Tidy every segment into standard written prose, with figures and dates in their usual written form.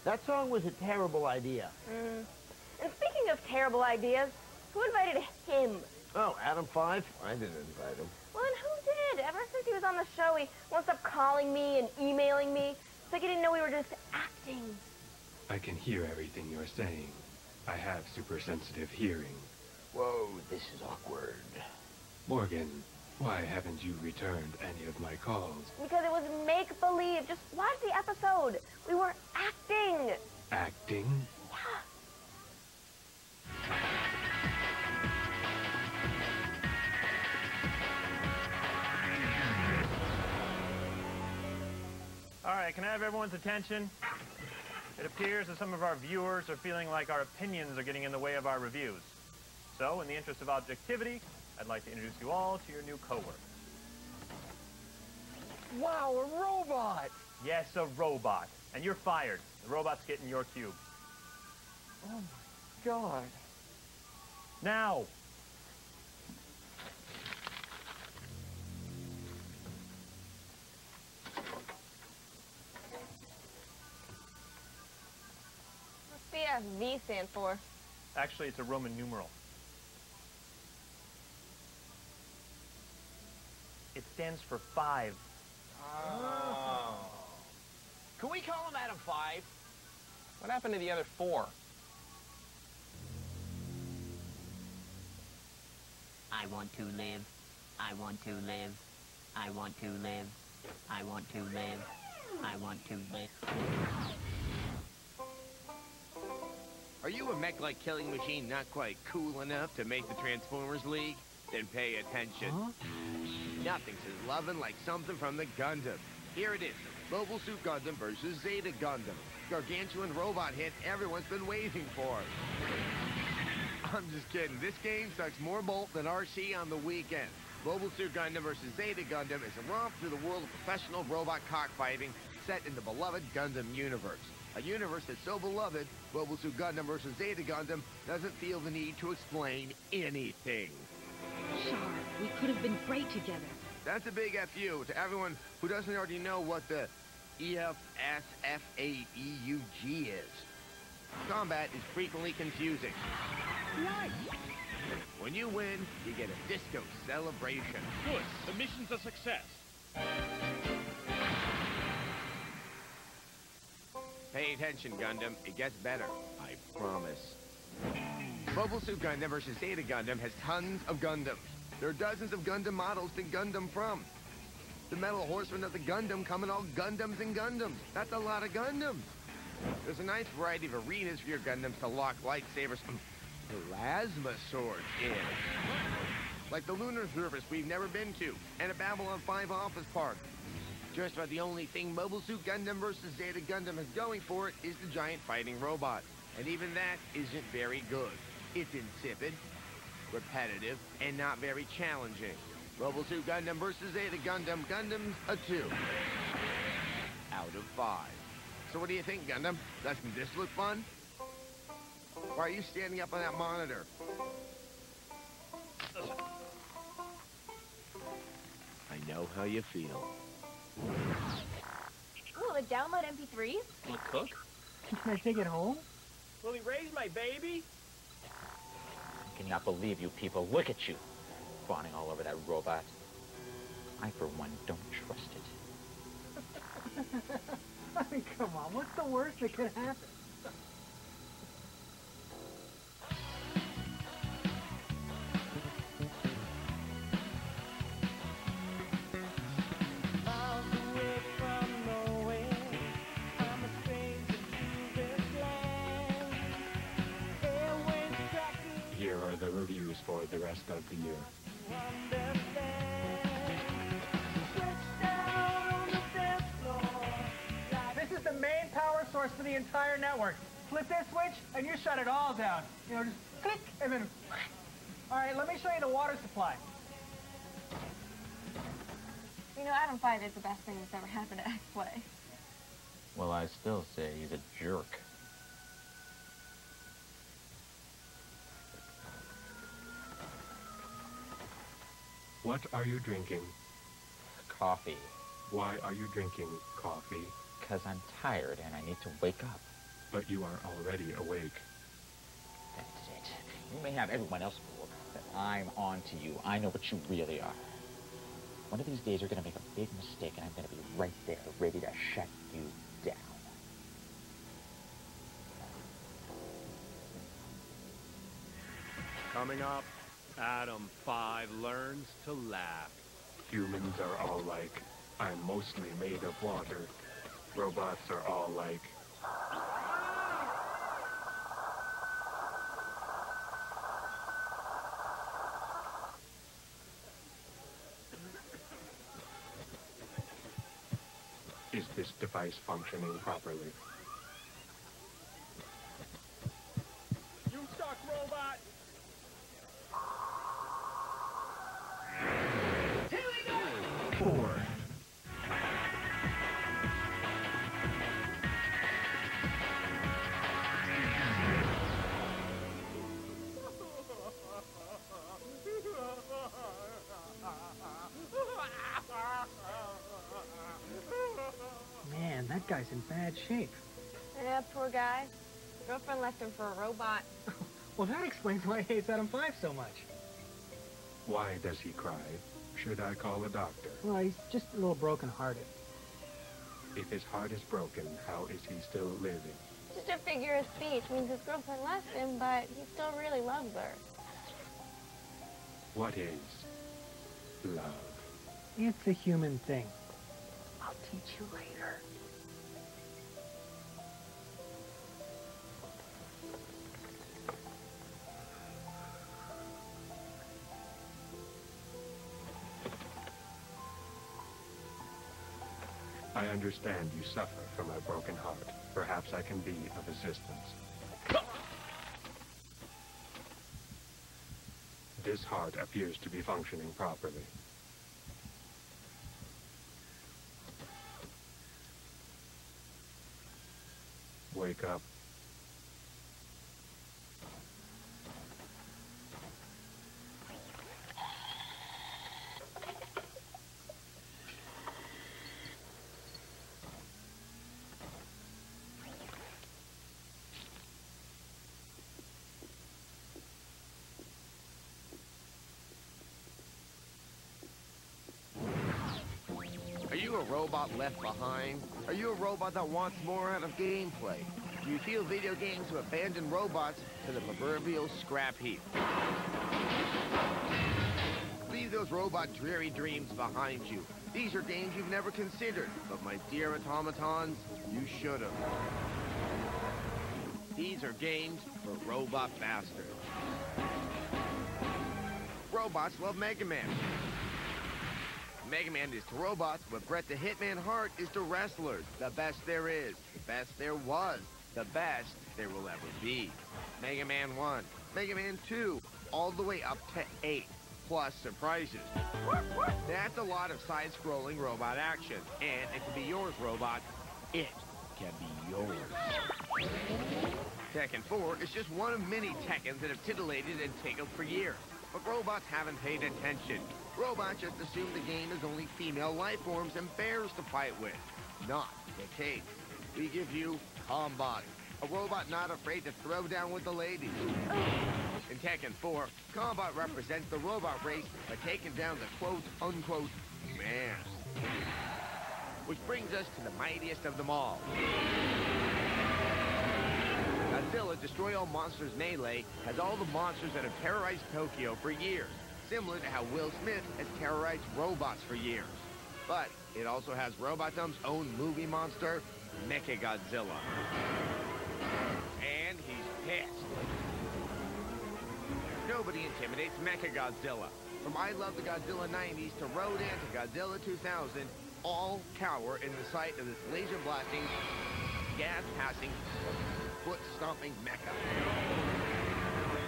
That song was a terrible idea. And speaking of terrible ideas, who invited him? Oh, Adam 5? I didn't invite him. Well, then who did? Ever since he was on the show, he won't stop calling me and emailing me. It's like he didn't know we were just acting. I can hear everything you're saying. I have super sensitive hearing. Whoa, this is awkward. Morgan, why haven't you returned any of my calls? Because it was make-believe. Just watch the episode. We were acting. Acting? Yeah. All right, can I have everyone's attention? It appears that some of our viewers are feeling like our opinions are getting in the way of our reviews. So, in the interest of objectivity, I'd like to introduce you all to your new coworker. Wow, a robot! Yes, a robot. And you're fired. The robot's getting your cube. Oh my God. Now! What's the V stand for? Actually, it's a Roman numeral. It stands for 5. Oh. Can we call him Adam 5? What happened to the other 4? I want to live. I want to live. I want to live. I want to live. I want to live. Are you a mech-like killing machine not quite cool enough to make the Transformers League? Then pay attention. Huh? Nothing says loving like something from the Gundam. Here it is, Mobile Suit Gundam versus Zeta Gundam. Gargantuan robot hit everyone's been waiting for. I'm just kidding. This game sucks more bolt than RC on the weekend. Mobile Suit Gundam versus Zeta Gundam is a romp through the world of professional robot cockfighting set in the beloved Gundam universe. A universe that's so beloved, Mobile Suit Gundam versus Zeta Gundam doesn't feel the need to explain anything. Char, we could have been great together. That's a big FU to everyone who doesn't already know what the EFSFAEUG is. Combat is frequently confusing. Right. When you win, you get a disco celebration. Good. The mission's a success. Pay attention, Gundam. It gets better. I promise. Mobile Suit Gundam versus Zeta Gundam has tons of Gundams. There are dozens of Gundam models to Gundam from. The Metal Horsemen of the Gundam come in all Gundams and Gundams. That's a lot of Gundams. There's a nice variety of arenas for your Gundams to lock lightsabers and plasma swords in. Like the lunar surface we've never been to, and a Babylon 5 office park. Just about the only thing Mobile Suit Gundam versus Zeta Gundam has going for it is the giant fighting robot. And even that isn't very good. It's insipid, repetitive, and not very challenging. Mobile Suit Gundam versus Zeta Gundam. Gundam's a 2 out of 5. So what do you think, Gundam? Doesn't this look fun? Why are you standing up on that monitor? I know how you feel. Will it download MP3s? Will it cook? Can I take it home? Will he raise my baby? I cannot believe you people. Look at you, fawning all over that robot. I, for one, don't trust it. I mean, come on. What's the worst that could happen? Here are the reviews for the rest of the year. This is the main power source for the entire network. Flip this switch, and you shut it all down. You know, just click, and then... All right, let me show you the water supply. You know, Adam 5 is the best thing that's ever happened to X-Play. Well, I still say he's a jerk. What are you drinking? Coffee. Why are you drinking coffee? Because I'm tired and I need to wake up. But you are already awake. That's it. You may have everyone else fooled, but I'm on to you. I know what you really are. One of these days you're going to make a big mistake and I'm going to be right there, ready to shut you down. Coming up, Adam 5 learns to laugh. Humans are all like, I'm mostly made of water. Robots are all like, is this device functioning properly? You suck, robot! Here we go! 4. Man, that guy's in bad shape. Yeah, poor guy. His girlfriend left him for a robot. Well, that explains why he hates Adam 5 so much. Why does he cry? Should I call a doctor? Well, he's just a little broken-hearted. If his heart is broken, how is he still living? Just a figure of speech means his girlfriend left him, but he still really loves her. What is love? It's a human thing. I'll teach you later. I understand you suffer from a broken heart. Perhaps I can be of assistance. This heart appears to be functioning properly. Wake up. Are you a robot left behind? Are you a robot that wants more out of gameplay? Do you feel video games have abandoned robots to the proverbial scrap heap? Leave those robot dreary dreams behind you. These are games you've never considered, but my dear automatons, you should have. These are games for robot bastards. Robots love Mega Man. Mega Man is to robots what Bret the Hitman Hart is to wrestlers. The best there is, the best there was, the best there will ever be. Mega Man 1, Mega Man 2, all the way up to 8, plus surprises. That's a lot of side-scrolling robot action, and it can be yours, robot. It can be yours. Tekken 4 is just one of many Tekkens that have titillated and tickled for years. But robots haven't paid attention. Robots just assume the game is only female life forms and bears to fight with. Not the case. We give you Combot, a robot not afraid to throw down with the ladies. In Tekken 4, Combot represents the robot race by taking down the quote-unquote man. Which brings us to the mightiest of them all. Godzilla Destroy All Monsters Melee has all the monsters that have terrorized Tokyo for years, similar to how Will Smith has terrorized robots for years. But it also has Robotom's own movie monster, Mechagodzilla. And he's pissed. Nobody intimidates Mechagodzilla. From I Love the Godzilla 90s to Rodan to Godzilla 2000, all cower in the sight of this laser-blasting, gas-passing, foot-stomping mecha.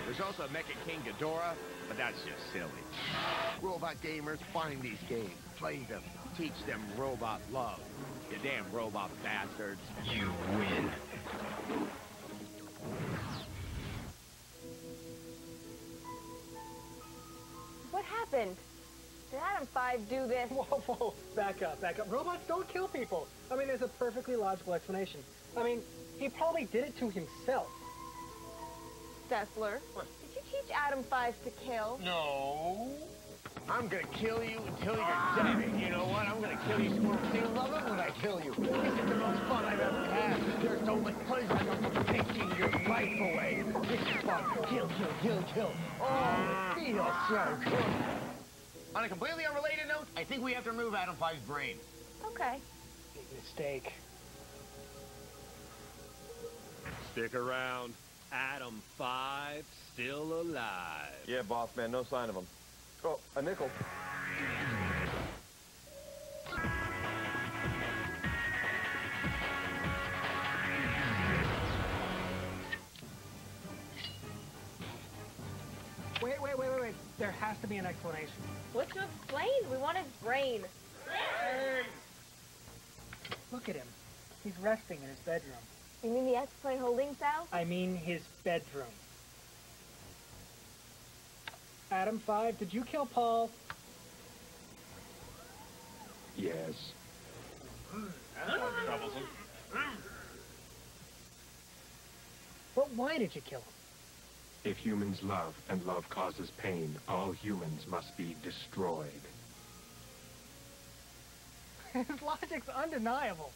There's also Mecha King Ghidorah, but that's just silly. Robot gamers, find these games, play them, teach them robot love. You damn robot bastards. You win. What happened? Did Adam 5 do this? Whoa, whoa, back up, back up. Robots don't kill people. I mean, there's a perfectly logical explanation. I mean, he probably did it to himself. Stessler, did you teach Adam 5 to kill? No. I'm gonna kill you until you're dead. You know what? I'm gonna kill you so you love it when I kill you. This is the most fun I've ever had. There's no much pleasure than taking your life away. This is fun. Kill, kill, kill, kill. Oh, it feels so good. On a completely unrelated note, I think we have to remove Adam 5's brain. Okay. Big mistake. Stick around. Adam 5 still alive. Yeah, boss man, no sign of him. Oh, a nickel. Wait. There has to be an explanation. What's to explain? We want his brain. Look at him. He's resting in his bedroom. You mean the X-Plane holding cell? I mean his bedroom. Adam 5, did you kill Paul? Yes. That's troublesome. But why did you kill him? If humans love and love causes pain, all humans must be destroyed. His logic's undeniable.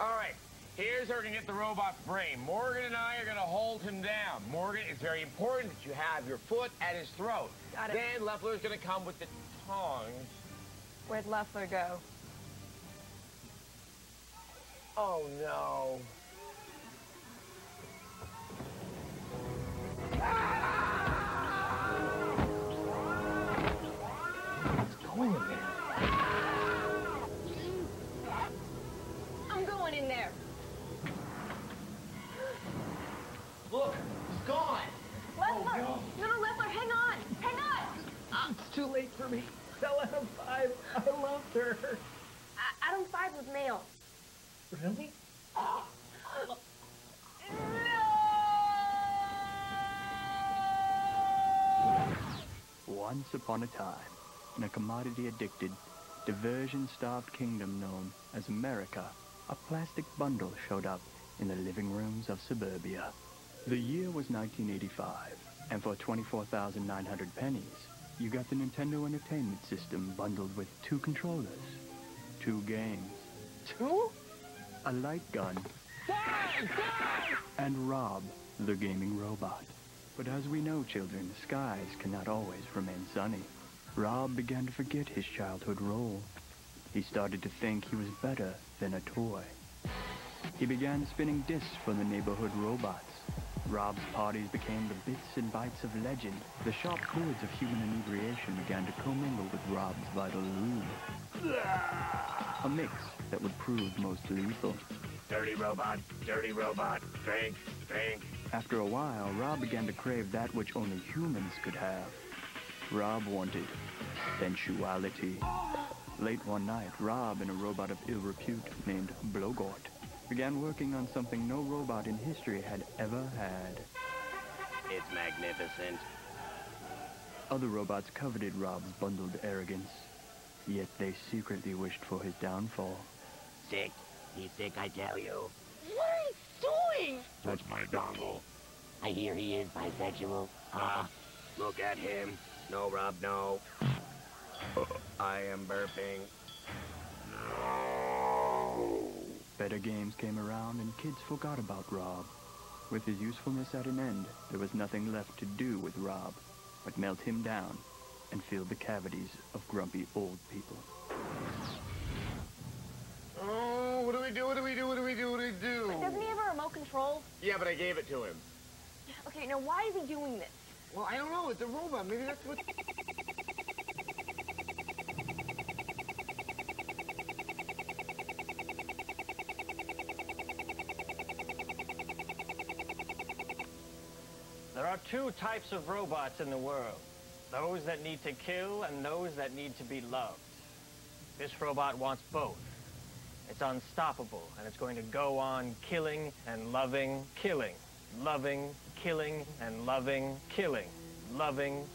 All right. Here's how we're gonna get the robot's brain. Morgan and I are gonna hold him down. Morgan, it's very important that you have your foot at his throat. Got it. Then Leffler's gonna come with the tongs. Where'd Leffler go? Oh no. What's going in there? I'm going in there. Look, he's gone. Leffler! Oh, no, Leffler, hang on! Hang on! It's too late for me. Tell Adam 5 I loved her. Adam 5 was male. Really? Once upon a time, in a commodity-addicted, diversion-starved kingdom known as America, a plastic bundle showed up in the living rooms of suburbia. The year was 1985, and for 24,900 pennies, you got the Nintendo Entertainment System bundled with 2 controllers, 2 games. 2? A light gun, and Rob, the gaming robot. But as we know, children, skies cannot always remain sunny. Rob began to forget his childhood role. He started to think he was better than a toy. He began spinning discs for the neighborhood robots. Rob's parties became the bits and bytes of legend. The sharp chords of human inebriation began to commingle with Rob's vital lube. A mix that would prove most lethal. Dirty robot, drink, drink. After a while, Rob began to crave that which only humans could have. Rob wanted sensuality. Late one night, Rob and a robot of ill repute named Blogort began working on something no robot in history had ever had. It's magnificent. Other robots coveted Rob's bundled arrogance, yet they secretly wished for his downfall. Sick. He's sick, I tell you. What are you doing? That's my dongle. I hear he is bisexual. Look at him. No, Rob, no. I am burping. No. Better games came around and kids forgot about Rob. With his usefulness at an end, there was nothing left to do with Rob but melt him down and fill the cavities of grumpy old people. Oh, what do we do? Doesn't he have a remote control? Yeah, but I gave it to him. Okay, now why is he doing this? Well, I don't know. It's a robot. Maybe that's what... There are 2 types of robots in the world. Those that need to kill and those that need to be loved. This robot wants both. It's unstoppable, and it's going to go on killing and loving, killing, loving, killing and loving, killing, loving,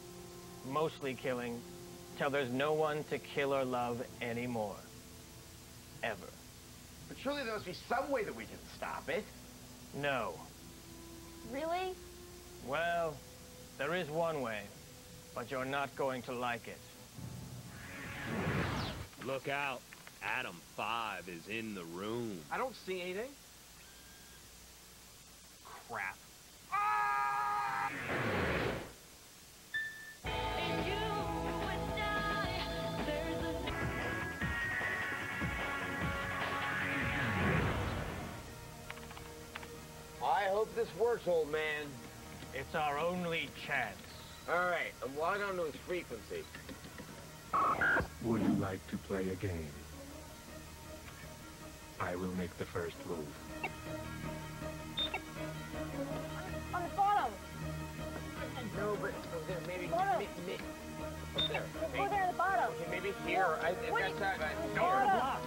mostly killing, till there's no one to kill or love anymore. Ever. But surely there must be some way that we can stop it. No. Really? Well, there is one way, but you're not going to like it. Look out. Adam 5 is in the room. I don't see anything. Crap. I hope this works, old man. It's our only chance. All right, I'm logged onto his frequency. Would you like to play a game? I will make the first move. On the bottom. No, but maybe, Bottom. maybe up there. Go there at the bottom. Okay, maybe here. That's not. Bottom.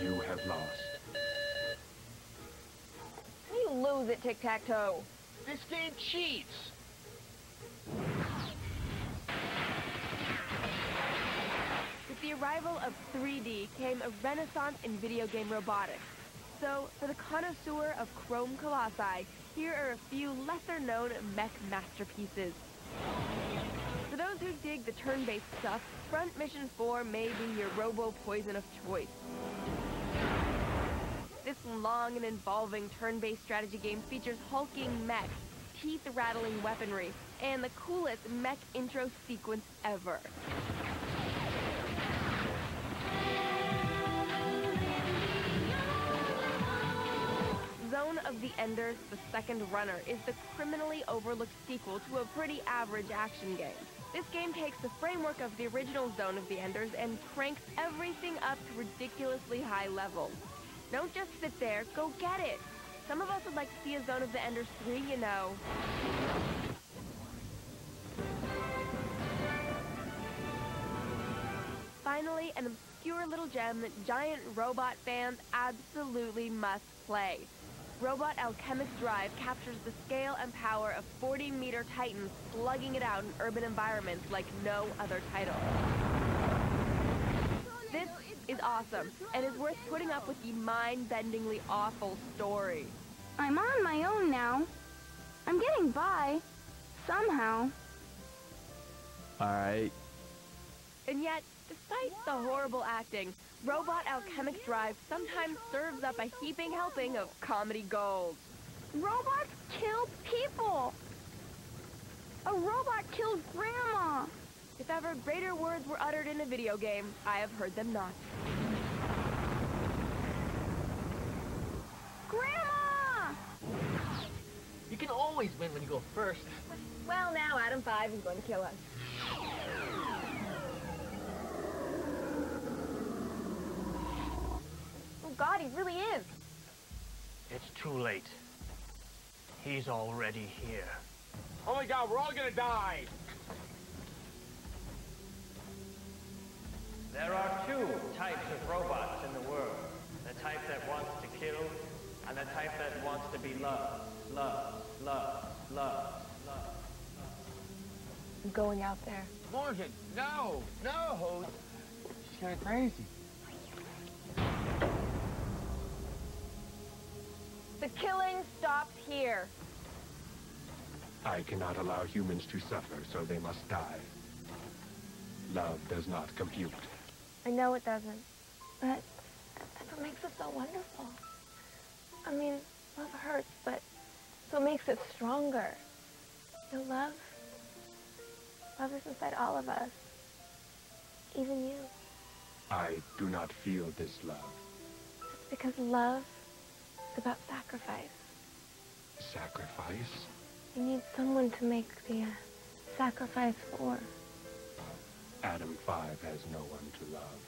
You have lost. You lose at tic-tac-toe. This game cheats. With the arrival of 3D came a renaissance in video game robotics. So, for the connoisseur of chrome colossi, here are a few lesser-known mech masterpieces. For those who dig the turn-based stuff, Front Mission 4 may be your robo-poison of choice. This long and involving turn-based strategy game features hulking mechs, teeth-rattling weaponry, and the coolest mech intro sequence ever. Zone of the Enders, the second runner, is the criminally overlooked sequel to a pretty average action game. This game takes the framework of the original Zone of the Enders and cranks everything up to ridiculously high levels. Don't just sit there, go get it! Some of us would like to see a Zone of the Enders 3, you know. Finally, an obscure little gem that giant robot fans absolutely must play. Robot Alchemic's Drive captures the scale and power of 40-meter titans slugging it out in urban environments like no other title. This is awesome, and is worth putting up with the mind-bendingly awful story. I'm on my own now. I'm getting by. Somehow. Alright. And yet, despite the horrible acting, Robot Alchemic Drive sometimes serves up a heaping helping of comedy gold. Robots kill people! A robot killed Grandma! If ever greater words were uttered in a video game, I have heard them not. Grandma! You can always win when you go first. Well, now Adam 5 is going to kill us. Oh God, he really is. It's too late. He's already here. Oh my God, we're all gonna die! There are two types of robots in the world. The type that wants to kill, and the type that wants to be loved. Loved. I'm going out there. Morgan, no! No! She's kind of crazy. The killing stops here. I cannot allow humans to suffer, so they must die. Love does not compute. I know it doesn't, but that's what makes it so wonderful. I mean, love hurts, but it's what makes it stronger. You know, love is inside all of us, even you. I do not feel this love. It's because love is about sacrifice. Sacrifice? You need someone to make the sacrifice for. Adam 5 has no one to love.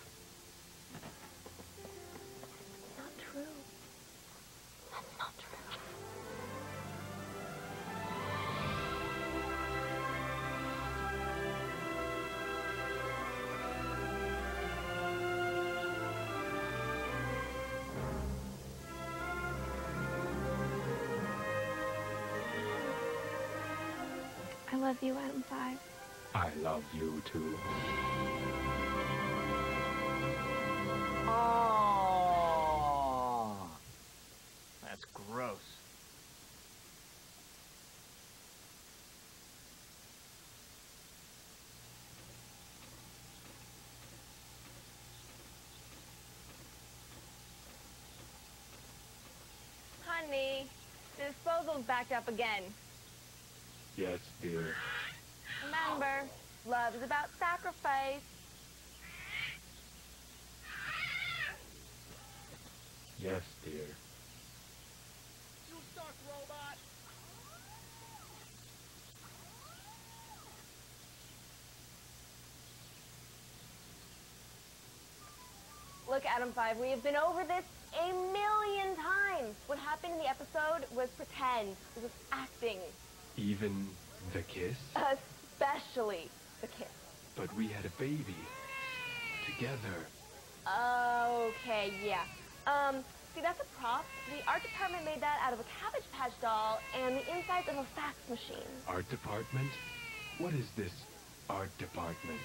Not true. That's not true. love you, Adam 5. I love you too. Oh, That's gross. Honey, the disposal's backed up again. Yes, dear. Remember, love is about sacrifice. Yes, dear. You suck, robot! Look, Adam 5, we have been over this a million times. What happened in the episode was pretend. It was acting. Even the kiss? Especially the kiss. But we had a baby. Together. Okay, yeah. See, that's a prop. The art department made that out of a Cabbage Patch doll and the insides of a fax machine. Art department? What is this art department?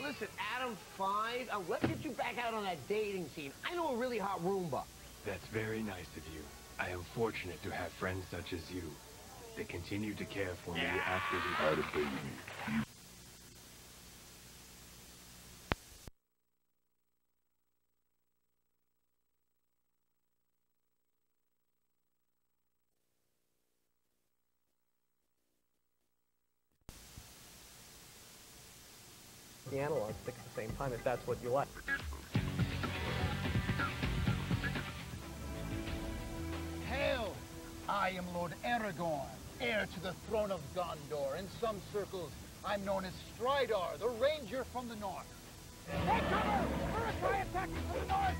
Listen, Adam 5, let's get you back out on that dating scene. I know a really hot Roomba. That's very nice of you. I am fortunate to have friends such as you. They continue to care for me after we had a baby. the analog stick at the same time if that's what you like. Hail! I am Lord Aragorn, heir to the throne of Gondor. In some circles, I'm known as Stridar, the ranger from the north. Take cover! Uruk-hai attacking from the north!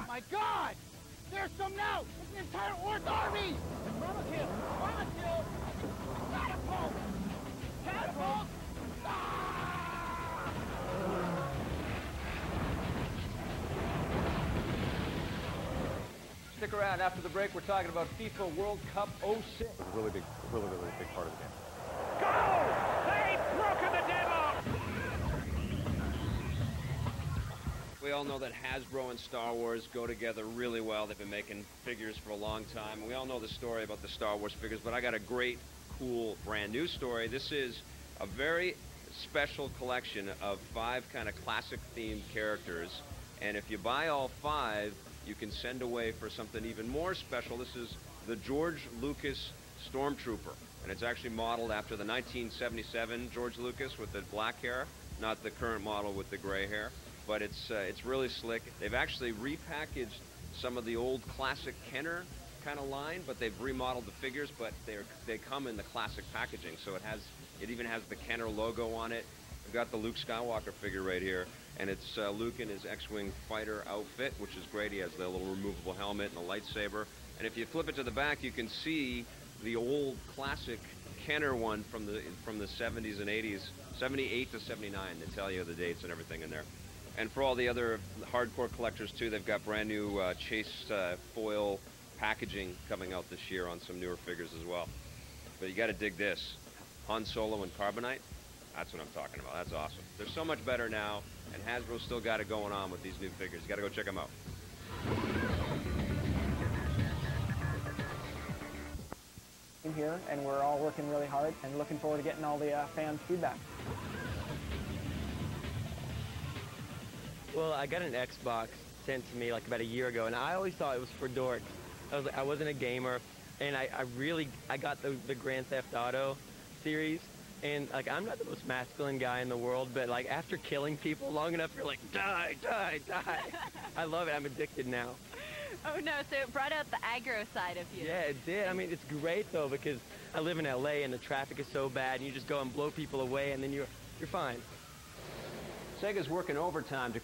My God! There's some now! It's an entire Orc army! Mama kill! Mama kill! Catapult! Catapult! Stick around. After the break, we're talking about FIFA World Cup 06. It's a really big part of the game. Go! They've broken the demo! We all know that Hasbro and Star Wars go together really well. They've been making figures for a long time. We all know the story about the Star Wars figures, but I got a great, cool, brand new story. This is a very special collection of 5 kind of classic themed characters. And if you buy all 5, you can send away for something even more special. This is the George Lucas Stormtrooper. And it's actually modeled after the 1977 George Lucas with the black hair, not the current model with the gray hair. But it's really slick. They've actually repackaged some of the old classic Kenner kind of line, but they've remodeled the figures, but they come in the classic packaging. So it even has the Kenner logo on it. We've got the Luke Skywalker figure right here, and it's Luke in his X-Wing fighter outfit, which is great. He has the little removable helmet and a lightsaber. And if you flip it to the back, you can see the old classic Kenner one from the 70s and 80s, 78 to 79. They tell you the dates and everything in there. And for all the other hardcore collectors too, they've got brand new chase foil packaging coming out this year on some newer figures as well. But you got to dig this. Han Solo and Carbonite, that's what I'm talking about. That's awesome. They're so much better now, and Hasbro's still got it going on with these new figures. You got to go check them out. Here, and we're all working really hard and looking forward to getting all the fans' feedback. Well, I got an Xbox sent to me like about a year ago, and I always thought it was for dorks. I wasn't a gamer, and I got the Grand Theft Auto series, and like I'm not the most masculine guy in the world, but like after killing people long enough, you're like die, die, die. I love it. I'm addicted now. Oh no, so it brought out the aggro side of you. Yeah, it did. I mean, it's great though because I live in LA and the traffic is so bad, and you just go and blow people away, and then you're fine. Sega's working overtime to...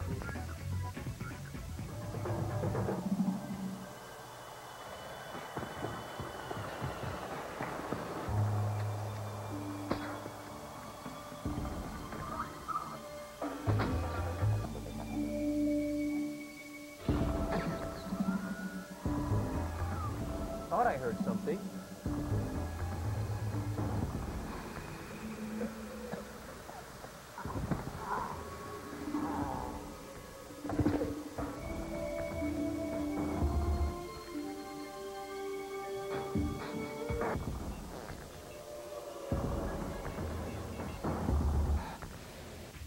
I heard something.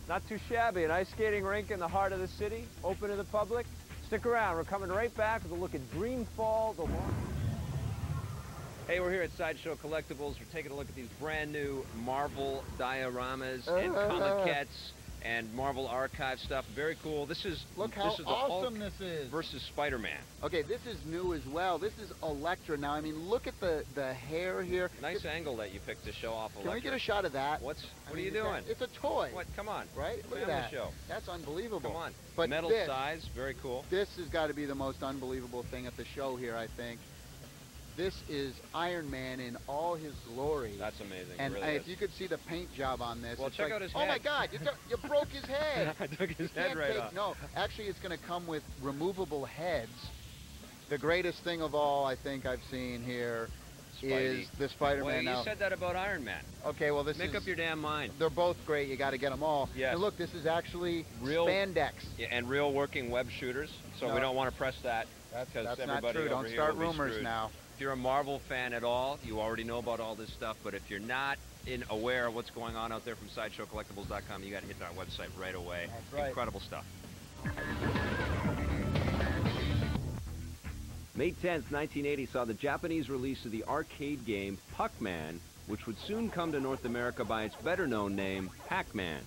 Not too shabby, an ice skating rink in the heart of the city, open to the public. Stick around, we're coming right back with a look at Dreamfall, the one. Hey, we're here at Sideshow Collectibles. We're taking a look at these brand new Marvel dioramas and comiquettes and Marvel Archive stuff. Very cool. This is Look how this is the awesome Hulk this is. versus Spider-Man. Okay, this is new as well. This is Elektra. Now, I mean, look at the hair here. Nice angle that you picked to show off Elektra. Can we get a shot of that? What are you doing? It's a toy. What? Come on. Right? Look at Family that. show. That's unbelievable. Come on. But Metal this, size, very cool. This has got to be the most unbelievable thing at the show here, I think. This is Iron Man in all his glory. That's amazing. And it really if is. you could see the paint job on this. Well, it's check like, out his oh head. my God, you broke his head. I took his You head can't right take- off. No, actually it's going to come with removable heads. The greatest thing of all I think I've seen here is the Spider-Man. Well, you now. said that about Iron Man. Okay, well Make up your damn mind. They're both great. You got to get them all. Yes. And look, this is actually Real spandex. Yeah, and real working web shooters. So No. we don't want to press that. That's everybody not true. over Don't here start will be rumors screwed. now. If you're a Marvel fan at all, you already know about all this stuff. But if you're not aware of what's going on out there from SideshowCollectibles.com, you got to hit our website right away. That's right. Incredible stuff. May 10th, 1980 saw the Japanese release of the arcade game Puck-Man, which would soon come to North America by its better-known name, Pac-Man.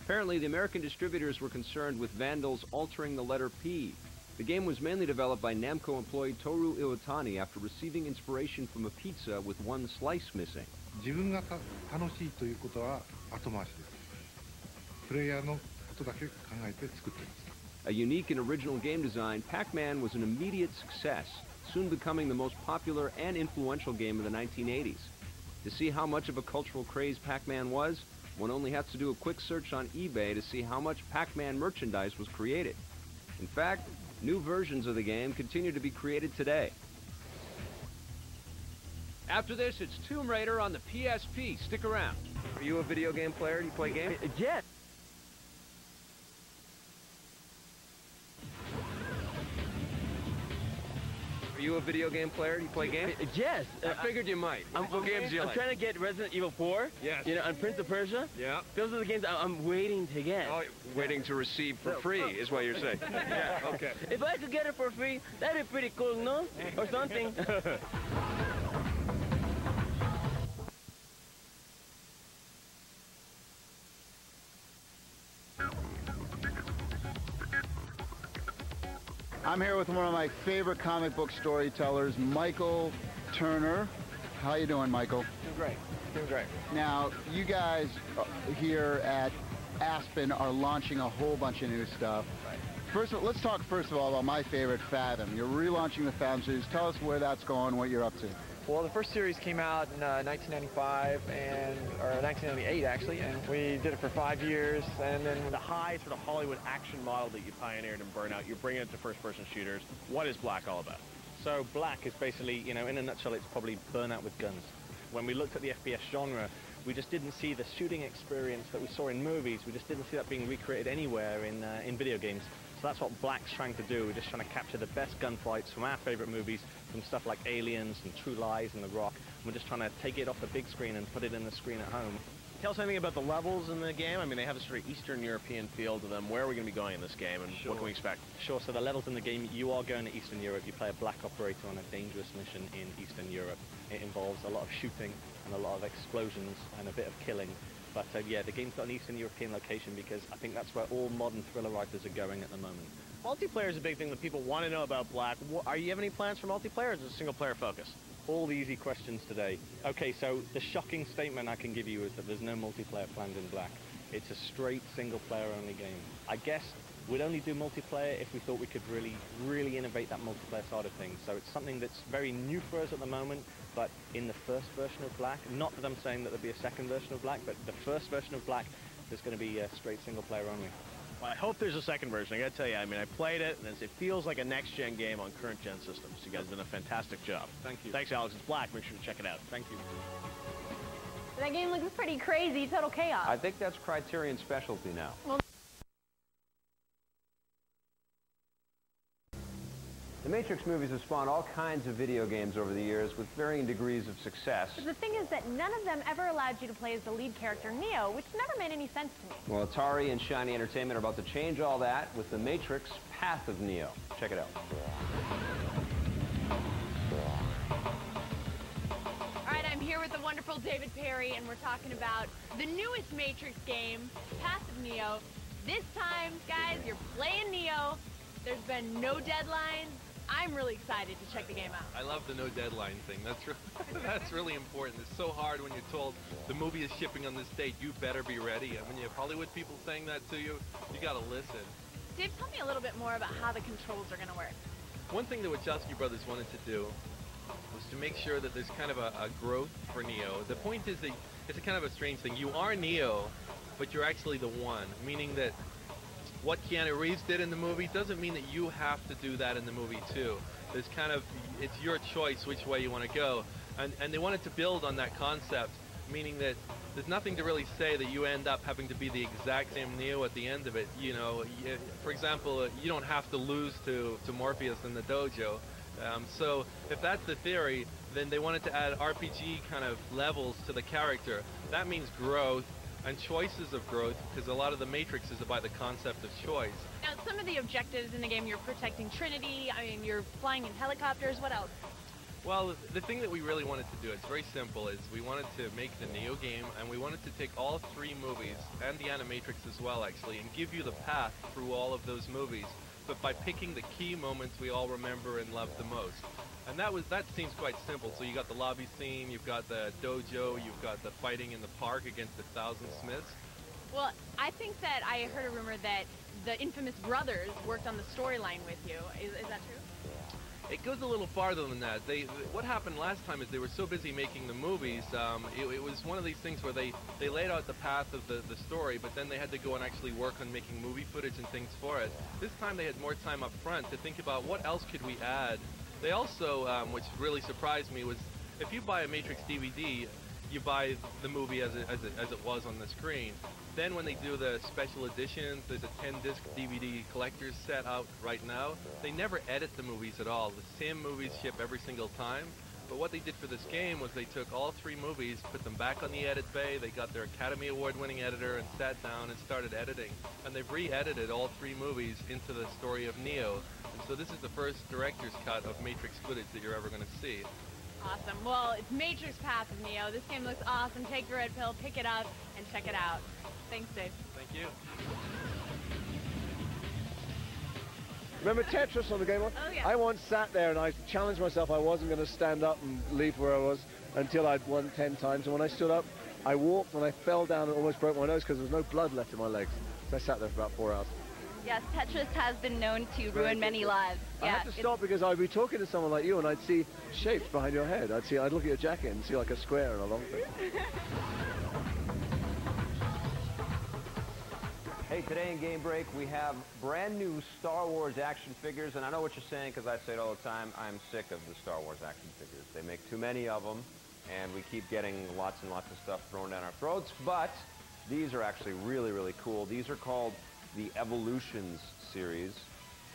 Apparently, the American distributors were concerned with vandals altering the letter P. The game was mainly developed by Namco employee Toru Iwatani after receiving inspiration from a pizza with one slice missing. 自分が楽しいということは後回しです。プレイヤーのことだけ考えて作っています。 A unique and original game design, Pac-Man was an immediate success, soon becoming the most popular and influential game of the 1980s. To see how much of a cultural craze Pac-Man was, one only has to do a quick search on eBay to see how much Pac-Man merchandise was created. In fact, new versions of the game continue to be created today. After this, it's Tomb Raider on the PSP. Stick around. Are you a video game player? Do you play games? Yes. Are you a video game player? Do you play games? Yes. I figured you might. What games do you I'm like? trying to get Resident Evil 4. Yes. You know, and Prince of Persia. Yeah. Those are the games I'm waiting to get. Oh, waiting to receive for free is what you're saying. Yeah, okay. If I could get it for free, that'd be pretty cool, no? Or something. I'm here with one of my favorite comic book storytellers, Michael Turner. How you doing, Michael? Doing great. Doing great. Now, you guys here at Aspen are launching a whole bunch of new stuff. Right. First of all, let's talk first of all about my favorite, Fathom. You're relaunching the Fathom series. Tell us where that's going, what you're up to. Well, the first series came out in 1995 or 1998 actually, and we did it for 5 years. And then The high sort of Hollywood action model that you pioneered in Burnout, you're bringing it to first-person shooters. What is Black all about? So Black is basically, you know, in a nutshell, it's probably Burnout with guns. When we looked at the FPS genre, we just didn't see the shooting experience that we saw in movies. We just didn't see that being recreated anywhere in video games. So that's what Black's trying to do. We're just trying to capture the best gunfights from our favorite movies, from stuff like Aliens and True Lies and The Rock. We're just trying to take it off the big screen and put it in the screen at home. Tell us anything about the levels in the game. I mean, they have a sort of Eastern European feel to them. Where are we going to be going in this game, and what can we expect? Sure, so the levels in the game, you are going to Eastern Europe. You play a black operator on a dangerous mission in Eastern Europe. It involves a lot of shooting and a lot of explosions and a bit of killing. But yeah, the game's got an Eastern European location because I think that's where all modern thriller writers are going at the moment. Multiplayer is a big thing that people want to know about Black. Are you have any plans for multiplayer, or is it a single-player focus? All the easy questions today. Okay, so the shocking statement I can give you is that there's no multiplayer planned in Black. It's a straight single-player only game. I guess we'd only do multiplayer if we thought we could really innovate that multiplayer side of things. So it's something that's very new for us at the moment, but in the first version of Black, not that I'm saying that there'll be a second version of Black, but the first version of Black, there's going to be a straight single-player only. Well, I hope there's a second version. I gotta tell you, I mean, I played it, and it feels like a next-gen game on current-gen systems. You guys have done a fantastic job. Thank you. Thanks, Alex. It's Black. Make sure to check it out. Thank you. That game looks pretty crazy, total chaos. I think that's Criterion's specialty now. Well, The Matrix movies have spawned all kinds of video games over the years with varying degrees of success. but the thing is that none of them ever allowed you to play as the lead character, Neo, which never made any sense to me. Well, Atari and Shiny Entertainment are about to change all that with The Matrix Path of Neo. Check it out. All right, I'm here with the wonderful David Perry, and we're talking about the newest Matrix game, Path of Neo. This time, guys, you're playing Neo. There's been no deadlines. I'm really excited to check the game out. I love the no deadline thing. That's really important. It's so hard when you're told the movie is shipping on this date. You better be ready. I mean, you have Hollywood people saying that to you. You got to listen. Dave, tell me a little bit more about how the controls are going to work. One thing the Wachowski brothers wanted to do was to make sure that there's kind of a growth for Neo. The point is that it's a kind of a strange thing. You are Neo, but you're actually the one, meaning that what Keanu Reeves did in the movie doesn't mean that you have to do that in the movie too. There's kind of, it's your choice which way you want to go. And they wanted to build on that concept, meaning that there's nothing to really say that you end up having to be the exact same Neo at the end of it. You know, for example, you don't have to lose to Morpheus in the dojo. So if that's the theory, then they wanted to add RPG kind of levels to the character. That means growth and choices of growth, because a lot of the Matrix is about the concept of choice. Now, some of the objectives in the game, you're protecting Trinity, I mean, you're flying in helicopters, what else? Well, the thing that we really wanted to do, it's very simple, is we wanted to make the Neo game, and we wanted to take all three movies, and the Animatrix as well, actually, and give you the path through all of those movies, but by picking the key moments we all remember and love the most. And that seems quite simple. So you got the lobby scene, you've got the dojo, you've got the fighting in the park against the Thousand Smiths. Well, I think that I heard a rumor that the infamous brothers worked on the storyline with you. Is that true? It goes a little farther than that. What happened last time is they were so busy making the movies, it was one of these things where they laid out the path of the story, but then they had to go and actually work on making movie footage and things for it. This time they had more time up front to think about what else could we add. They also, which really surprised me, was if you buy a Matrix DVD, you buy the movie as it was on the screen. Then when they do the special editions, there's a 10-disc DVD collector's set out right now. They never edit the movies at all. The same movies ship every single time. But what they did for this game was they took all three movies, put them back on the edit bay, they got their Academy Award-winning editor and sat down and started editing. And they've re-edited all three movies into the story of Neo. And so this is the first director's cut of Matrix footage that you're ever going to see. Awesome. Well, it's Matrix Path of Neo. This game looks awesome. Take the red pill, pick it up, and check it out. Thanks, Dave. Thank you. Remember Tetris on the Game Boy? Oh, yeah. I once sat there and I challenged myself I wasn't going to stand up and leave where I was until I'd won 10 times. And when I stood up, I walked and I fell down and almost broke my nose because there was no blood left in my legs. So I sat there for about 4 hours. Yes, Tetris has been known to ruin many lives. I had to stop because I'd be talking to someone like you and I'd see shapes behind your head. I'd look at your jacket and see like a square and a long thing. Hey, today in Game Break, we have brand new Star Wars action figures, and I know what you're saying because I say it all the time, I'm sick of the Star Wars action figures. They make too many of them, and we keep getting lots and lots of stuff thrown down our throats, but these are actually really, really cool. These are called the Evolutions series,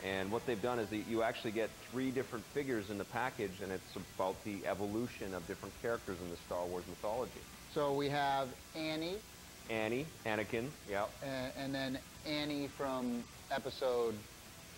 and what they've done is that you actually get 3 different figures in the package, and it's about the evolution of different characters in the Star Wars mythology. So we have Annie. Anakin, yeah. And then Annie from episode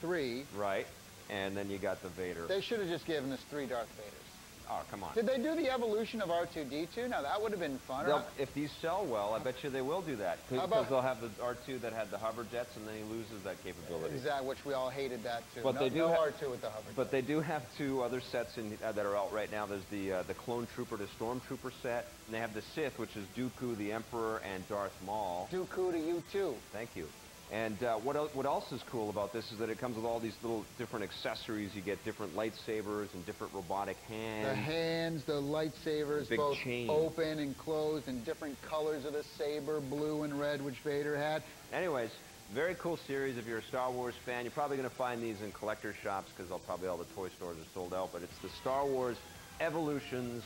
3. Right, and then you got the Vader. They should have just given us 3 Darth Vaders. Oh, come on. Did they do the evolution of R2-D2? Now, that would have been fun. If these sell well, I bet you they will do that. Because they'll have the R2 that had the hover jets, and then he loses that capability. Exactly, which we all hated that, too. But they do no have, R2 with the hover jets. But they do have 2 other sets that are out right now. There's the Clone Trooper to Stormtrooper set, and they have the Sith, which is Dooku, the Emperor, and Darth Maul. Dooku to you, too. Thank you. And what else is cool about this is that it comes with all these little different accessories. You get different lightsabers and different robotic hands. The hands, the lightsabers, big both chain. Open and closed, and different colors of the saber, blue and red, which Vader had. Anyways, Very cool series. If you're a Star Wars fan, you're probably going to find these in collector shops because probably all the toy stores are sold out. But it's the Star Wars Evolutions,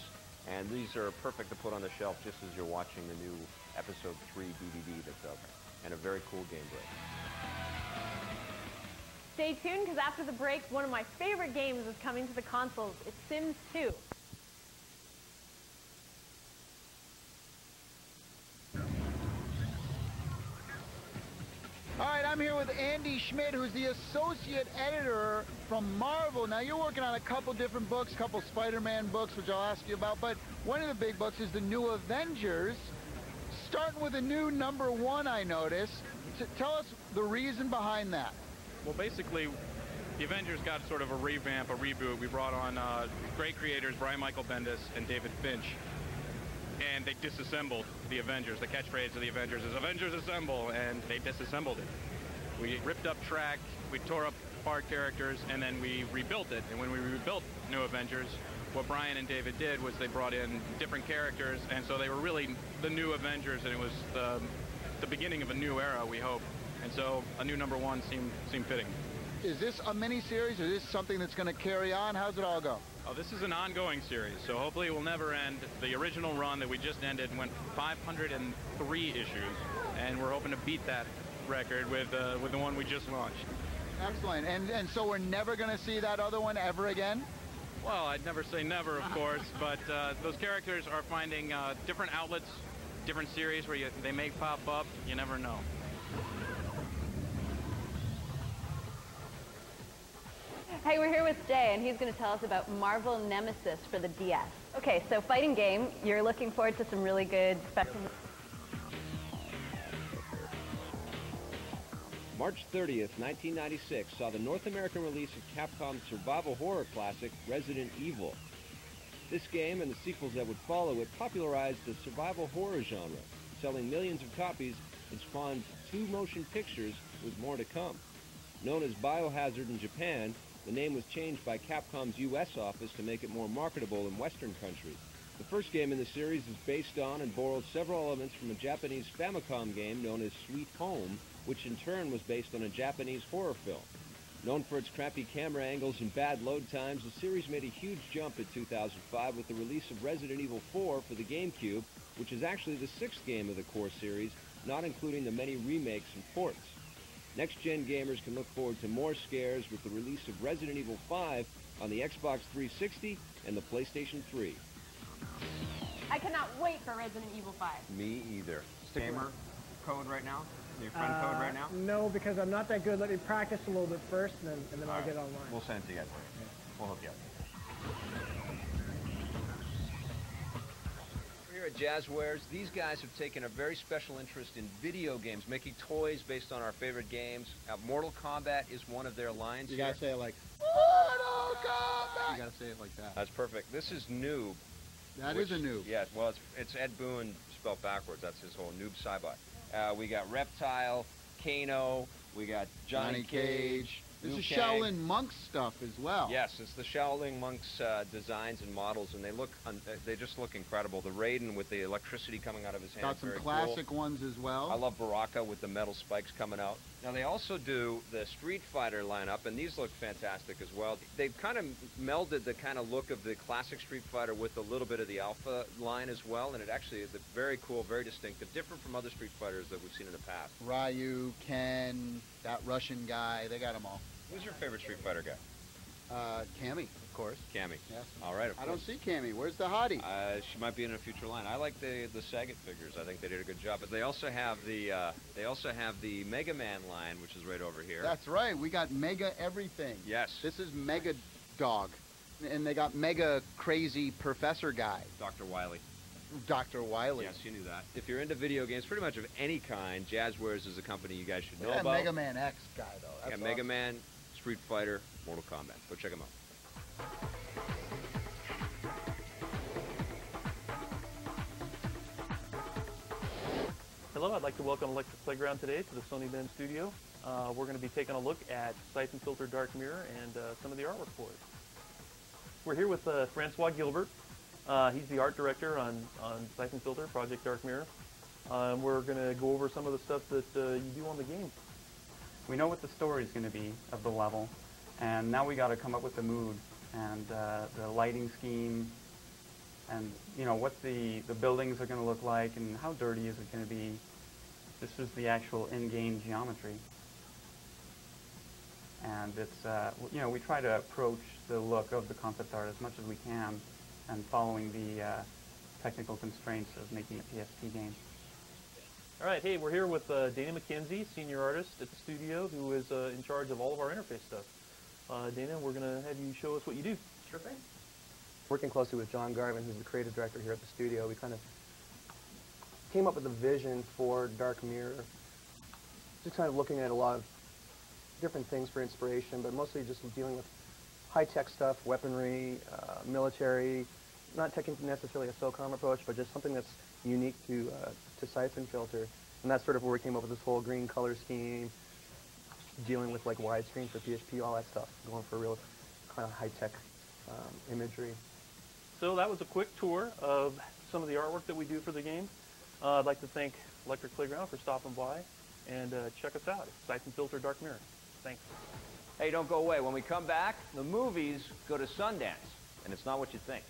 and these are perfect to put on the shelf just as you're watching the new Episode 3 DVD that's out there. And a very cool game break. Stay tuned, because after the break, one of my favorite games is coming to the consoles. It's Sims 2. All right, I'm here with Andy Schmidt, who's the associate editor from Marvel. Now, you're working on a couple different books, couple Spider-Man books, which I'll ask you about, but one of the big books is the New Avengers, starting with a new #1, I noticed. Tell us the reason behind that. Well, basically, the Avengers got sort of a revamp, a reboot. We brought on great creators, Brian Michael Bendis and David Finch, and they disassembled the Avengers. The catchphrase of the Avengers is "Avengers Assemble," and they disassembled it. We ripped up track, we tore up apart characters, and then we rebuilt it. And when we rebuilt New Avengers, what Brian and David did was they brought in different characters, and so they were really the new Avengers, and it was the beginning of a new era, we hope. And so a new #1 seemed fitting. Is this a mini-series, or is this something that's going to carry on? How's it all go? Oh, this is an ongoing series, so hopefully it will never end. The original run that we just ended went 503 issues, and we're hoping to beat that record with the one we just launched. Excellent. And so we're never going to see that other one ever again? Well, I'd never say never, of course, but those characters are finding different outlets, different series where they may pop up. You never know. Hey, we're here with Jay, and he's going to tell us about Marvel Nemesis for the DS. Okay, so fighting game, you're looking forward to some really good special... March 30th, 1996 saw the North American release of Capcom's survival horror classic, Resident Evil. This game and the sequels that would follow it popularized the survival horror genre, selling millions of copies and spawned 2 motion pictures with more to come. Known as Biohazard in Japan, the name was changed by Capcom's US office to make it more marketable in Western countries. The first game in the series is based on and borrowed several elements from a Japanese Famicom game known as Sweet Home, which in turn was based on a Japanese horror film. Known for its crappy camera angles and bad load times, the series made a huge jump in 2005 with the release of Resident Evil 4 for the GameCube, which is actually the 6th game of the core series, not including the many remakes and ports. Next-gen gamers can look forward to more scares with the release of Resident Evil 5 on the Xbox 360 and the PlayStation 3. I cannot wait for Resident Evil 5. Me either. Gamer code right now? Your friend code right now? No, because I'm not that good. Let me practice a little bit first, and then I'll get online. We'll send it to you guys. We'll hook you up. We're here at Jazzwares. These guys have taken a very special interest in video games, making toys based on our favorite games. Mortal Kombat is one of their lines. You gotta say it like, Mortal Kombat! You gotta say it like that. That's perfect. This is Noob. That is a noob. Yeah, well, it's Ed Boon spelled backwards. That's his whole Noob Sci-Fi. We got Reptile, Kano, we got Johnny Cage. This is Shaolin Monk stuff as well. Yes, it's the Shaolin Monk's designs and models, and they just look incredible. The Raiden with the electricity coming out of his hands. Got some classic ones as well. I love Baraka with the metal spikes coming out. Now they also do the Street Fighter lineup, and these look fantastic as well. They've kind of melded the kind of look of the classic Street Fighter with a little bit of the Alpha line as well, and it actually is very cool, very distinctive, different from other Street Fighters that we've seen in the past. Ryu, Ken, that Russian guy, they got them all. Who's your favorite Street Fighter guy? Cammy, of course. Cammy. Yes. All right. I don't see Cammy. Where's the hottie? She might be in a future line. I like the Sagat figures. I think they did a good job. But they also have the Mega Man line, which is right over here. That's right. We got Mega everything. Yes. This is Mega Dog, and they got Mega Crazy Professor Guy. Dr. Wily. Dr. Wily. Yes, you knew that. If you're into video games, pretty much of any kind, Jazzwares is a company you guys should know That about. Mega Man X guy though. That's awesome. Mega Man, Street Fighter, Mortal Kombat. Go check them out. Hello, I'd like to welcome Electric Playground today to the Sony Bend studio. We're going to be taking a look at Siphon Filter Dark Mirror and some of the artwork for it. We're here with Francois Gilbert. He's the art director on Siphon Filter, Project Dark Mirror. We're going to go over some of the stuff that you do on the game. We know what the story is going to be of the level, and now we got to come up with the mood and the lighting scheme, and you know what the buildings are going to look like, and how dirty is it going to be. This is the actual in-game geometry, and it's you know, we try to approach the look of the concept art as much as we can, and following the technical constraints of making a PSP game. All right, hey, we're here with Dana McKenzie, senior artist at the studio, who is in charge of all of our interface stuff. Dana, we're going to have you show us what you do. Sure thing. Working closely with John Garvin, who's the creative director here at the studio, we kind of came up with a vision for Dark Mirror, just kind of looking at a lot of different things for inspiration, but mostly just dealing with high-tech stuff, weaponry, military, not taking necessarily a SOCOM approach, but just something that's unique to Siphon Filter. And that's sort of where we came up with this whole green color scheme, dealing with like widescreen for PSP, all that stuff, going for real kind of high-tech imagery. So that was a quick tour of some of the artwork that we do for the game. I'd like to thank Electric Playground for stopping by, and check us out. It's Siphon Filter Dark Mirror. Thanks. Hey, don't go away. When we come back, the movies go to Sundance, and it's not what you think.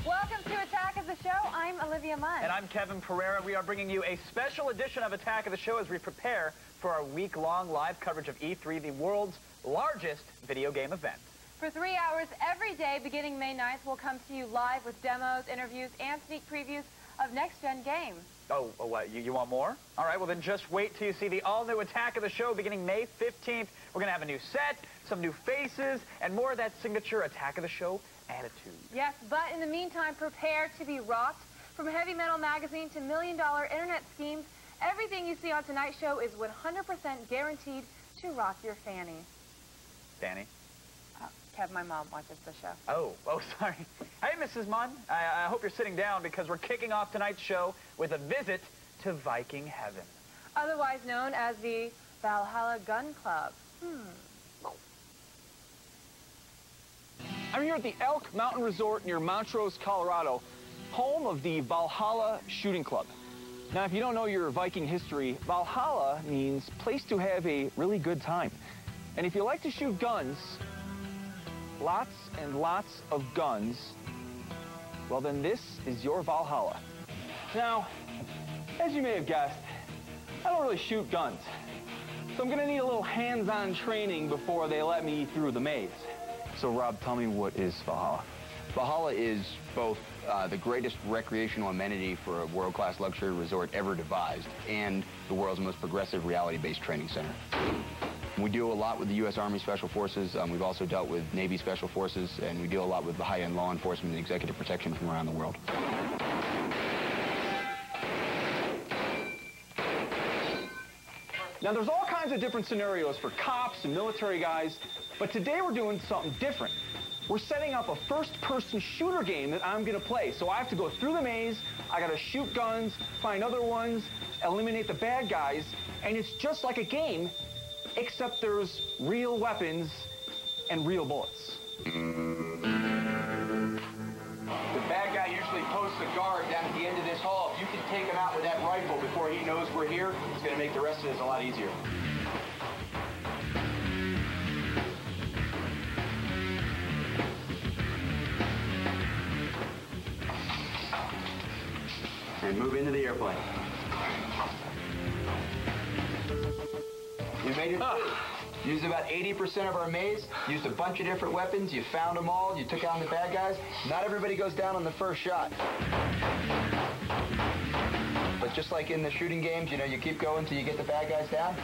Welcome to Attack of the Show. I'm Olivia Munn. And I'm Kevin Pereira. We are bringing you a special edition of Attack of the Show as we prepare for our week-long live coverage of E3, the world's largest video game event. For 3 hours every day, beginning May 9th, we'll come to you live with demos, interviews, and sneak previews of next-gen games. Oh, what, you want more? All right, well then just wait till you see the all-new Attack of the Show beginning May 15th. We're going to have a new set, some new faces, and more of that signature Attack of the Show attitude. Yes, but in the meantime, prepare to be rocked. From Heavy Metal Magazine to million-dollar internet schemes, everything you see on tonight's show is 100% guaranteed to rock your fanny. Danny? Kev, my mom watches the show. Oh, sorry. Hey, Mrs. Munn. I hope you're sitting down because we're kicking off tonight's show with a visit to Viking Heaven. Otherwise known as the Valhalla Gun Club. I'm here at the Elk Mountain Resort near Montrose, Colorado, home of the Valhalla Shooting Club. Now, if you don't know your Viking history, Valhalla means place to have a really good time. And if you like to shoot guns, lots and lots of guns, well then this is your Valhalla. Now, as you may have guessed, I don't really shoot guns. So I'm gonna need a little hands-on training before they let me through the maze. So Rob, tell me, what is Valhalla? Valhalla is both the greatest recreational amenity for a world-class luxury resort ever devised and the world's most progressive reality-based training center. We deal a lot with the U.S. Army Special Forces. We've also dealt with Navy Special Forces, and we deal a lot with the high-end law enforcement and executive protection from around the world. Now, there's all kinds of different scenarios for cops and military guys, but today we're doing something different. We're setting up a first-person shooter game that I'm gonna play. So I have to go through the maze, I gotta shoot guns, find other ones, eliminate the bad guys, and it's just like a game, except there's real weapons and real bullets. The bad guy usually posts a guard down at the end of this hall. If you can take him out with that rifle before he knows we're here, it's gonna make the rest of this a lot easier. And move into the airplane. You made it through. Used about 80% of our maze, used a bunch of different weapons, you found them all, you took out the bad guys. Not everybody goes down on the first shot. But just like in the shooting games, you know, you keep going till you get the bad guys down.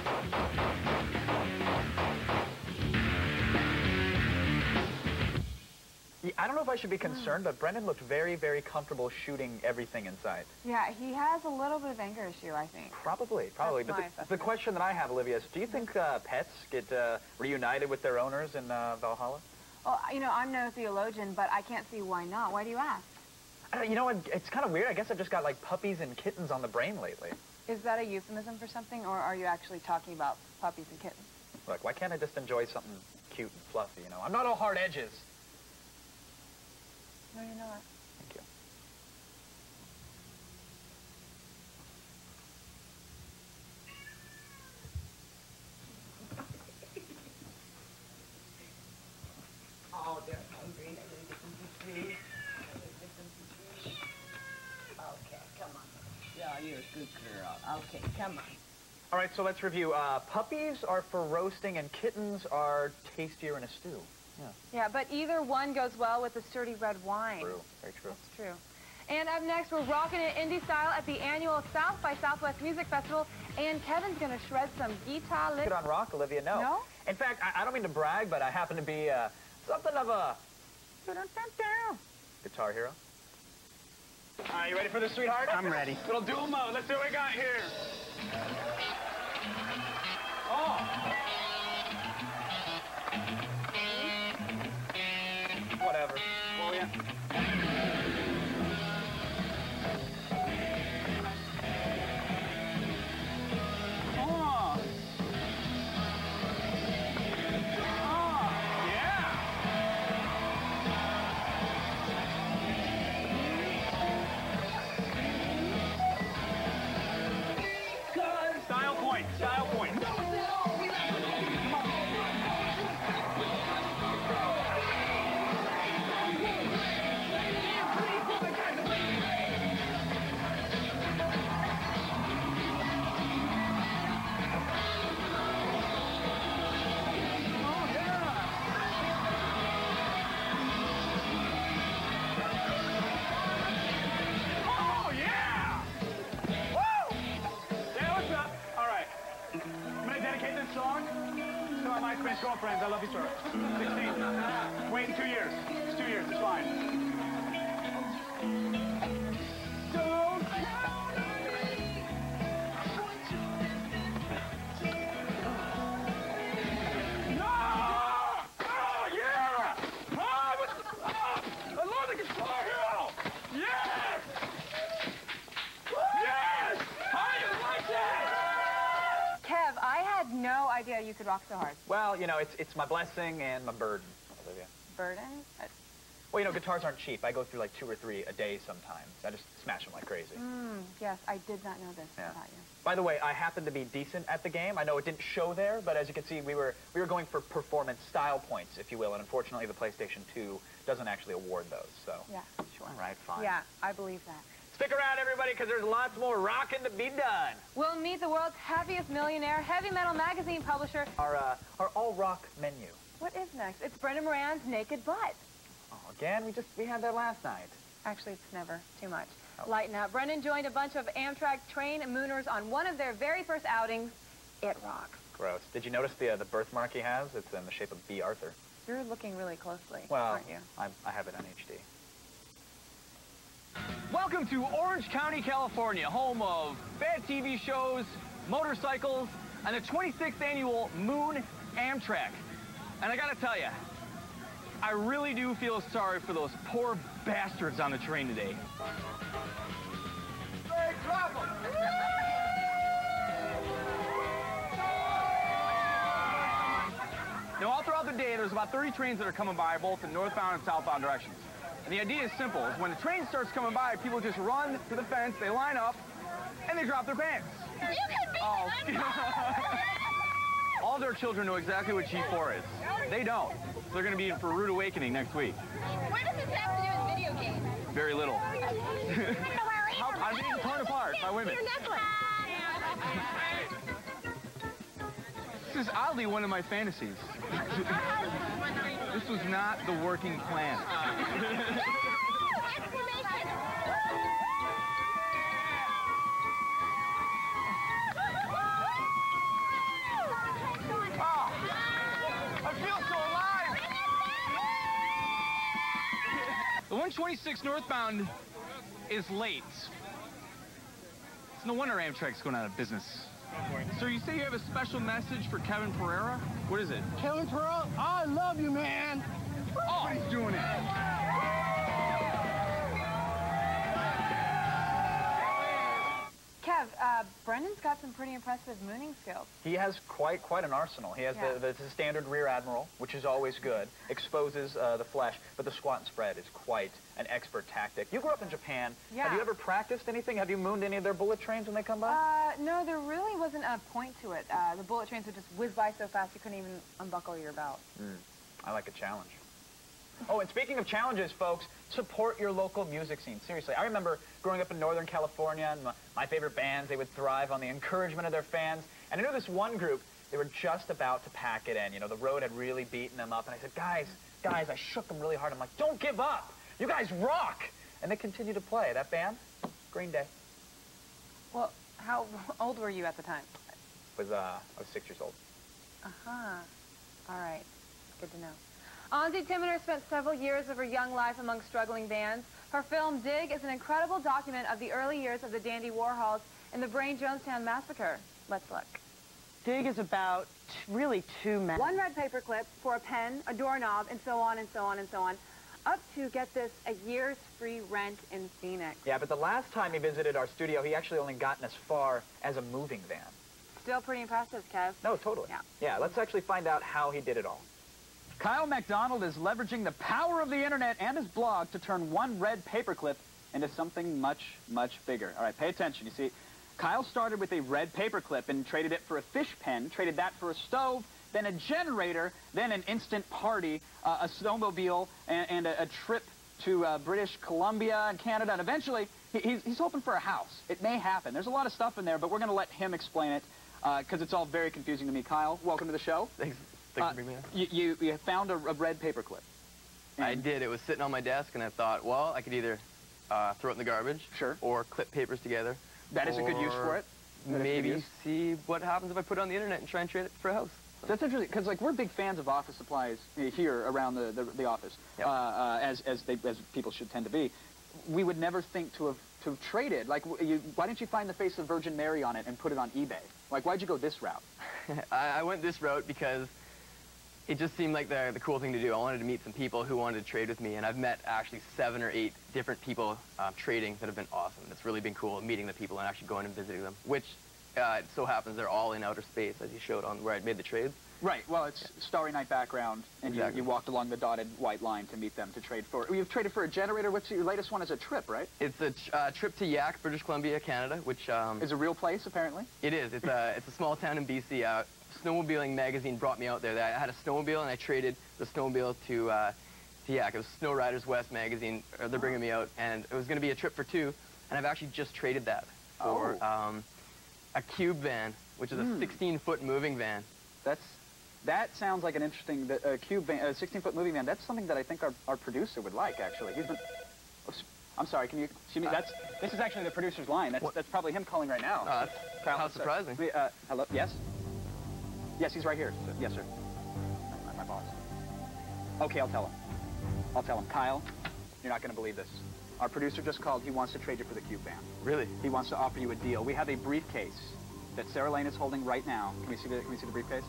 I don't know if I should be concerned, but Brendan looked very, very comfortable shooting everything inside. Yeah, he has a little bit of anger issue, I think. Probably. That's But the question that I have, Olivia, is do you think pets get reunited with their owners in Valhalla? Well, you know, I'm no theologian, but I can't see why not. Why do you ask? You know, it's kind of weird. I guess I've just got, like, puppies and kittens on the brain lately. Is that a euphemism for something, or are you actually talking about puppies and kittens? Look, why can't I just enjoy something cute and fluffy, you know? I'm not all hard edges. No, you're not. Thank you. Oh, they're hungry. Let me get some food. Okay, come on. Yeah, you're a good girl. Okay, come on. All right, so let's review. Puppies are for roasting and kittens are tastier in a stew. Yeah. Yeah, but either one goes well with the sturdy red wine. True, very true. That's true. And up next, we're rocking it indie style at the annual South by Southwest Music Festival, and Kevin's going to shred some guitar licks. Good on rock, Olivia, no. No? In fact, I don't mean to brag, but I happen to be something of a guitar hero. All right, you ready for this, sweetheart? I'm ready. Little dual mode. Let's see what we got here. Oh. Whatever. Oh, yeah. Oh. Oh, yeah. Style point, style point. Oh, yeah! Woo! Yeah, what's up? All right. I'm going to dedicate this song to my MySpace girlfriends. I love you, sir. 16. Waiting 2 years. It's 2 years. It's fine. Don't count on me. No! Oh, yeah! I love the guitar hero! Yes! Yes! How do you like that? Kev, I had no idea you could rock so hard. Well, you know, it's my blessing and my burden, Olivia. Burden? Well, you know, guitars aren't cheap. I go through like 2 or 3 a day sometimes. I just smash them like crazy. Yes, I did not know this Yeah. about you. By the way, I happen to be decent at the game. I know it didn't show there, but as you can see, we were going for performance style points, if you will, and unfortunately the PlayStation 2 doesn't actually award those, so. Yeah, sure. All right, fine. Yeah, I believe that. Stick around, everybody, because there's lots more rocking to be done. We'll meet the world's heaviest millionaire, heavy metal magazine publisher. Our all-rock menu. What is next? It's Brendan Moran's Naked Butt. Oh, again? We had that last night. Actually, it's never too much. Oh. Lighten up. Brendan joined a bunch of Amtrak train mooners on one of their very first outings. It rocks. Gross. Did you notice the birthmark he has? It's in the shape of B. Arthur. You're looking really closely, Well, aren't you? I have it on HD. Welcome to Orange County, California, home of bad TV shows, motorcycles, and the 26th annual Moon Amtrak. And I gotta tell you, I really do feel sorry for those poor bastards on the train today. Hey, drop them! Now, all throughout the day, there's about 30 trains that are coming by, both in northbound and southbound directions. And the idea is simple. Is when the train starts coming by, people just run to the fence, they line up, and they drop their pants. You can be All their children know exactly what G4 is. They don't. So they're going to be in for a rude awakening next week. What does this have to do with video games? Very little. I'm being torn apart by women. This is oddly one of my fantasies. This was not the working plan. I feel so alive! The 126 northbound is late. It's no wonder Amtrak's going out of business. So you say you have a special message for Kevin Pereira? What is it? Kevin Pereira, I love you, man! Oh, he's doing it. Kev, Kev, Brendan's got some pretty impressive mooning skills. He has quite an arsenal. He has the standard rear admiral, which is always good, exposes the flesh, but the squat and spread is quite an expert tactic. You grew up in Japan. Yeah. Have you ever practiced anything? Have you mooned any of their bullet trains when they come by? No, there really wasn't a point to it. The bullet trains would just whiz by so fast you couldn't even unbuckle your belt. I like a challenge. Oh, and speaking of challenges, folks, support your local music scene. Seriously, I remember growing up in Northern California, and my favorite bands, they would thrive on the encouragement of their fans. And I knew this one group, they were just about to pack it in. You know, the road had really beaten them up. And I said, guys, I shook them really hard. I'm like, don't give up. You guys rock. And they continued to play. That band, Green Day. Well, how old were you at the time? I was 6 years old. Uh-huh. All right. Good to know. Anzi Timmener spent several years of her young life among struggling bands. Her film, Dig, is an incredible document of the early years of the Dandy Warhols and the Brain Jonestown Massacre. Let's look. Dig is about really two men. One red paperclip for a pen, a doorknob, and so on and so on and so on. Up to, get this, a year's free rent in Phoenix. Yeah, but the last time he visited our studio, he actually only gotten as far as a moving van. Still pretty impressive, Kev. No, totally. Yeah, let's actually find out how he did it all. Kyle MacDonald is leveraging the power of the internet and his blog to turn one red paperclip into something much, much bigger. All right, pay attention. You see, Kyle started with a red paperclip and traded it for a fish pen, traded that for a stove, then a generator, then an instant party, a snowmobile, and a trip to British Columbia and Canada, and eventually he's hoping for a house. It may happen. There's a lot of stuff in there, but we're going to let him explain it because it's all very confusing to me. Kyle, welcome to the show. Thanks for bringing me on. You found a red paperclip. I did. It was sitting on my desk, and I thought, well, I could either throw it in the garbage, or clip papers together. That is a good use for it. Maybe see what happens if I put it on the internet and try and trade it for a house. That's interesting, because like we're big fans of office supplies here around the office, as people should tend to be. We would never think to have traded. Like, why didn't you find the face of Virgin Mary on it and put it on eBay? Like, why'd you go this route? I went this route because it just seemed like the cool thing to do. I wanted to meet some people who wanted to trade with me, and I've met actually 7 or 8 different people trading that have been awesome. It's really been cool meeting the people and actually going and visiting them, which it so happens they're all in outer space, as you showed on where I made the trades. Right. Well, it's Starry Night background, and exactly. you walked along the dotted white line to meet them to trade for. You've traded for a generator. What's your latest one? Is a trip, right? It's a trip to Yak, British Columbia, Canada, which is a real place apparently. It is. It's a small town in BC. Snowmobiling magazine brought me out there. I had a snowmobile, and I traded the snowmobile to Yak. It was Snow Riders West magazine. They're bringing me out, and it was going to be a trip for 2, and I've actually just traded that for a cube van, which is a 16-foot moving van. That sounds like an interesting cube van, a 16-foot moving van. That's something that I think our producer would like, actually. He's been. I'm sorry. Can you excuse me? This is actually the producer's line. That's probably him calling right now. How surprising. Hello. Yes. Yes, he's right here. Yes, sir. My boss. Okay, I'll tell him. Kyle, you're not going to believe this. Our producer just called. He wants to trade you for the cube van. Really? He wants to offer you a deal. We have a briefcase that Sarah Lane is holding right now. Can we see the briefcase?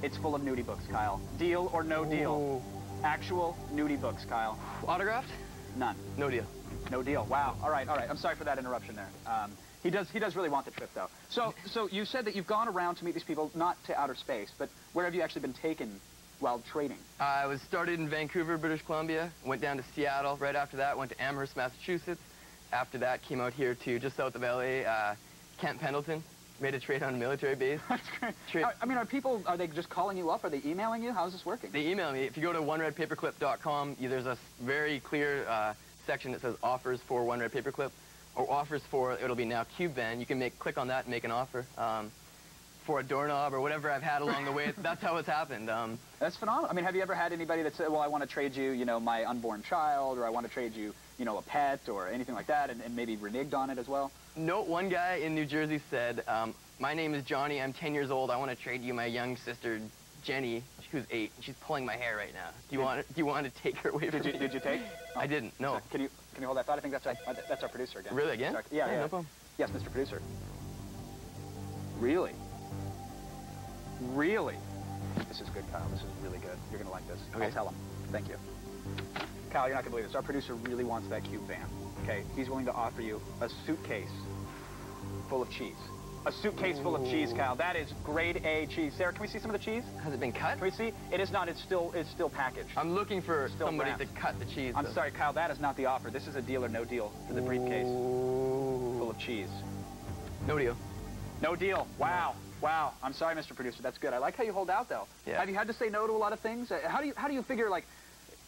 It's full of nudie books, Kyle. Deal or no deal? Actual nudie books, Kyle. Autographed? None. No deal. No deal. Wow. All right. I'm sorry for that interruption there. He does really want the trip, though. So you said that you've gone around to meet these people, not to outer space, but where have you actually been taken while trading? I was started in Vancouver, British Columbia, went down to Seattle. Right after that, went to Amherst, Massachusetts. After that, came out here to just south of LA, Camp Pendleton. Made a trade on a military base. That's great. I mean, are they just calling you up? Are they emailing you? How is this working? They email me. If you go to oneredpaperclip.com, there's a very clear section that says offers for One Red Paperclip, or offers for, it'll be now Cube Van. You can click on that and make an offer for a doorknob or whatever I've had along the way. That's how it's happened. That's phenomenal. I mean, have you ever had anybody that said, well, I want to trade you, my unborn child, or I want to trade you, a pet or anything like that, and maybe reneged on it as well? No, one guy in New Jersey said, my name is Johnny, I'm 10 years old, I want to trade you my young sister, Jenny, who's 8, she's pulling my hair right now. Do you want to take her away from me? Did you take? I didn't, no. Can you hold that thought? I think that's our producer again. Really, again? Yeah, no problem. Yes, Mr. Producer. Really? Really? This is good, Kyle. This is really good. You're going to like this. Okay. I'll tell him. Thank you. Kyle, you're not going to believe this. Our producer really wants that cube van. Okay? He's willing to offer you a suitcase full of cheese. A suitcase full of cheese, Kyle. That is grade A cheese. Sarah, can we see some of the cheese? Has it been cut? Can we see? It is not. It's still packaged. I'm looking for somebody wrapped. to cut the cheese. I'm sorry, Kyle. That is not the offer. This is a deal or no deal for the briefcase full of cheese. No deal. No deal. Wow. Wow. I'm sorry, Mr. Producer. That's good. I like how you hold out, though. Yeah. Have you had to say no to a lot of things? How do you figure, like,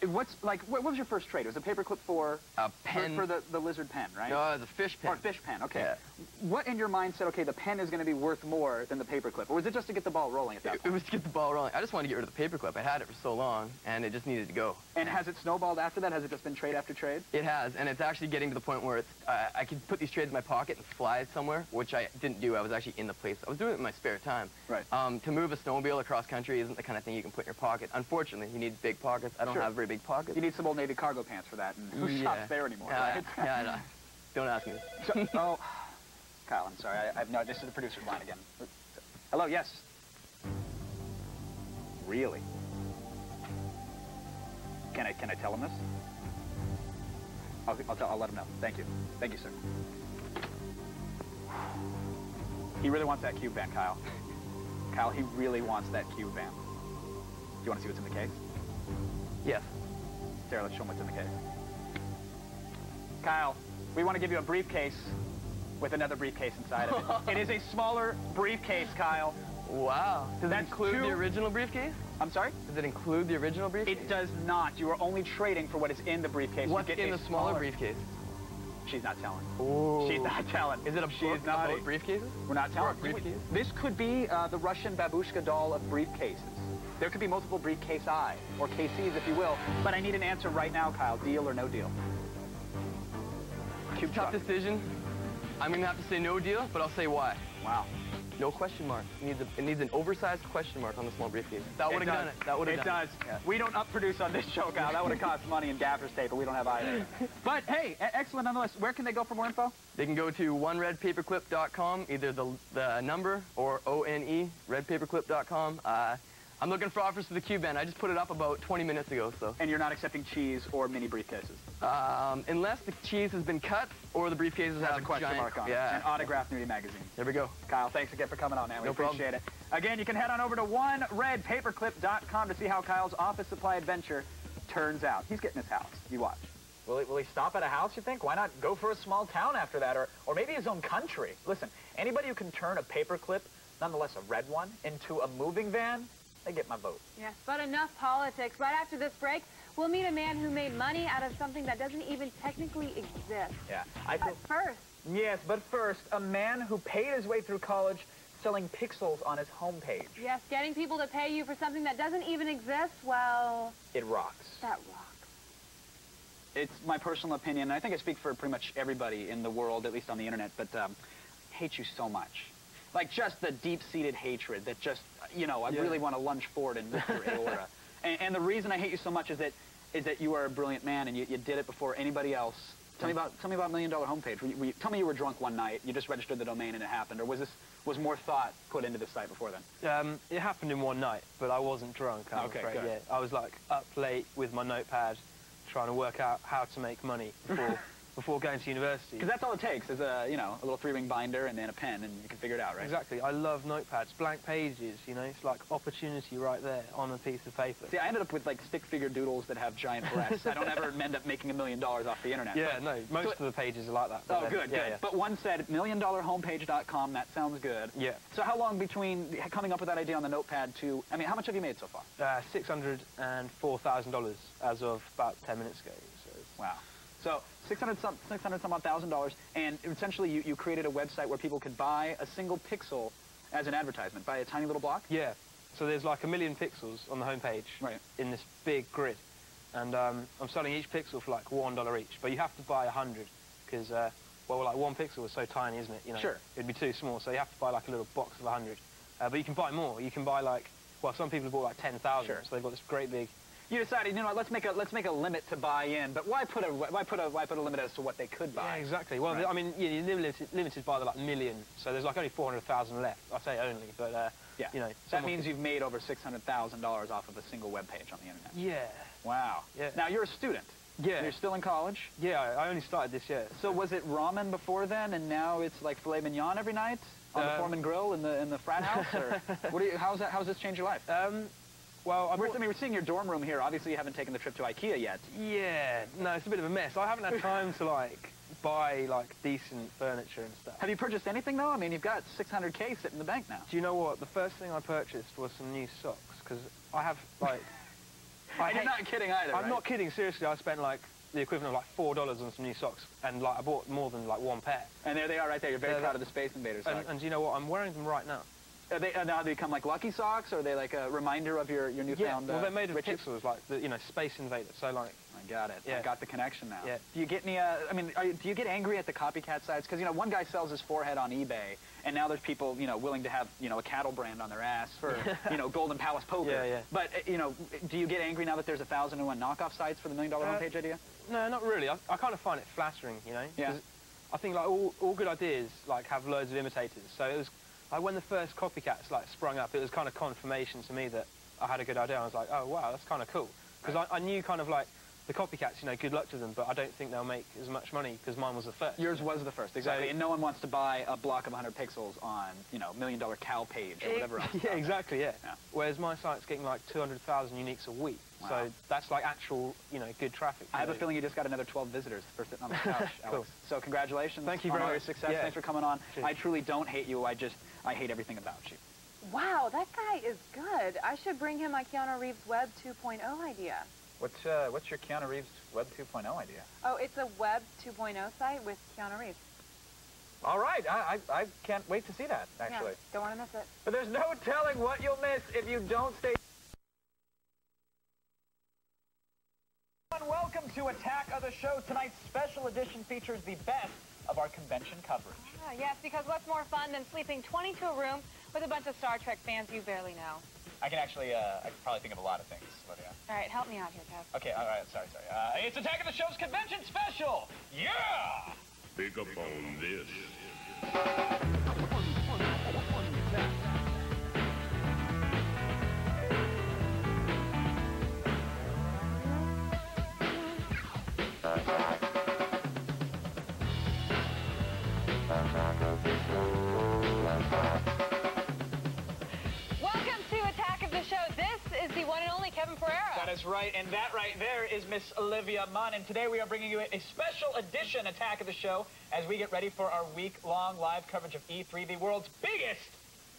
what was your first trade? It was a paperclip for a pen for the lizard pen, right? No, it was a fish pen. Or a fish pen. Okay. Yeah. What in your mind said, okay, the pen is going to be worth more than the paperclip, or was it just to get the ball rolling at that point? It was to get the ball rolling. I just wanted to get rid of the paperclip. I had it for so long, and it just needed to go. And has it snowballed after that? Has it just been trade after trade? It has, and it's actually getting to the point where it's I could put these trades in my pocket and fly somewhere, which I didn't do. I was actually in the place. I was doing it in my spare time. Right. To move a snowmobile across country isn't the kind of thing you can put in your pocket. Unfortunately, you need big pockets. I don't have very big pockets. You need some old Navy cargo pants for that, and who shops there anymore, right? Yeah, I know. Don't ask me. Oh, Kyle, I'm sorry. I have no. This is the producer's line again. Hello, yes. Really? Can I tell him this? I'll let him know. Thank you. Thank you, sir. He really wants that cube van, Kyle. Kyle, he really wants that cube van. Do you want to see what's in the case? Yes. Sarah, let's show him what's in the case. Kyle, we want to give you a briefcase with another briefcase inside of it. It is a smaller briefcase, Kyle. Wow. Does that include the original briefcase? I'm sorry? Does it include the original briefcase? It does not. You are only trading for what is in the briefcase. What's in the smaller briefcase? She's not telling. Ooh. She's not telling. Is it a book about briefcases? We're not telling. Briefcase? This could be the Russian babushka doll of briefcases. There could be multiple briefcase I, or KCs if you will, but I need an answer right now, Kyle. Deal or no deal? Tough decision. I'm going to have to say no deal, but I'll say why. Wow. No question mark. It needs an oversized question mark on the small briefcase. That would have done it. That would have done it. It does. Yeah. We don't up-produce on this show, Kyle. That would have cost money and gaffer's tape, but we don't have either. But, hey, excellent nonetheless. Where can they go for more info? They can go to oneredpaperclip.com, either the number or ONE, redpaperclip.com. I'm looking for offers for the cube van. I just put it up about 20 minutes ago, so. And you're not accepting cheese or mini briefcases? Unless the cheese has been cut or the briefcases have a question mark on it. And autographed nudie magazine. There we go. Kyle, thanks again for coming on, man. We appreciate problem. it. Again, you can head on over to oneredpaperclip.com to see how Kyle's office supply adventure turns out. He's getting his house. You watch. Will he stop at a house, you think? Why not go for a small town after that, or maybe his own country? Listen, anybody who can turn a paperclip, nonetheless a red one, into a moving van, they get my vote. Yes, but enough politics. Right after this break, we'll meet a man who made money out of something that doesn't even technically exist. Yeah. But first. Yes, but first, a man who paid his way through college selling pixels on his homepage. Yes, getting people to pay you for something that doesn't even exist, well... It rocks. That rocks. It's my personal opinion, and I think I speak for pretty much everybody in the world, at least on the internet, but hate you so much. Like, just the deep-seated hatred that just, you know, I really want to lunge forward and rip your aorta. And the reason I hate you so much is that you are a brilliant man, and you did it before anybody else. Tell me about $1 Million homepage. Tell me you were drunk one night, you just registered the domain and it happened, or was more thought put into the site before then? It happened in one night, but I wasn't drunk, I'm afraid. Good. Yeah, I was like up late with my notepad trying to work out how to make money before going to university. Because that's all it takes is a little 3-ring binder and then a pen, and you can figure it out, right? Exactly. I love notepads, blank pages, you know, it's like opportunity right there on a piece of paper. See, I ended up with like stick-figure doodles that have giant breasts. I don't ever end up making $1 million off the internet. Yeah, no, most of the pages are like that. Oh, good. Yeah. But one said $1millionhomepage.com, that sounds good. Yeah. So how long between coming up with that idea on the notepad to, I mean, how much have you made so far? $604,000 as of about 10 minutes ago. So. Wow. So $600 some odd thousand, and essentially you created a website where people could buy a single pixel as an advertisement, buy a tiny little block? Yeah. So there's like 1 million pixels on the homepage in this big grid, and I'm selling each pixel for like $1 each, but you have to buy 100 because well, like one pixel is so tiny, isn't it? You know, sure. It'd be too small, so you have to buy like a little box of 100. But you can buy more. You can buy like, well, some people have bought like 10,000, so they've got this great big. You decided, you know, let's make a limit to buy in, but why put a limit as to what they could buy? Yeah, exactly. Well, I mean, you're limited by the like million, so there's like only 400,000 left. I say only, but yeah, you know, that means you've made over $600,000 off of a single web page on the internet. Yeah. Wow. Yeah. Now you're a student. Yeah. You're still in college? Yeah, I only started this year. So was it ramen before then, and now it's like filet mignon every night on the Foreman Grill in the frat house? Or how's this changed your life? Well, we're seeing your dorm room here. Obviously, you haven't taken the trip to IKEA yet. Yeah, no, it's a bit of a mess. I haven't had time to buy decent furniture and stuff. Have you purchased anything though? I mean, you've got 600K sitting in the bank now. Do you know what? The first thing I purchased was some new socks because I have And you're not kidding either, I'm not kidding. Seriously, I spent the equivalent of $4 on some new socks, and I bought more than one pair. And there they are, right there. You're very proud of the Space Invaders socks. And do you know what? I'm wearing them right now. Now they become like lucky socks, or are they like a reminder of your newfound? Yeah, well, they're made of pixels, Space Invaders. So I got it. Yeah. I got the connection now. Yeah. Do you get any? Do you get angry at the copycat sites? Because one guy sells his forehead on eBay, and now there's people willing to have a cattle brand on their ass for Golden Palace Poker. Yeah. But do you get angry now that there's 1,001 knockoff sites for the $1 million homepage idea? No, not really. I kind of find it flattering, Yeah. I think all good ideas have loads of imitators. So it was when the first copycats sprung up, it was kind of confirmation to me that I had a good idea. I was like, oh wow, that's kind of cool. Because I knew the copycats, good luck to them, but I don't think they'll make as much money because mine was the first. Yours was the first, exactly. And no one wants to buy a block of 100 pixels on, $1 million cow page or whatever else. Yeah, exactly, yeah. Whereas my site's getting 200,000 uniques a week. Wow. So that's actual, good traffic. I have a feeling you just got another 12 visitors for sitting on the couch, Cool. Alex. So congratulations. Thank you on very all your much. success. Yeah. Thanks for coming on. Cheers. I truly don't hate you. I hate everything about you. Wow, that guy is good. I should bring him my Keanu Reeves Web 2.0 idea. What's your Keanu Reeves Web 2.0 idea? Oh, it's a Web 2.0 site with Keanu Reeves. All right, I can't wait to see that, actually. Yeah, don't want to miss it. But there's no telling what you'll miss if you don't stay. Welcome to Attack of the Show. Tonight's special edition features the best of our convention coverage. Yes, because what's more fun than sleeping 20 to a room with a bunch of Star Trek fans you barely know? I can probably think of a lot of things, Lydia. All right, help me out here, Kev. Okay, all right, sorry. It's Attack of the Show's convention special! Yeah! Pick up on this. Welcome to Attack of the Show. This is the one and only Kevin Pereira. That is right, and that right there is Miss Olivia Munn. And today we are bringing you a special edition Attack of the Show as we get ready for our week-long live coverage of E3, the world's biggest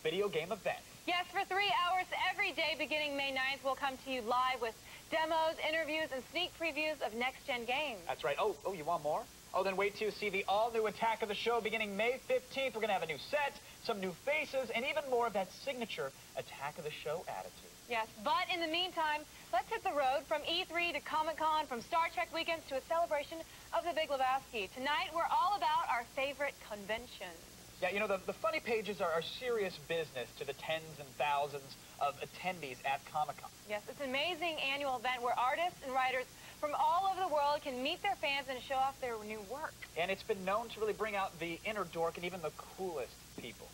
video game event. Yes, for 3 hours every day beginning May 9th, we'll come to you live with demos, interviews, and sneak previews of next-gen games. That's right. Oh, you want more? Oh, then wait to see the all-new Attack of the Show beginning May 15th. We're going to have a new set, some new faces, and even more of that signature Attack of the Show attitude. Yes, but in the meantime, let's hit the road from E3 to Comic-Con, from Star Trek weekends to a celebration of the Big Lebowski. Tonight, we're all about our favorite conventions. Yeah, the funny pages are serious business to the tens and thousands of attendees at Comic-Con. Yes, it's an amazing annual event where artists and writers from all over the world can meet their fans and show off their new work. And it's been known to really bring out the inner dork and even the coolest people.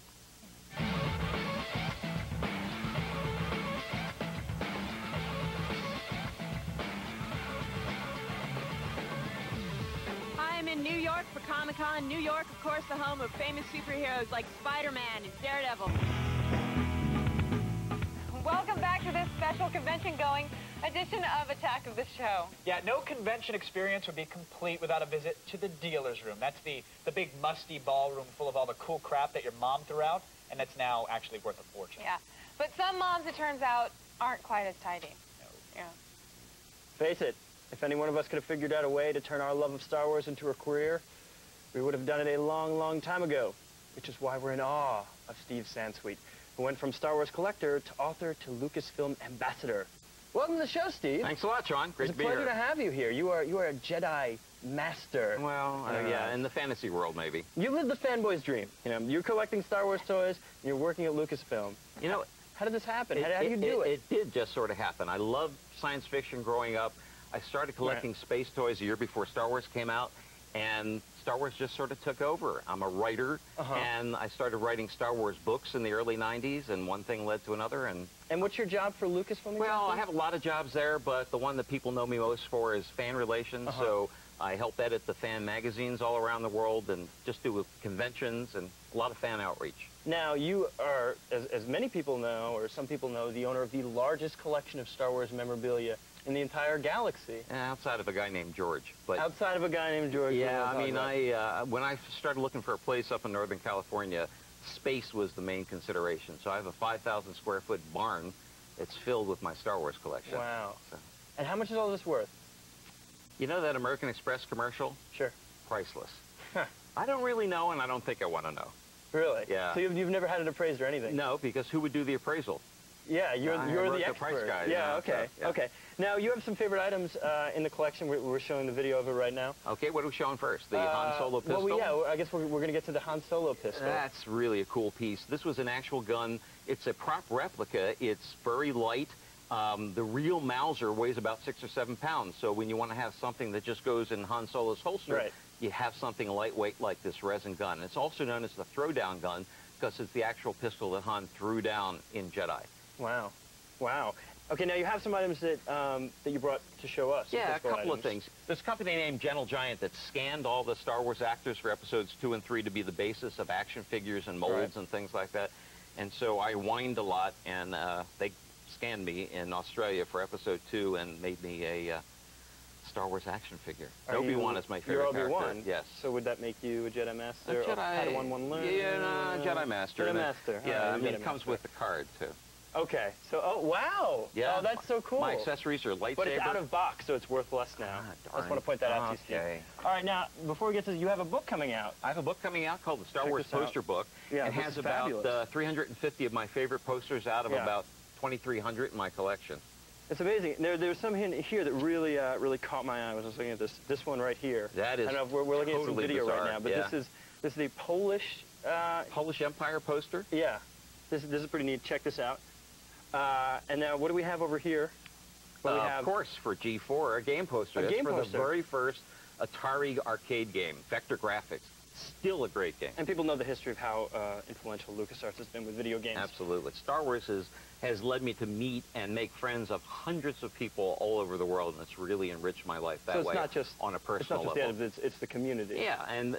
I'm in New York for Comic-Con. New York, of course, the home of famous superheroes like Spider-Man and Daredevil. Welcome back to this special convention-going edition of Attack of the Show. Yeah, no convention experience would be complete without a visit to the dealer's room. That's the big musty ballroom full of all the cool crap that your mom threw out, and that's now actually worth a fortune. Yeah, but some moms, it turns out, aren't quite as tidy. No. Yeah. Face it, if any one of us could have figured out a way to turn our love of Star Wars into a career, we would have done it a long, long time ago, which is why we're in awe of Steve Sansweet, who went from Star Wars collector to author to Lucasfilm ambassador. Welcome to the show, Steve. Thanks a lot, Sean. Great to be here. It's a pleasure to have you here. You are a Jedi master. Well, yeah, in the fantasy world, maybe. You live the fanboy's dream. You're collecting Star Wars toys, and you're working at Lucasfilm. How did this happen? How do you do it? It did just sort of happen. I loved science fiction growing up. I started collecting space toys a year before Star Wars came out, and Star Wars just sort of took over. I'm a writer, and I started writing Star Wars books in the early 90s, and one thing led to another. And what's your job for Lucasfilm? Well, I have a lot of jobs there, but the one that people know me most for is fan relations. So I help edit the fan magazines all around the world and just do conventions and a lot of fan outreach. Now, you are, as many people know, or some people know, the owner of the largest collection of Star Wars memorabilia in the entire galaxy. Outside of a guy named George. But outside of a guy named George. Yeah, I mean, when I started looking for a place up in Northern California, space was the main consideration. So I have a 5,000 square foot barn that's filled with my Star Wars collection. Wow. So. And how much is all this worth? You know that American Express commercial? Sure. Priceless. I don't really know, and I don't think I want to know. Really? Yeah. So you've never had it appraised or anything? No, because who would do the appraisal? Yeah, you're the expert. Price guy. Yeah, okay, so, yeah. Okay. Now, you have some favorite items in the collection. We're showing the video of it right now. Okay, what are we showing first? The Han Solo pistol? Well, yeah, I guess we're going to get to the Han Solo pistol. That's really a cool piece. This was an actual gun. It's a prop replica. It's very light. The real Mauser weighs about 6 or 7 pounds, so when you want to have something that just goes in Han Solo's holster, you have something lightweight like this resin gun. It's also known as the throwdown gun because it's the actual pistol that Han threw down in Jedi. Wow. Wow. Okay, now you have some items that that you brought to show us. Yeah, a couple of things. There's a company named Gentle Giant that scanned all the Star Wars actors for episodes 2 and 3 to be the basis of action figures and molds and things like that. And so I whined a lot, and they scanned me in Australia for episode 2 and made me a Star Wars action figure. Obi-Wan is my favorite character. Obi-Wan? Yes. So would that make you a Jedi Master? A Jedi, Padawan one learn? Yeah, Jedi Master. Jedi Master. Yeah, I mean, it comes with the card, too. Okay. So, oh, wow. Yeah. Oh, that's so cool. My accessories are lightsaber. But it's out of box, so it's worth less now. I just want to point that out to you, Steve. Okay. All right, now, before we get to this, you have a book coming out. I have a book coming out called the Star Wars Poster Book. Yeah, it has about 350 of my favorite posters out of about 2,300 in my collection. It's amazing. There's some here that really really caught my eye when I was looking at this. This one right here. That is I don't know if we're looking at some video bizarre. right now, but this is the Polish Empire poster. Yeah, this is pretty neat. Check this out. And now what do we have over here? Of course, for G4, a game poster. That's for the very first Atari arcade game, Vector Graphics. Still a great game. And people know the history of how influential LucasArts has been with video games. Absolutely. Star Wars has led me to meet and make friends of hundreds of people all over the world, and it's really enriched my life that way. So it's not just on a personal level. It's the community. Yeah, and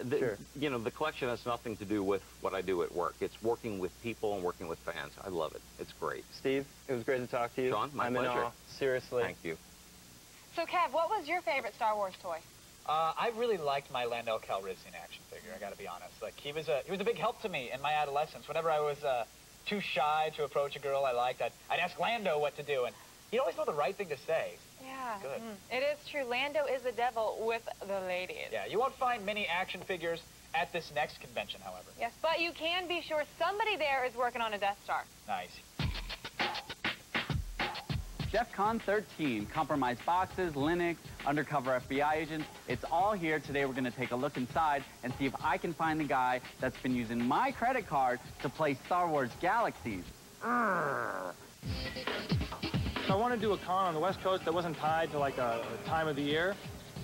you know, the collection has nothing to do with what I do at work. It's working with people and working with fans. I love it. It's great. Steve, it was great to talk to you. Sean, my pleasure. I'm in awe. Seriously. Thank you. So, Kev, what was your favorite Star Wars toy? I really liked my Lando Calrissian action figure, I gotta be honest. Like, he was a big help to me in my adolescence. Whenever I was too shy to approach a girl I liked, I'd ask Lando what to do, and he'd always know the right thing to say. Yeah, Good. It is true. Lando is the devil with the ladies. Yeah, you won't find many action figures at this next convention, however. Yes, but you can be sure somebody there is working on a Death Star. Nice. DEF CON 13, compromised boxes, Linux, undercover FBI agents, it's all here. Today we're going to take a look inside and see if I can find the guy that's been using my credit card to play Star Wars Galaxies. I want to do a con on the West Coast that wasn't tied to like a time of the year,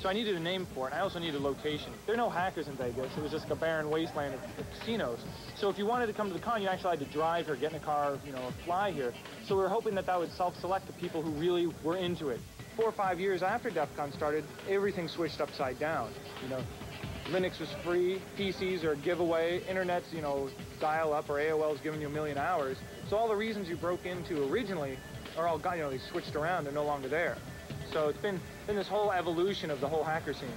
so I needed a name for it, and I also needed a location. There are no hackers in Vegas. It was just a barren wasteland of casinos. So if you wanted to come to the con, you actually had to drive here, get in a car, you know, fly here. So we were hoping that that would self-select the people who really were into it. 4 or 5 years after DEF CON started, everything switched upside down. You know, Linux was free, PCs are a giveaway, internet's, you know, dial-up, or AOL's giving you 1,000,000 hours. So all the reasons you broke into originally are all gone, you know, they switched around, they're no longer there. So it's been this whole evolution of the whole hacker scene.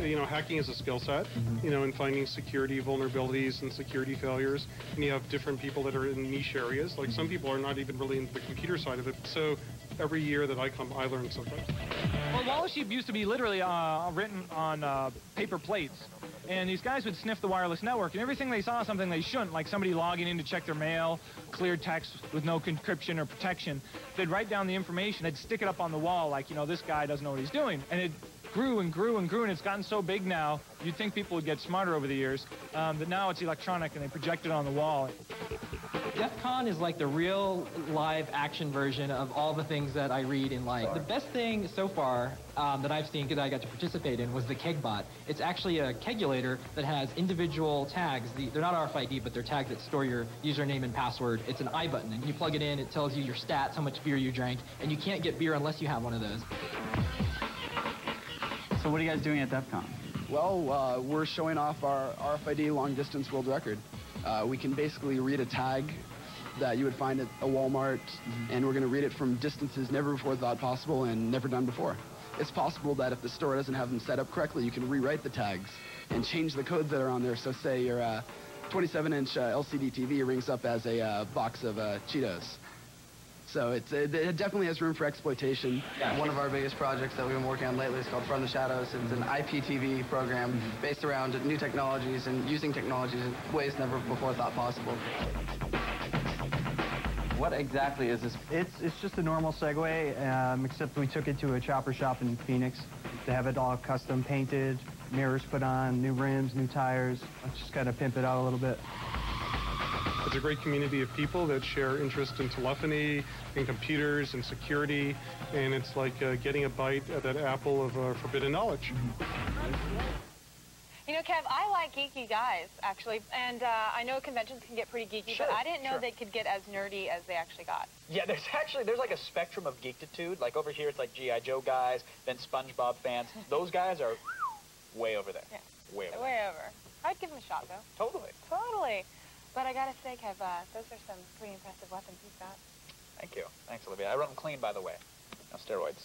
You know, hacking is a skill set, you know, in finding security vulnerabilities and security failures. And you have different people that are in niche areas. Like some people are not even really into the computer side of it. So every year that I come, I learn something. Well, Wall Sheep used to be literally written on paper plates. And these guys would sniff the wireless network, and everything they saw something they shouldn't, like somebody logging in to check their mail, clear text with no encryption or protection, they'd write down the information, they'd stick it up on the wall like, you know, this guy doesn't know what he's doing. And it grew and grew and grew, and it's gotten so big now, you'd think people would get smarter over the years, but now it's electronic and they project it on the wall. DEF CON is like the real live action version of all the things that I read in life. The best thing so far that I've seen, that I got to participate in, was the KegBot. It's actually a kegulator that has individual tags. They're not RFID, but they're tags that store your username and password. It's an I button, and you plug it in, it tells you your stats, how much beer you drank, and you can't get beer unless you have one of those. So what are you guys doing at DEF CON? Well, we're showing off our RFID long-distance world record. We can basically read a tag that you would find at a Walmart, and we're going to read it from distances never before thought possible and never done before. It's possible that if the store doesn't have them set up correctly, you can rewrite the tags and change the codes that are on there. So say your 27-inch LCD TV rings up as a box of Cheetos. So it definitely has room for exploitation. Yeah, one of our biggest projects that we've been working on lately is called From the Shadows. It's an IPTV program based around new technologies and using technologies in ways never before thought possible. What exactly is this? It's just a normal Segway, except we took it to a chopper shop in Phoenix to have it all custom painted, mirrors put on, new rims, new tires. Let's just kind of pimp it out a little bit. It's a great community of people that share interest in telephony, in computers, and security, and it's like getting a bite at that apple of forbidden knowledge. You know, Kev, I like geeky guys, actually, and I know conventions can get pretty geeky, but I didn't know they could get as nerdy as they actually got. Yeah, there's like a spectrum of geekitude. Like over here, it's like G.I. Joe guys, then SpongeBob fans. Those guys are way over there. Yeah. Way over. Way over. I'd give him a shot, though. Totally. Totally. But I gotta say, Kev, those are some pretty impressive weapons you've got. Thank you. Thanks, Olivia. I run them clean, by the way. No steroids.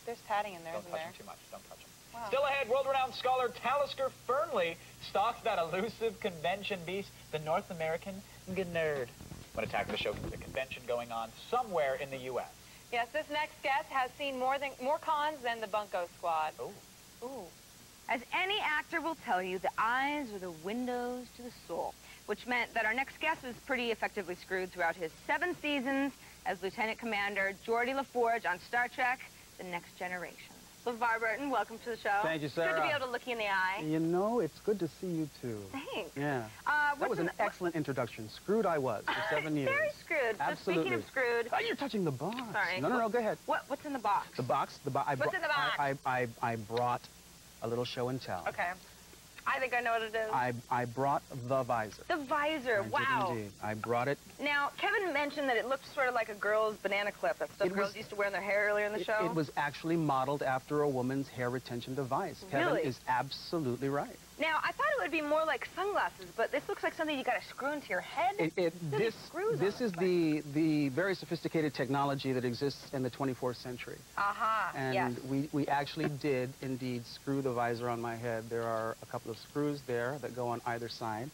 There's padding in there, Don't isn't touch there? them too much. Don't touch them. Wow. Still ahead, world-renowned scholar Talisker Fernley stalks that elusive convention beast, the North American Gnerd. When Attack of the Show, the convention going on somewhere in the U.S. Yes, this next guest has seen more cons than the Bunko Squad. Ooh. Ooh. As any actor will tell you, the eyes are the windows to the soul, which meant that our next guest was pretty effectively screwed throughout his 7 seasons as Lieutenant Commander Geordi LaForge on Star Trek: The Next Generation. LeVar Burton, welcome to the show. Thank you, Sarah. Good to be able to look you in the eye. You know, it's good to see you, too. Thanks. Yeah. That was an excellent introduction. Screwed I was for 7 years. Very screwed. Absolutely. So speaking of screwed... Oh, you're touching the box. Sorry. No, go ahead. What's in the box? The box? What's in the box? I brought a little show and tell. Okay. I think I know what it is. I brought the visor. The visor, wow. I did indeed. I brought it. Now, Kevin mentioned that it looked sort of like a girl's banana clip. That's stuff girls used to wear in their hair earlier in the show. It was actually modeled after a woman's hair retention device. Really? Kevin is absolutely right. Now, I thought it would be more like sunglasses, but this looks like something you got to screw into your head. This is the very sophisticated technology that exists in the 24th century. And yes. we actually did indeed screw the visor on my head. There are a couple of screws there that go on either side,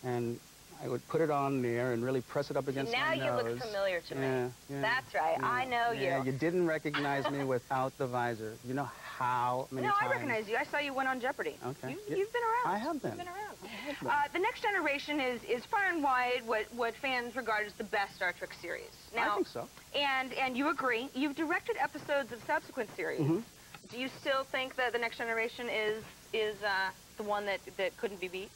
and I would put it on there and really press it up against my nose. Now you look familiar to me. Yeah. That's right. Yeah. I know you. Yeah, you didn't recognize me without the visor. You know how many times... No, I recognize you. I saw you win on Jeopardy. Okay. You've been around. I have been. You've been around. The Next Generation is far and wide what fans regard as the best Star Trek series. Now, I think so. And you agree. You've directed episodes of subsequent series. Do you still think that The Next Generation is the one that couldn't be beat?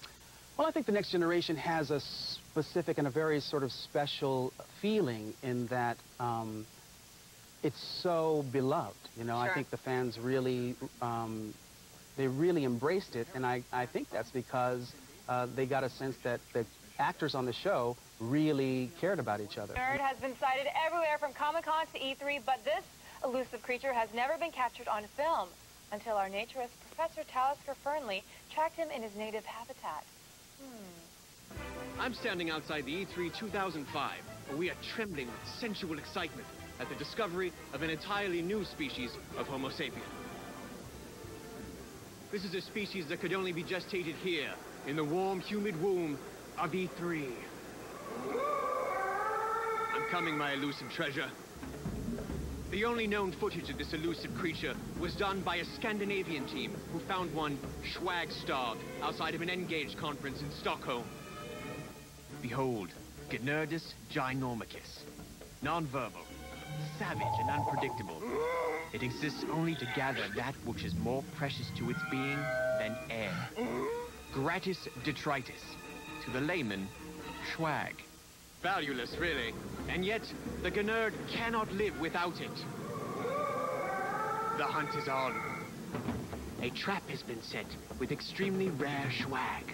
Well, I think The Next Generation has a specific and a very sort of special feeling in that it's so beloved. You know, I think the fans really, they really embraced it, and I think that's because they got a sense that the actors on the show really cared about each other. Nerd has been sighted everywhere from Comic-Con to E3, but this elusive creature has never been captured on film until our naturist, Professor Talisker Fernley, tracked him in his native habitat. I'm standing outside the E3 2005, where we are trembling with sensual excitement at the discovery of an entirely new species of Homo sapien. This is a species that could only be gestated here, in the warm, humid womb of E3. I'm coming, my elusive treasure. The only known footage of this elusive creature was done by a Scandinavian team who found one Schwagstar outside of an Engage conference in Stockholm. Behold, Gnerdus ginormicus. Non-verbal, savage and unpredictable. It exists only to gather that which is more precious to its being than air. Gratis detritus. To the layman, schwag. valueless, really. And yet, the Gnerd cannot live without it. The hunt is on. A trap has been set with extremely rare swag.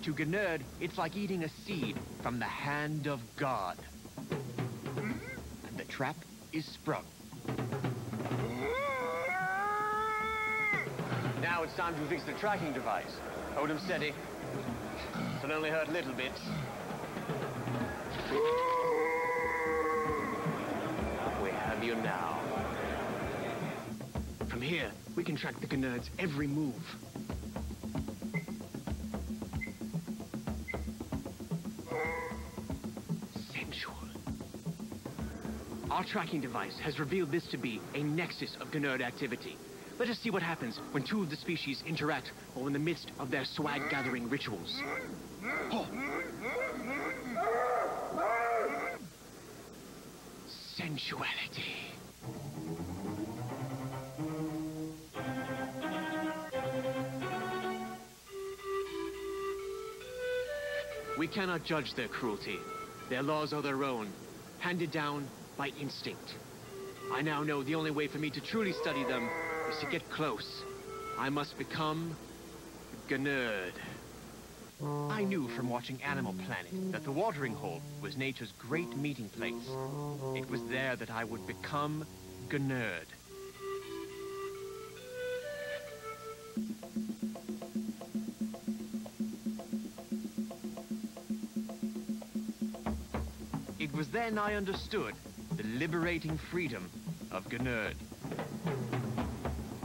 To Gnerd, it's like eating a seed from the hand of God. And the trap is sprung. Now it's time to fix the tracking device. Hold him steady. It'll only hurt little bits. We have you now. From here, we can track the Gnerd's every move. Sensual. Our tracking device has revealed this to be a nexus of Gnerd activity. Let us see what happens when two of the species interact while in the midst of their swag-gathering rituals. Oh. Sensuality. We cannot judge their cruelty. Their laws are their own, handed down by instinct. I now know the only way for me to truly study them is to get close. I must become Gnerd. I knew from watching Animal Planet that the watering hole was nature's great meeting place. It was there that I would become Gnerd. It was then I understood the liberating freedom of Gnerd.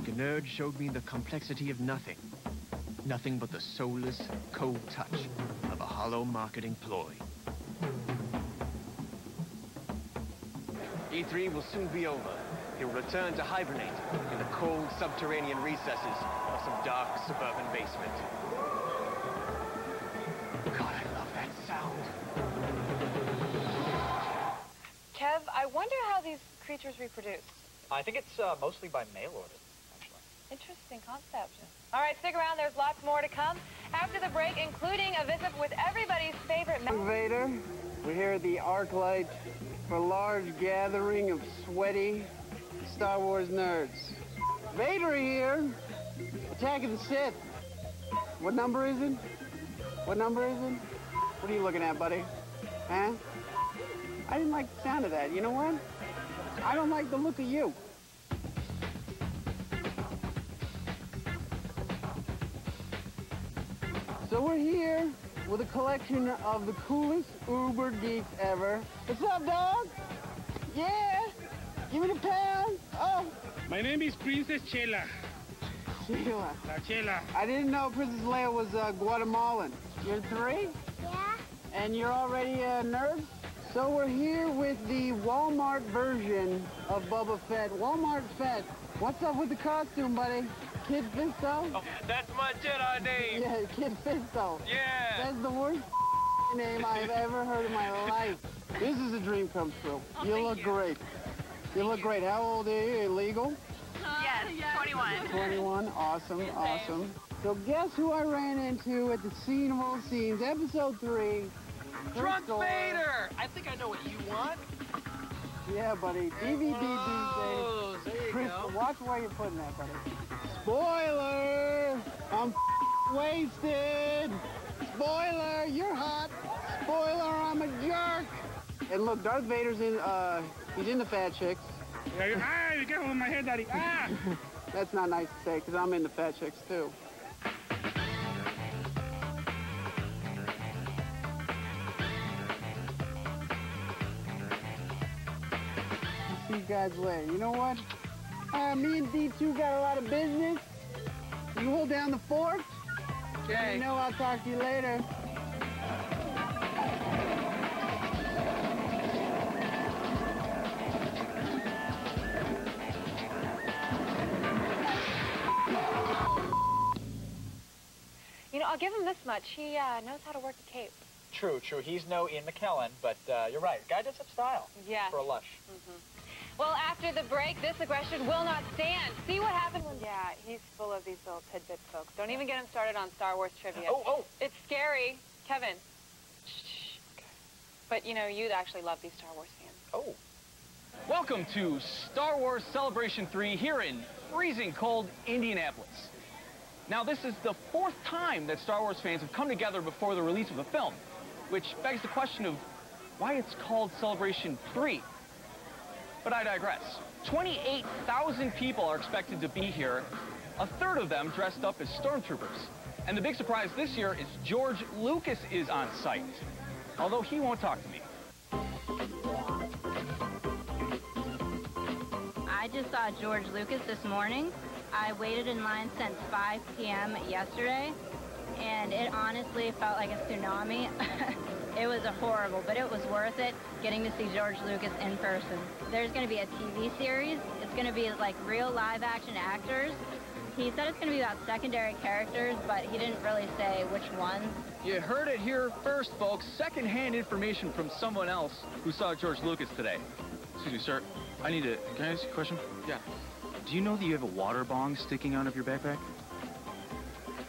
Gnerd showed me the complexity of nothing. Nothing but the soulless, cold touch of a hollow marketing ploy. E3 will soon be over. He will return to hibernate in the cold subterranean recesses of some dark suburban basement. God, I love that sound. Kev, I wonder how these creatures reproduce. I think it's mostly by mail order, actually. Interesting concept. All right, stick around. There's lots more to come after the break, including a visit with everybody's favorite... Vader, we're here at the ArcLight for a large gathering of sweaty Star Wars nerds. Vader here, Attack of the Sith. What number is it? What number is it? What are you looking at, buddy? Huh? I didn't like the sound of that. You know what? I don't like the look of you. So we're here with a collection of the coolest Uber geeks ever. What's up, dog? Yeah? Give me the pound. Oh. My name is Princess Chela. Chela. La Chela. I didn't know Princess Leia was Guatemalan. You're 3? Yeah. And you're already a nerd? So we're here with the Walmart version of Boba Fett. Walmart Fett. What's up with the costume, buddy? Kid Fisto? Oh, that's my Jedi name. Yeah, Kid Fisto. Yeah. That's the worst name I've ever heard in my life. This is a dream come true. Oh, you look great. You look great. How old are you? Legal? Yes, 21. 21. Awesome, awesome. So guess who I ran into at the scene of all scenes, episode 3. Drunk Vader! I think I know what you want. Yeah, buddy. DVD Whoa, these days. there you Chris, go. watch where you're putting that, buddy. Spoiler! I'm wasted! Spoiler! You're hot! Spoiler! I'm a jerk! And look, Darth Vader's in, he's into fat chicks. Ah, be careful with my head, Daddy. Ah! That's not nice to say, because I'm into fat chicks, too. See you guys later. You know what? Me and D2 got a lot of business. You hold down the fort. Okay. You know I'll talk to you later. You know, I'll give him this much. He knows how to work the cape. True, true. He's no Ian McKellen, but you're right. Guy does have style. Yeah. For a lush. Well, after the break, this aggression will not stand. See what happened when... Yeah, he's full of these little tidbits, folks. Don't even get him started on Star Wars trivia. Oh! It's scary. Kevin. Shh. Okay. But, you know, you'd actually love these Star Wars fans. Oh. Welcome to Star Wars Celebration 3 here in freezing cold Indianapolis. Now, this is the 4th time that Star Wars fans have come together before the release of the film, which begs the question of why it's called Celebration 3. But I digress. 28,000 people are expected to be here, a third of them dressed up as stormtroopers. And the big surprise this year is George Lucas is on site, although he won't talk to me. I just saw George Lucas this morning. I waited in line since 5 p.m. yesterday, and it honestly felt like a tsunami. It was horrible, but it was worth it getting to see George Lucas in person. There's going to be a TV series. It's going to be like real live-action actors. He said it's going to be about secondary characters, but he didn't really say which ones. You heard it here first, folks. Second-hand information from someone else who saw George Lucas today. Excuse me, sir. Can I ask you a question? Yeah. Do you know that you have a water bong sticking out of your backpack?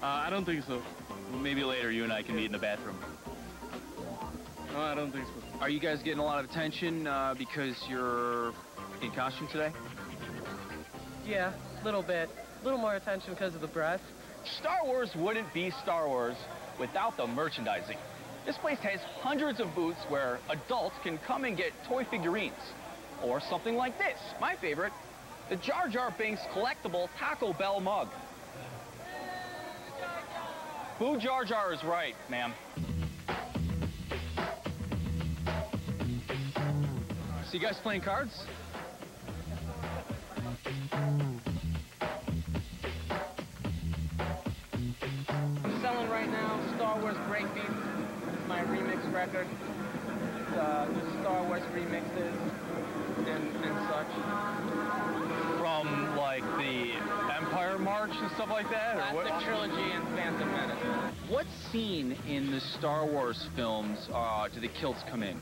I don't think so. Well, maybe later you and I can meet in the bathroom. No, I don't think so. Are you guys getting a lot of attention because you're in costume today? Yeah, a little bit. A little more attention because of the breath. Star Wars wouldn't be Star Wars without the merchandising. This place has hundreds of booths where adults can come and get toy figurines. Or something like this, my favorite, the Jar Jar Binks collectible Taco Bell mug. Boo Jar Jar is right, ma'am. So you guys playing cards? I'm selling right now Star Wars Breakbeat. It's my remix record. Just Star Wars remixes and such. From, like, the Empire March and stuff like that? Or what? Classic Trilogy and Phantom Menace. What scene in the Star Wars films do the kilts come in?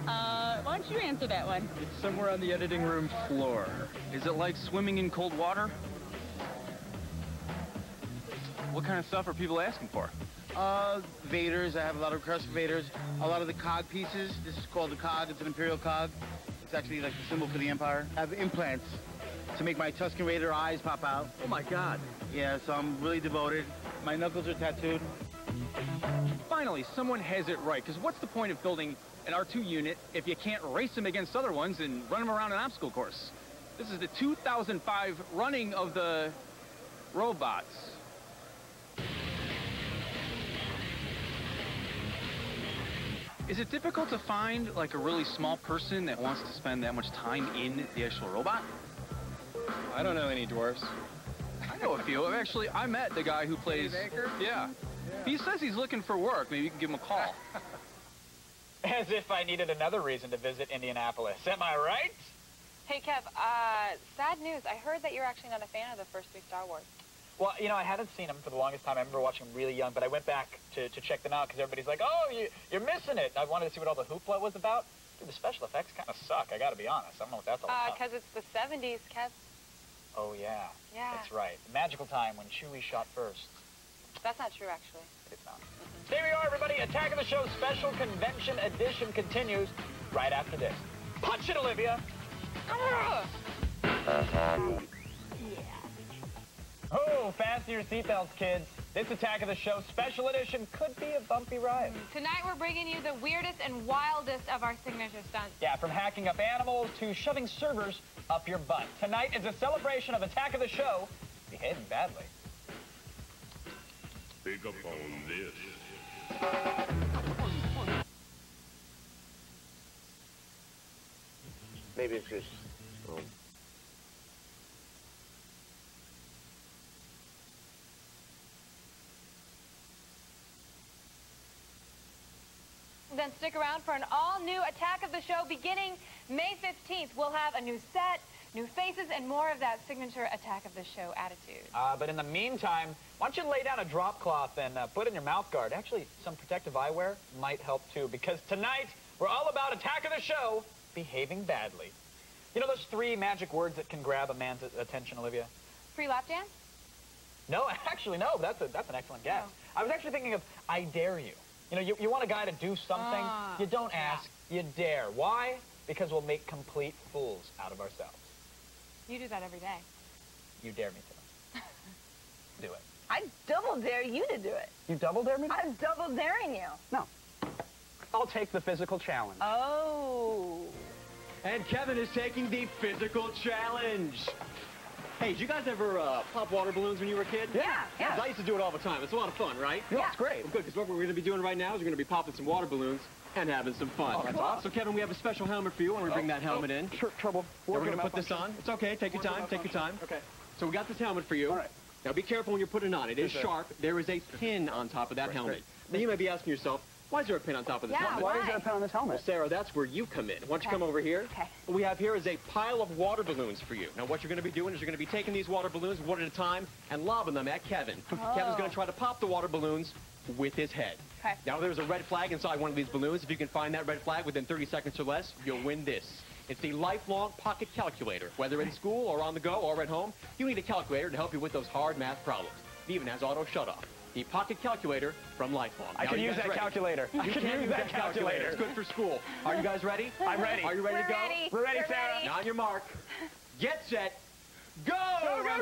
Why don't you answer that one? It's somewhere on the editing room floor. Is it like swimming in cold water? What kind of stuff are people asking for? Vaders. I have a lot of requests for Vaders. A lot of the cog pieces. This is called the cog. It's an Imperial cog. It's actually like the symbol for the Empire. I have implants to make my Tusken Raider eyes pop out. Oh my God. Yeah, so I'm really devoted. My knuckles are tattooed. Finally, someone has it right, because what's the point of building an R2 unit if you can't race them against other ones and run them around an obstacle course? This is the 2005 running of the robots. Is it difficult to find, like, a really small person that wants to spend that much time in the actual robot? I don't know any dwarves. I know a few. Actually, I met the guy who plays... Yeah. He says he's looking for work. Maybe you can give him a call. As if I needed another reason to visit Indianapolis. Am I right? Hey, Kev, sad news. I heard that you're actually not a fan of the first 3 Star Wars. Well, you know, I haven't seen them for the longest time. I remember watching them really young, but I went back to check them out because everybody's like, oh, you're missing it. I wanted to see what all the hoopla was about. Dude, the special effects kind of suck, I got to be honest. I don't know what that's all about. Because it's the 70s, Kev. Oh, yeah. Yeah. That's right. The magical time when Chewie shot first. That's not true, actually. It's not. Here we are, everybody. Attack of the Show Special Convention Edition continues right after this. Punch it, Olivia! Oh, fasten your seatbelts, kids. This Attack of the Show Special Edition could be a bumpy ride. Tonight, we're bringing you the weirdest and wildest of our signature stunts. Yeah, from hacking up animals to shoving servers up your butt. Tonight is a celebration of Attack of the Show behaving badly. Pick up on this. Maybe it's just... Then stick around for an all-new Attack of the Show beginning May 15th. We'll have a new set, new faces, and more of that signature Attack of the Show attitude. But in the meantime, why don't you lay down a drop cloth and put in your mouth guard. Actually, some protective eyewear might help too, because tonight we're all about Attack of the Show behaving badly. You know those 3 magic words that can grab a man's attention, Olivia? Free lap dance? No, actually, no. That's an excellent guess. I was actually thinking of I dare you. You know, you want a guy to do something, you don't ask, you dare. Why? Because we'll make complete fools out of ourselves. You do that every day. You dare me to. Do it. I double dare you to do it. You double dare me? I'm double daring you. No. I'll take the physical challenge. Oh. And Kevin is taking the physical challenge. Hey, did you guys ever pop water balloons when you were a kid? Yeah. I used to do it all the time. It's a lot of fun, right? Yeah. It's great. Well, good, because what we're going to be doing right now is we're going to be popping some water balloons and having some fun. Oh, that's awesome. So, Kevin, we have a special helmet for you. I'm going to bring that helmet in. Sure, trouble. Now, we're going to put this on. It's okay. Take your time. Take your time. Okay. So we got this helmet for you. All right. Now, be careful when you're putting it on. It is sharp. There is a pin on top of that helmet. Now, you may be asking yourself, why is there a pin on top of this helmet? Why is there a pin on this helmet? Well, Sarah, that's where you come in. Why don't you come over here? Okay. What we have here is a pile of water balloons for you. Now, what you're going to be doing is you're going to be taking these water balloons one at a time and lobbing them at Kevin. Kevin's going to try to pop the water balloons with his head. Okay. Now, there's a red flag inside one of these balloons. If you can find that red flag within 30 seconds or less, you'll win this. It's the lifelong pocket calculator. Whether in school or on the go or at home, you need a calculator to help you with those hard math problems. It even has auto shut-off. The pocket calculator from Lifelong. I can use that calculator. You can use that calculator. It's good for school. Are you guys ready? I'm ready. Are you ready to go? We're ready, Sarah. Now on your mark. Get set. Go!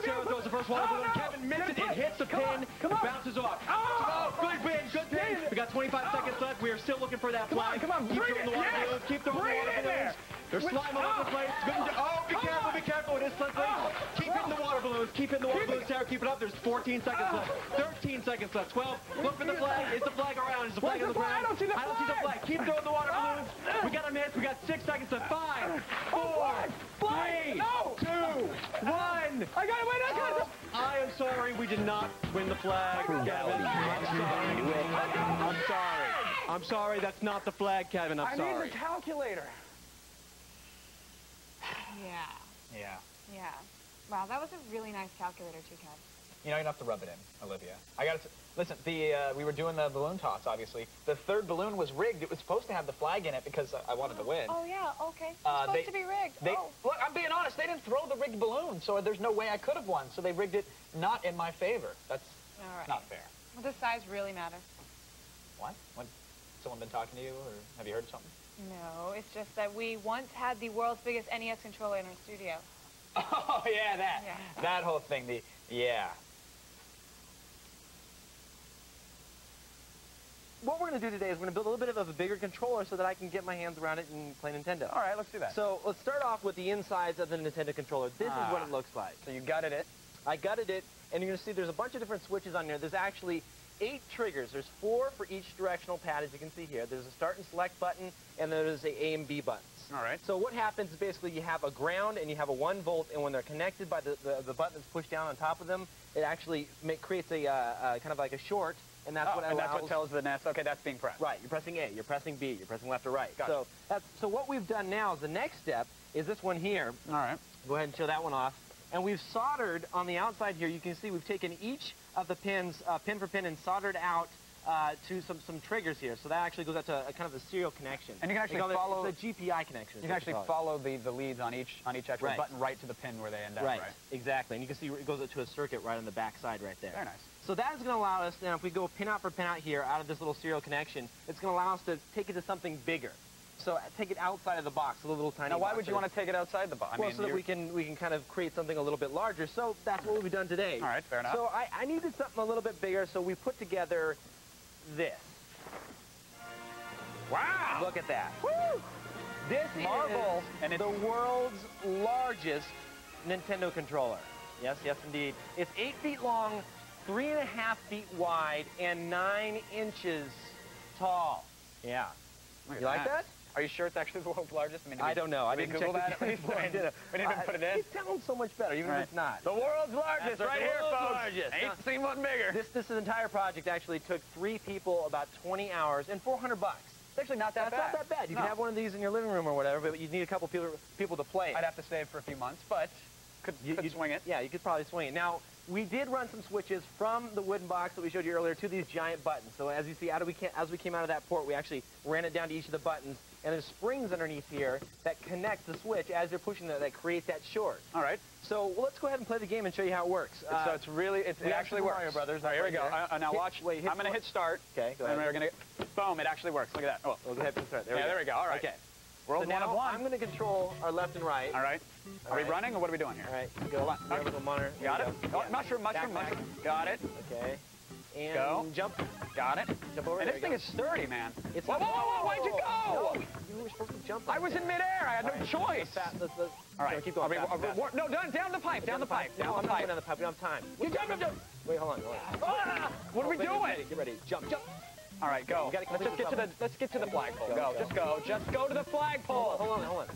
Sarah throws the first water balloon. Kevin misses it. It hits the pin. It bounces off. Oh, good win. Good pin. We got 25 seconds left. We are still looking for that flag. Come on. Keep throwing the water balloons. Keep throwing the water balloons. There's slime all over the place. Oh, be careful, be careful. It is slippery. Keep hitting the water balloons. Keep hitting the water balloons, Sarah. Keep it up. There's 14 seconds left. 13 seconds left. 12. Look for the flag. Is the flag around? Is the flag on the ground? I don't see the flag. Keep throwing the water balloons. We got a minute. We got 6 seconds left. 5, 4, 3, 2, 1. I got it. Wait, I got it. I am sorry. We did not win the flag, Kevin. I'm sorry. I'm sorry. That's not the flag, Kevin. I'm sorry. I need the calculator. Yeah. Wow, that was a really nice calculator too, Kev. You know, you don't have to rub it in, Olivia. I got to listen. We were doing the balloon toss, obviously. The third balloon was rigged. It was supposed to have the flag in it because I wanted to win. Oh yeah, okay. It's supposed to be rigged. Look, I'm being honest. They didn't throw the rigged balloon, so there's no way I could have won. So they rigged it not in my favor. That's not fair. Well, does size really matter? What? Someone been talking to you, or have you heard something? No, it's just that we once had the world's biggest NES controller in our studio. Oh yeah, that whole thing. What we're going to do today is we're going to build a little bit of a bigger controller so that I can get my hands around it and play Nintendo. All right, let's do that. So let's start off with the insides of the Nintendo controller. This is what it looks like. So you gutted it. I gutted it, and you're going to see there's a bunch of different switches on here. There's actually 8 triggers. There's 4 for each directional pad, as you can see here. There's a start and select button, and there's a and B buttons. All right. So what happens is basically you have a ground and you have a 1 volt, and when they're connected by the button that's pushed down on top of them, it actually creates a kind of like a short, and that's what allows... and that's what tells the NES, okay, that's being pressed. Right. You're pressing A, you're pressing B, you're pressing left or right. Gotcha. So what we've done now is the next step is this one here. All right. Go ahead and show that one off. And we've soldered on the outside here. You can see we've taken each of the pins, pin for pin, and soldered out to some triggers here. So that actually goes out to a kind of a serial connection. And you can actually follow the GPI connection. You can actually follow the leads on each actual button right to the pin where they end up. Right. Exactly. And you can see it goes to a circuit right on the back side right there. Very nice. So that is going to allow us, now if we go pin out for pin out here out of this little serial connection, it's going to allow us to take it to something bigger. So take it outside of the box, a little tiny box. Now why would you want to take it outside the box? Well, so that we can kind of create something a little bit larger. So that's what we've done today. All right, fair enough. So I needed something a little bit bigger, so we put together this. Wow! Look at that. Woo! This Marvel, is the world's largest Nintendo controller. Yes, indeed. It's 8 feet long, 3.5 feet wide, and 9 inches tall. Yeah. You like that? Are you sure it's actually the world's largest? I don't know. I didn't Google that. We didn't even put it in. It sounds so much better, even if it's not. The world's largest, right here, folks. Ain't seen one bigger. This entire project actually took 3 people about 20 hours and $400. It's actually not that bad. That's not that bad. You can have one of these in your living room or whatever, but you need a couple people to play it. I'd have to save for a few months, but Could swing it. Yeah, you could probably swing it. Now, we did run some switches from the wooden box that we showed you earlier to these giant buttons. So as you see, as we came out of that port, we actually ran it down to each of the buttons, and there's springs underneath here that connect the switch as they're pushing that create that short. All right. So let's go ahead and play the game and show you how it works. So it actually works. Mario Brothers. All right, here we go. Now watch. I'm going to hit start. Okay, go ahead. And we're going to, boom, it actually works. Look at that. Oh, we'll go ahead and start. There we go. All right. Okay. World so now 1 of 1. I'm going to control our left and right. All right. Are we running, or what are we doing here? All right. Go. We have a little monitor. Got it. Oh, Yeah. mushroom. Got it. Okay. And go. Jump. Got it. Jump over. And this thing is sturdy, man. It's whoa, why'd you go? No, you were supposed to jump. I was in midair. I had no choice. All right. Keep going. No, down the pipe. Down the pipe. We don't have time. You jump. Wait, hold on. What are we doing? Get ready. Jump. All right, go. Let's get to the flagpole. Go. Just go to the flagpole. Hold on.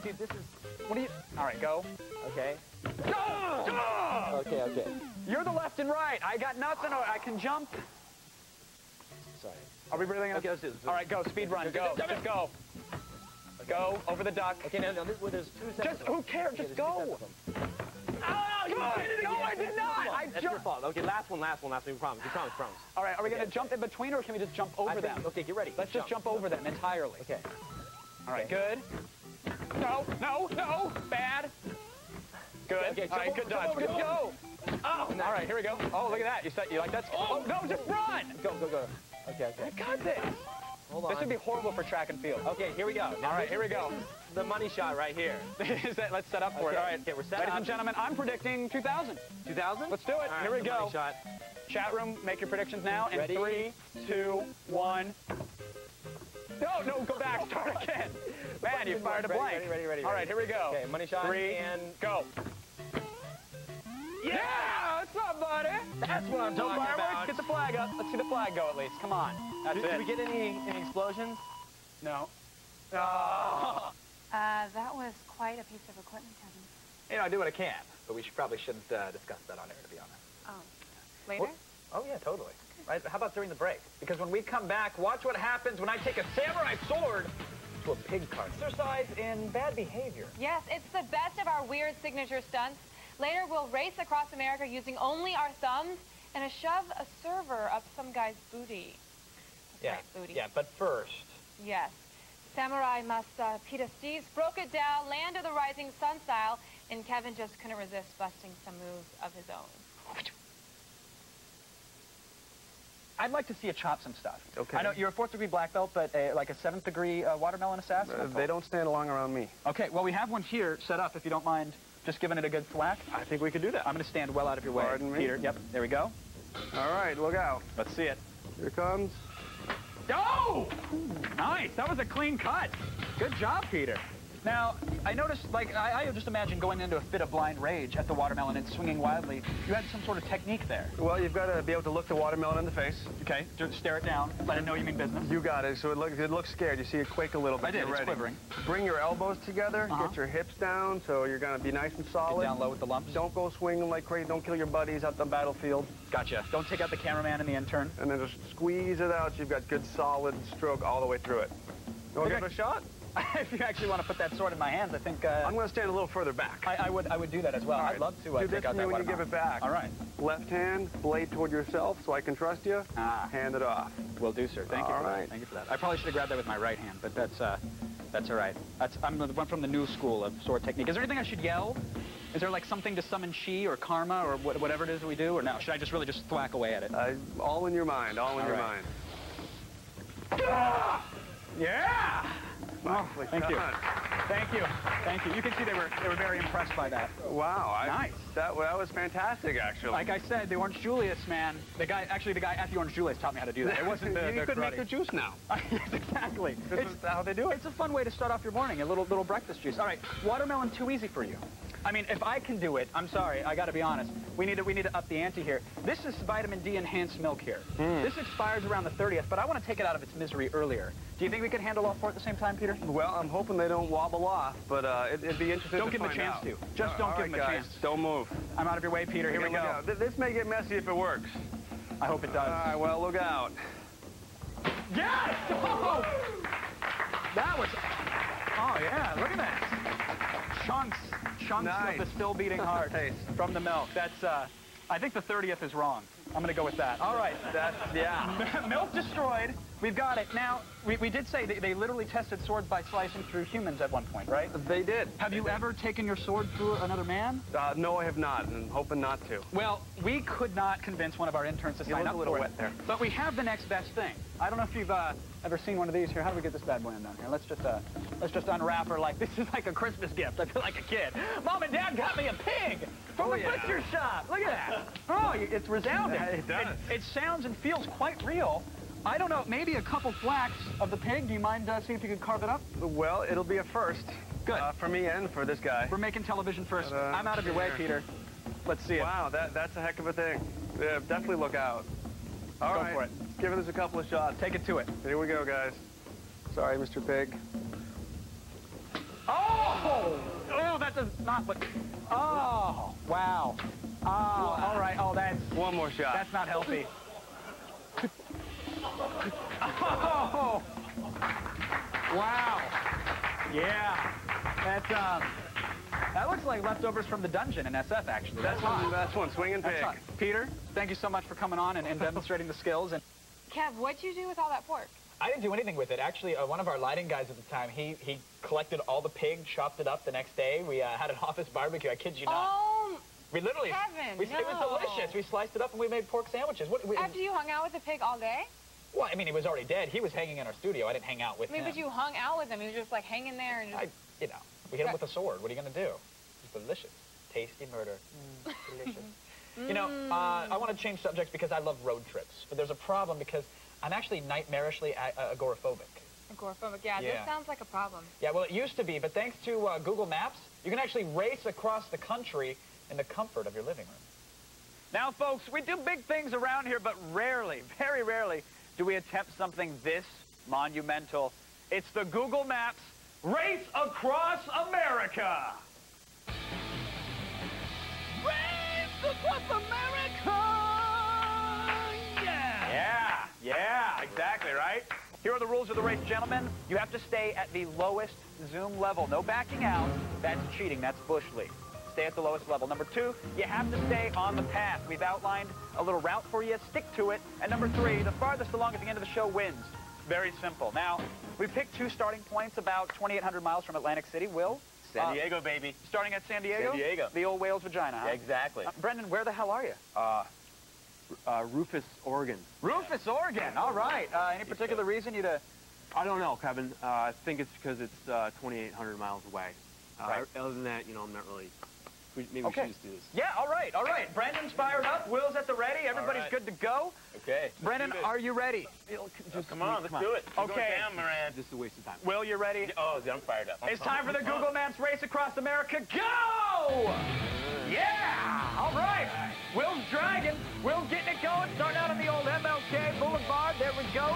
Dude, this is. What are you? All right, go. Okay. Go! Okay. You're the left and right. I got nothing. I can jump. Sorry. Are we really gonna? Okay, let's do this. All right, go. Speed run. Go. Just go. Go over the duck. Okay, now there's 2 seconds. Just who cares? Just go. Oh, come on! No, I did not! That's your fault. Okay, last one. We promise. All right, are we going to jump in between, or can we just jump over them? Okay, get ready. Let's just jump over them entirely. Okay. All right, good. No, bad. Good. Okay, all right, good dodge. Good go. Oh, all right, here we go. Oh, look at that. You like that? Oh, no, just run! Go. Okay. I got this. Hold on. This would be horrible for track and field. Okay, here we go. All right, here we go. The money shot right here. Let's set up for it. All right. Okay, we're set Ladies up. and gentlemen, I'm predicting 2000. 2000? Let's do it. Right, here we go. Money shot. Chat room, make your predictions now. In Ready? 3, 2, 1. No, go back. Start again. Man, you fired a blank. Ready. All right, here we go. Okay, money shot. 3, and go. Yeah! What's up, buddy? That's what I'm talking about. Get the flag up. Let's see the flag go at least. Come on. That's it. Did we get any explosions? No. That was quite a piece of equipment, Kevin. You know, I do what I can, but we probably shouldn't discuss that on air, to be honest. Oh. Later? Oh, yeah, totally. Right? How about during the break? Because when we come back, watch what happens when I take a samurai sword to a pig cart. Exercise in bad behavior. Yes, it's the best of our weird signature stunts. Later, we'll race across America using only our thumbs and shove a server up some guy's booty. Yeah, right, booty. yeah, but first. Yes. Samurai Master Peter Steves broke it down, Land of the Rising Sun style, and Kevin just couldn't resist busting some moves of his own. I'd like to see you chop some stuff. Okay. I know you're a 4th degree black belt, but like a 7th degree watermelon assassin? They don't stand along around me. Okay, well, we have one here set up, if you don't mind just giving it a good thwack. I think we could do that. I'm going to stand well out of your way. Pardon me? Peter, yep, there we go. All right, look out. Let's see it. Here it comes. Oh! Nice, that was a clean cut. Good job, Peter. Now, I noticed, like, I just imagine going into a fit of blind rage at the watermelon and swinging wildly. You had some sort of technique there. Well, you've got to be able to look the watermelon in the face. Okay, just stare it down, let it know you mean business. You got it. So it looks scared. You see it quake a little bit. I did, it's quivering. Bring your elbows together, get your hips down, so you're going to be nice and solid. Get down low with the lumps. Don't go swinging like crazy. Don't kill your buddies out the battlefield. Gotcha. Don't take out the cameraman and the intern. And then just squeeze it out so you've got good solid stroke all the way through it. You want to give it a shot? If you actually want to put that sword in my hands, I think... I'm going to stand a little further back. I would do that as well. Right. I'd love to do take this out that when you give it back. All right. Left hand, blade toward yourself so I can trust you. Hand it off. Will do, sir. Thank you for that. Thank you for that. I probably should have grabbed that with my right hand, but that's all right. I'm the one from the new school of sword technique. Is there anything I should yell? Is there like something to summon chi or karma or whatever it is that we do, or no? Should I just really just thwack away at it? All in your mind. All in your mind. Yeah! Oh, thank you. God. Thank you. Thank you. You can see they were very impressed by that. Wow. Nice. That was fantastic, actually. Like I said, the Orange Julius, man, the guy at the Orange Julius taught me how to do that. It wasn't the You could karate. make the juice now. Yes, exactly. This is how they do it. It's a fun way to start off your morning, a little breakfast juice. All right, watermelon too easy for you. I mean, if I can do it, I'm sorry, I got to be honest. We need to up the ante here. This is vitamin D enhanced milk here. This expires around the 30th, but I want to take it out of its misery earlier. Do you think we can handle all four at the same time, Peter? Well, I'm hoping they don't wobble off, but it'd be interesting Don't to give them a chance out. to. Just don't give them a chance. Don't move. I'm out of your way, Peter. Here we go. This may get messy if it works. I hope it does. All right, well, look out. Yes! Oh! That was... Oh, yeah, look at that. chunks of the still beating heart from the milk. That's, I think the 30th is wrong. I'm going to go with that. All right. That's, yeah. Milk destroyed. We've got it. Now, we did say they literally tested swords by slicing through humans at one point, right? They did. Have you ever taken your sword through another man? No, I have not, and I'm hoping not to. Well, we could not convince one of our interns to sign up a little for wet it. there. But we have the next best thing. I don't know if you've ever seen one of these here. How do we get this bad boy undone here? Let's just unwrap her like this is like a Christmas gift. I feel like a kid. Mom and Dad got me a pig from the butcher shop. Look at that. Oh, it's resounding. Yeah, it does. It sounds and feels quite real. I don't know, maybe a couple flacks of the pig. Do you mind seeing if you could carve it up? Well, it'll be a first. Good. For me and for this guy. We're making television first. I'm out of your way, Peter. Let's see it. Wow, that's a heck of a thing. Yeah, definitely look out. All right. Go for it. Give this a couple of shots. Take it to it. Here we go, guys. Sorry, Mr. Pig. Oh! Oh, that does not look... Oh, wow. Oh, all right. Oh, that's... One more shot. That's not healthy. Oh! Wow. Yeah. That's, that looks like leftovers from the dungeon in SF, actually. That's hot. That's one. Swinging pig. Peter, thank you so much for coming on and demonstrating the skills. And Kev, what'd you do with all that pork? I didn't do anything with it. Actually, one of our lighting guys at the time, he collected all the pig, chopped it up the next day. We had an office barbecue. I kid you not. Oh, we literally, Kevin, it was delicious. We sliced it up and we made pork sandwiches. After you hung out with the pig all day? Well, I mean, he was already dead. He was hanging in our studio. I didn't hang out with him. But you hung out with him. He was just like hanging there and just... You know, we hit him with a sword. What are you going to do? It's delicious. Tasty murder. Delicious. You know, I want to change subjects because I love road trips. But there's a problem because I'm actually nightmarishly agoraphobic. Agoraphobic, yeah. This sounds like a problem. Yeah, well, it used to be, but thanks to Google Maps, you can actually race across the country in the comfort of your living room. Now, folks, we do big things around here, but rarely, very rarely, do we attempt something this monumental. It's the Google Maps Race Across America. Race Across America! Yeah! Yeah, exactly, right? Here are the rules of the race, gentlemen. You have to stay at the lowest zoom level. No backing out. That's cheating. That's Bush League. Stay at the lowest level. Number 2, you have to stay on the path. We've outlined a little route for you. Stick to it. And number 3, the farthest along at the end of the show wins. Very simple. Now, we picked 2 starting points about 2,800 miles from Atlantic City. Will? San Diego, baby. Starting at San Diego? San Diego. The old whale's vagina, huh? Yeah, exactly. Brendan, where the hell are you? Rufus, Oregon. Rufus, Oregon. All right. Any particular reason you'd... I don't know, Kevin. I think it's because it's 2,800 miles away. Right. Other than that, you know, I'm not really... Maybe we should just do this. Yeah, all right, all right. Brendan's fired up. Will's at the ready. Everybody's good to go. Okay. Brendan, are you ready? Come on, let's do it. Okay. Down, Moran. This is a waste of time. Will, you ready? Oh, I'm fired up. It's time for the Google Maps Race Across America. Go! Yeah! All right. Will's driving. Will's getting it going. Starting out on the old MLK Boulevard. There we go.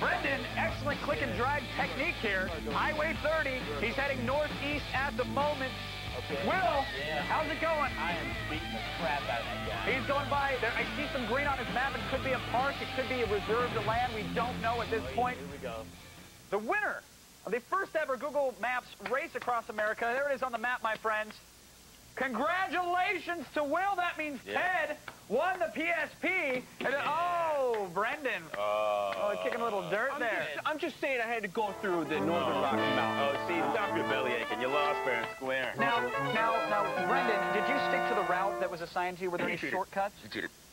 Brendan, excellent click and drag technique here. Highway 30. He's heading northeast at the moment. Okay. Will, how's it going? I am beating the crap out of that guy. He's going by. There, I see some green on his map. It could be a park. It could be a reserved land. We don't know at this point. Here we go. The winner of the first ever Google Maps Race Across America. There it is on the map, my friends. Congratulations to Will. That means Ted won the PSP. And oh, Brendan. Oh, kicking a little dirt there. I'm just saying I had to go through the northern Rocky Mountains. Oh, see, stop your belly aching. You lost fair and square. Now, Brendan, did you stick to the route that was assigned to you? Were there any shortcuts?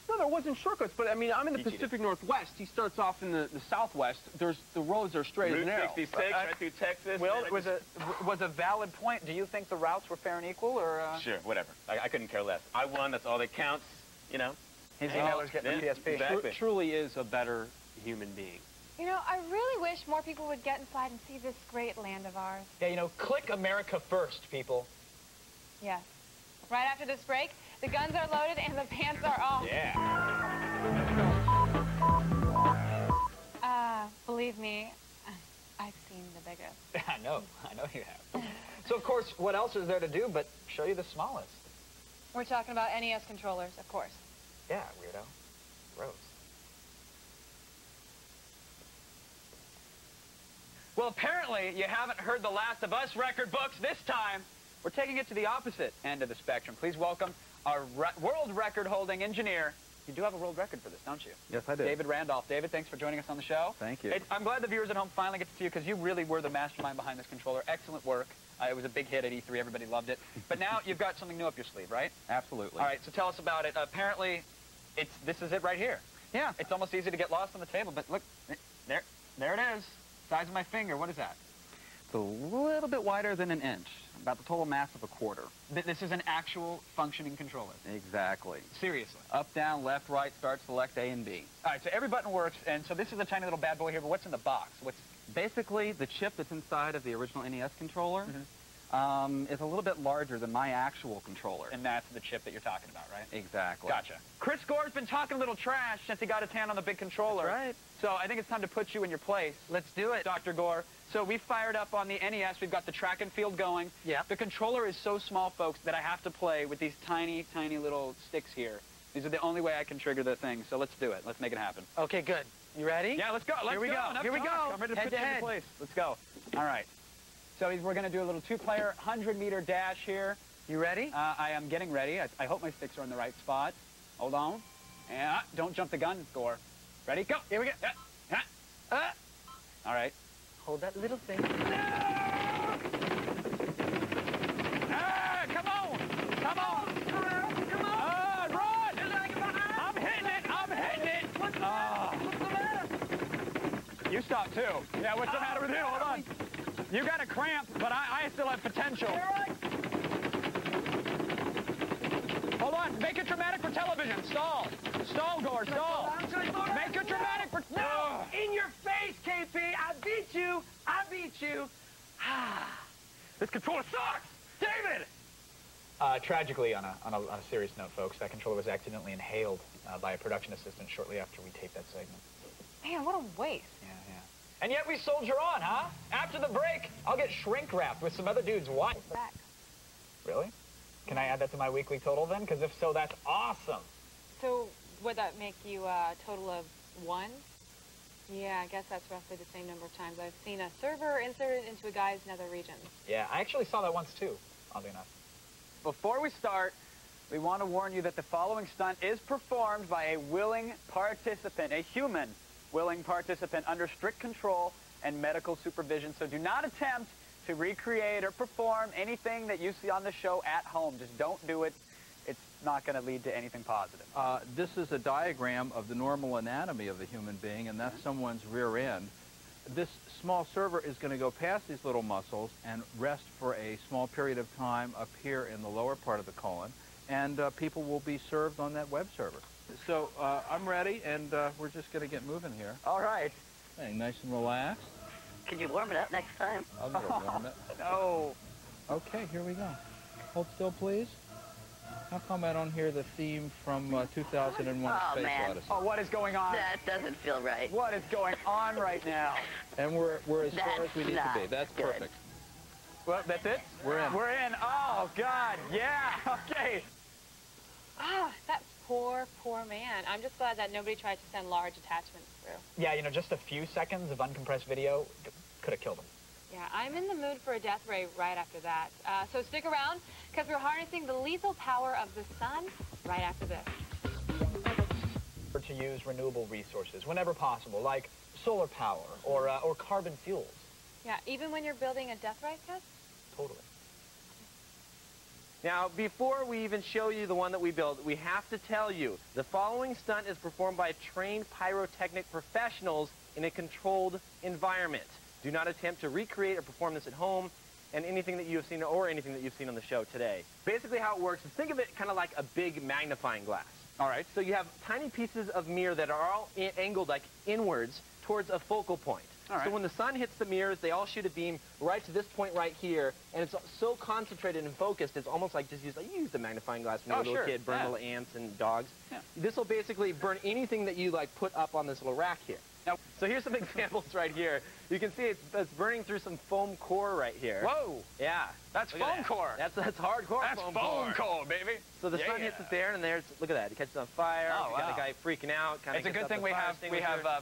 No, there wasn't shortcuts, but I mean, I'm in the Pacific Northwest. He starts off in the Southwest. The roads are straight and narrow. 66, right through Texas. Well, it was a valid point. Do you think the routes were fair and equal, or? Sure, whatever. I couldn't care less. I won. That's all that counts. You know. His emailer's getting the PSP. Exactly. Truly is a better human being. You know, I really wish more people would get inside and see this great land of ours. Yeah, you know, click America first, people. Yes. Right after this break, the guns are loaded and the pants are off. Yeah. Believe me, I've seen the biggest. I know you have. So, of course, what else is there to do but show you the smallest? We're talking about NES controllers, of course. Yeah, weirdo. Gross. Well, apparently you haven't heard the Last of Us record books this time. we're taking it to the opposite end of the spectrum. Please welcome our world record-holding engineer. You do have a world record for this, don't you? Yes, I do. David Randolph. David, thanks for joining us on the show. Thank you. I'm glad the viewers at home finally get to see you because you really were the mastermind behind this controller. Excellent work. It was a big hit at E3. Everybody loved it. But now you've got something new up your sleeve, right? Absolutely. All right, so tell us about it. Apparently, this is it right here. Yeah. It's almost easy to get lost on the table, but look, there it is. Size of my finger. What is that? It's a little bit wider than an inch, about the total mass of a quarter. This is an actual functioning controller. Exactly. Seriously. Up, down, left, right, start, select, A and B. All right, so every button works, and so this is a tiny little bad boy here, but what's in the box? Basically, the chip that's inside of the original NES controller is a little bit larger than my actual controller. And that's the chip that you're talking about, right? Exactly. Gotcha. Chris Gore's been talking a little trash since he got his hand on the big controller. That's right. So I think it's time to put you in your place. Let's do it. Dr. Gore. So we fired up on the NES. We've got the track and field going. Yeah. The controller is so small, folks, that I have to play with these tiny, tiny little sticks here. These are the only way I can trigger the thing. So let's do it. Let's make it happen. Okay, good. You ready? Yeah, let's go. Here we go. Here we go. I'm ready to put you in your place. Let's go. All right. So we're going to do a little two-player 100-meter dash here. You ready? I am getting ready. I hope my sticks are in the right spot. Hold on. Yeah, don't jump the gun, Gore. Ready? Go. Here we go. All right. Hold that little thing. Come on. Come on. Come on. Run. I'm hitting it. I'm hitting it. What's the matter? You stop, too. Yeah, what's the matter with you? Hold on. You got a cramp, but I still have potential. Hold on. Make it dramatic for television. Stall. Stall, Gore. Stall. Make it dramatic for... No! In your face, KP! I beat you! I beat you! This controller sucks! David! Tragically, on a serious note, folks, that controller was accidentally inhaled by a production assistant shortly after we taped that segment. Man, what a waste. Yeah. And yet we soldier on, huh? After the break, I'll get shrink wrapped with some other dude's wife. Really? Can I add that to my weekly total then? Because if so, that's awesome. So would that make you a total of 1? Yeah, I guess that's roughly the same number of times I've seen a server inserted into a guy's nether region. Yeah, I actually saw that once too, oddly enough. Before we start, we want to warn you that the following stunt is performed by a willing participant, a human willing participant under strict control and medical supervision. So do not attempt to recreate or perform anything that you see on the show at home. Just don't do it. It's not going to lead to anything positive. This is a diagram of the normal anatomy of a human being, and that's someone's rear end. This small server is going to go past these little muscles and rest for a small period of time up here in the lower part of the colon, and people will be served on that web server. So I'm ready, and we're just going to get moving here. All right. Hey, nice and relaxed. Can you warm it up next time? I'll go warm it. No. Okay, here we go. Hold still, please. How come I don't hear the theme from 2001 Space Odyssey? Oh, what is going on? That doesn't feel right. What is going on right now? And we're as far as we need to be. That's good. perfect. Well, that's it? We're in. We're in. Oh, God. Yeah. Okay. Ah, that poor man. I'm just glad that nobody tried to send large attachments through. Yeah, you know, just a few seconds of uncompressed video could have killed him. Yeah, I'm in the mood for a death ray right after that. So stick around, because we're harnessing the lethal power of the sun right after this. To use renewable resources whenever possible, like solar power or carbon fuels. Yeah, even when you're building a death ray test? Totally. Now, before we even show you the one that we built, we have to tell you, the following stunt is performed by trained pyrotechnic professionals in a controlled environment. Do not attempt to recreate or perform this at home and anything that you have seen or anything that you've seen on the show today. Basically how it works is think of it kind of like a big magnifying glass. All right, so you have tiny pieces of mirror that are all angled like inwards towards a focal point. All right. So when the sun hits the mirrors, they all shoot a beam right to this point right here, and it's so concentrated and focused, it's almost like just you use the magnifying glass when you were a little kid, burn little ants and dogs. Yeah. This will basically burn anything that you like put up on this little rack here. So here's some examples right here. You can see it's burning through some foam core right here. Whoa! Yeah. That's Look at foam that. core. That's hardcore That's foam core, baby. So the sun hits it there, and there's, look at that. It catches on fire. Oh, We got wow. the guy freaking out. It's a good thing we have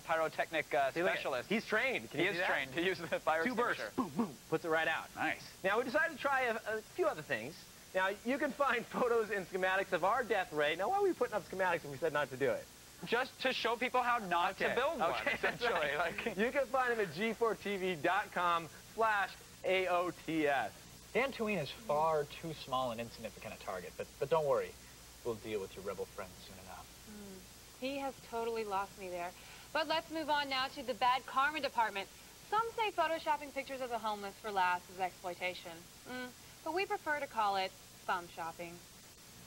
pyrotechnic specialists. He's trained. Can he you is see that? trained to use the fire Two bursts. extinguisher. Boom, boom. Puts it right out. Nice. Now, we decided to try a few other things. Now, you can find photos and schematics of our death ray. Now, why are we putting up schematics if we said not to do it? Just to show people how not to build one, essentially. Right. Like, you can find them at G4tv.com/AOTS. Dantooine is far too small and insignificant a target, but don't worry. We'll deal with your rebel friends soon enough. He has totally lost me there. But let's move on now to the bad karma department. Some say photoshopping pictures of the homeless for laughs is exploitation. But we prefer to call it bum shopping.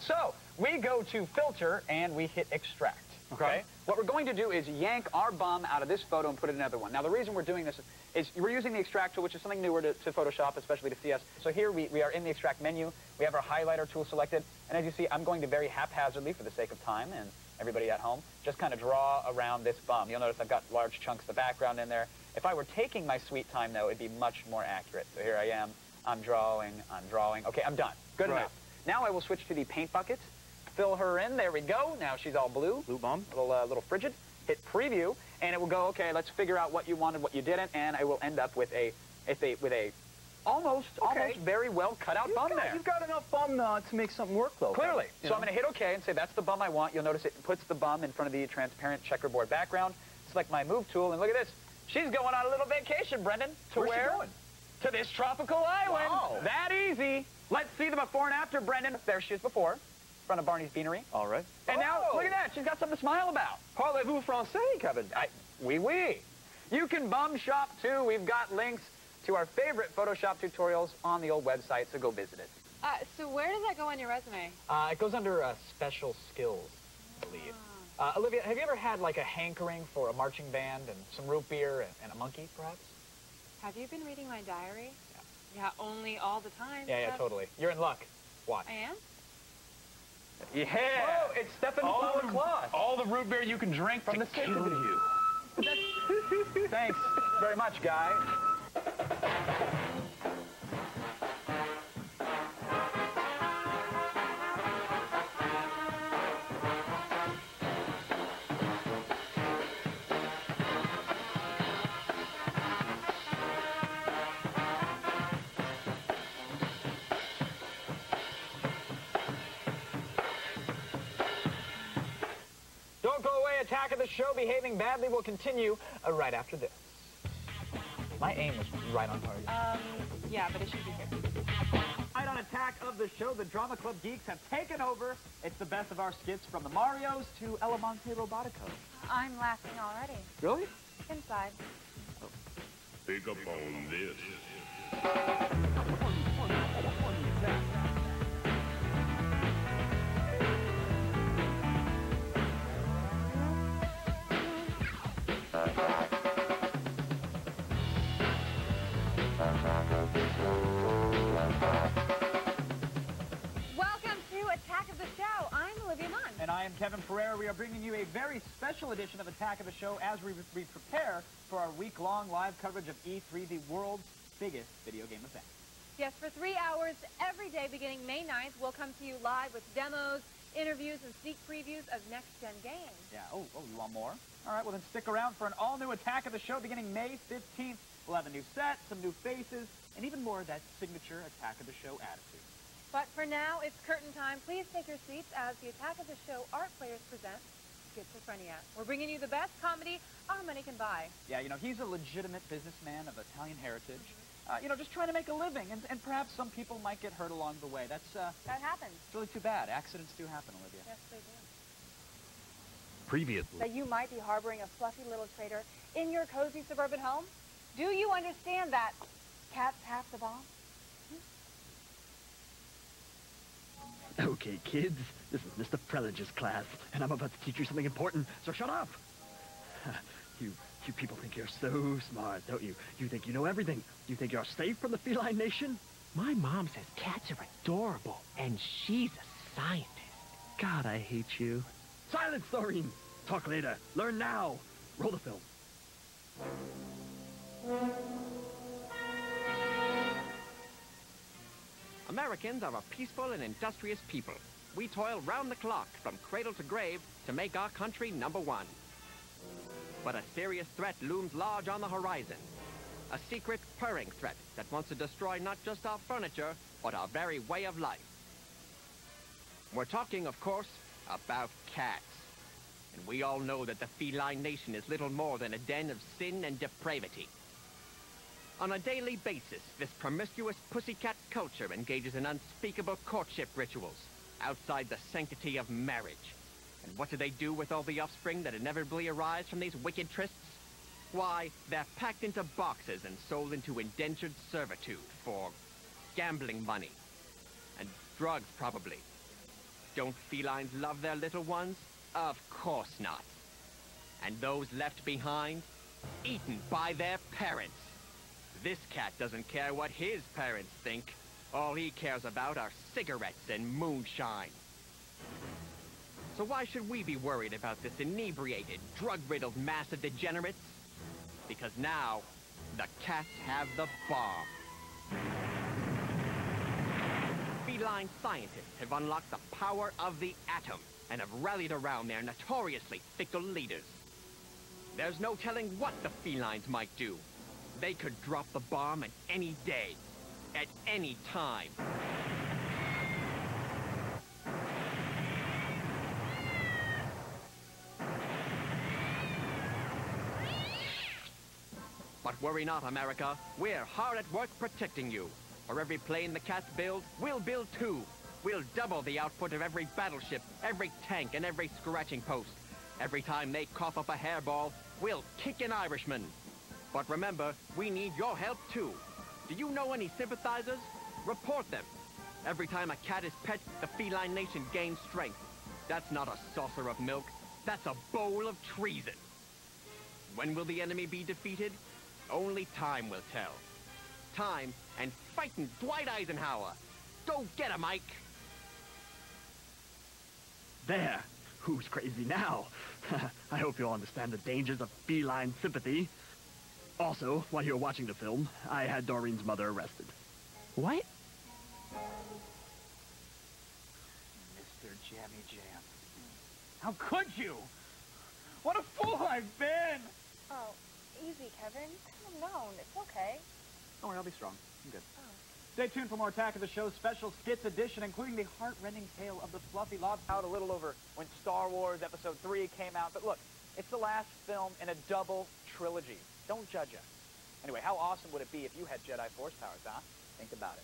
so, we go to filter and we hit extract. Okay? What we're going to do is yank our bum out of this photo and put it in another one. Now, the reason we're doing this is we're using the extract tool, which is something newer to Photoshop, especially to CS. So here we are in the extract menu. We have our highlighter tool selected. And as you see, I'm going to very haphazardly, for the sake of time and everybody at home, just kind of draw around this bum. You'll notice I've got large chunks of the background in there. If I were taking my sweet time, though, it'd be much more accurate. So here I am. I'm drawing. Okay, I'm done. Good enough. Now I will switch to the paint bucket. Fill her in. There we go. Now she's all blue. Blue bum. Little frigid. Hit preview, and it will go, okay, let's figure out what you wanted, what you didn't, and I will end up with a almost very well cut out bum there. You've got enough bum to make something work, though. Clearly. So I'm going to hit OK and say that's the bum I want. You'll notice it puts the bum in front of the transparent checkerboard background. Select my move tool, and look at this. She's going on a little vacation, Brendan. Where's she going? To this tropical island. Wow. That easy. Let's see the before and after, Brendan. There she is before, in front of Barney's Beanery. All right. And now, look at that. She's got something to smile about. Parlez-vous français, Kevin? Oui. You can bum shop, too. We've got links to our favorite Photoshop tutorials on the old website, so go visit it. So where does that go on your resume? It goes under special skills, I believe. Olivia, have you ever had like a hankering for a marching band and some root beer and a monkey, perhaps? Have you been reading my diary? Yeah, only all the time. Yeah, totally. You're in luck. Watch. I am? Yeah. Oh, it's Stefan Claus. All the root beer you can drink from the kill you. Thanks very much, guy. Don't go away. Attack of the Show Behaving Badly will continue right after this. My aim was right on target. Yeah, but it should be here. Right on Attack of the Show, the Drama Club geeks have taken over. It's the best of our skits, from the Marios to Elemonte Robotico. I'm laughing already. Really? Inside. Pick up on this. Welcome to Attack of the Show. I'm Olivia Munn. And I am Kevin Pereira. We are bringing you a very special edition of Attack of the Show as we prepare for our week-long live coverage of E3, the world's biggest video game event. Yes, for 3 hours every day beginning May 9th, we'll come to you live with demos, interviews, and sneak previews of next-gen games. Yeah, oh, you want more? All right, well then stick around for an all-new Attack of the Show beginning May 15th. We'll have a new set, some new faces, and even more of that signature Attack of the Show attitude. But for now, it's curtain time. Please take your seats as the Attack of the Show art players present Schizophrenia. We're bringing you the best comedy our money can buy. Yeah, you know, he's a legitimate businessman of Italian heritage. You know, just trying to make a living, and perhaps some people might get hurt along the way. That happens. It's really too bad. Accidents do happen, Olivia. Yes, they do. Previously. That you might be harboring a fluffy little traitor in your cozy suburban home? Do you understand that cats have the bomb? Okay, kids, this is Mr. Prelige's class, and I'm about to teach you something important, so shut up! You people think you're so smart, don't you? You think you know everything. You think you're safe from the feline nation? My mom says cats are adorable, and she's a scientist. God, I hate you. Silence, Doreen! Talk later. Learn now. Roll the film. Americans are a peaceful and industrious people. We toil round the clock, from cradle to grave, to make our country #1. But a serious threat looms large on the horizon. A secret, purring threat that wants to destroy not just our furniture, but our very way of life. We're talking, of course, about cats. And we all know that the feline nation is little more than a den of sin and depravity. On a daily basis, this promiscuous pussycat culture engages in unspeakable courtship rituals outside the sanctity of marriage. And what do they do with all the offspring that inevitably arise from these wicked trysts? Why, they're packed into boxes and sold into indentured servitude for gambling money. And drugs, probably. Don't felines love their little ones? Of course not. And those left behind? Eaten by their parents. This cat doesn't care what his parents think. All he cares about are cigarettes and moonshine. So why should we be worried about this inebriated, drug-riddled mass of degenerates? Because now, the cats have the bomb. Feline scientists have unlocked the power of the atom and have rallied around their notoriously fickle leaders. There's no telling what the felines might do. They could drop the bomb at any day, at any time. But worry not, America. We're hard at work protecting you. For every plane the cats build, we'll build 2. We'll double the output of every battleship, every tank, and every scratching post. Every time they cough up a hairball, we'll kick an Irishman. But remember, we need your help too. Do you know any sympathizers? Report them. Every time a cat is pet, the feline nation gains strength. That's not a saucer of milk. That's a bowl of treason. When will the enemy be defeated? Only time will tell. Time and fighting Dwight Eisenhower. Go get him, Mike. There. Who's crazy now? I hope you'll understand the dangers of feline sympathy. Also, while you were watching the film, I had Doreen's mother arrested. What? Mr. Jammy Jam. How could you? What a fool I've been! Oh, easy, Kevin. Calm down. It's okay. Don't worry, I'll be strong. I'm good. Stay tuned for more Attack of the Show special skits edition, including the heart-rending tale of the Fluffy Lobster. Out a little over when Star Wars Episode 3 came out. But look, it's the last film in a double trilogy. Don't judge us. Anyway, how awesome would it be if you had Jedi Force powers, huh? Think about it.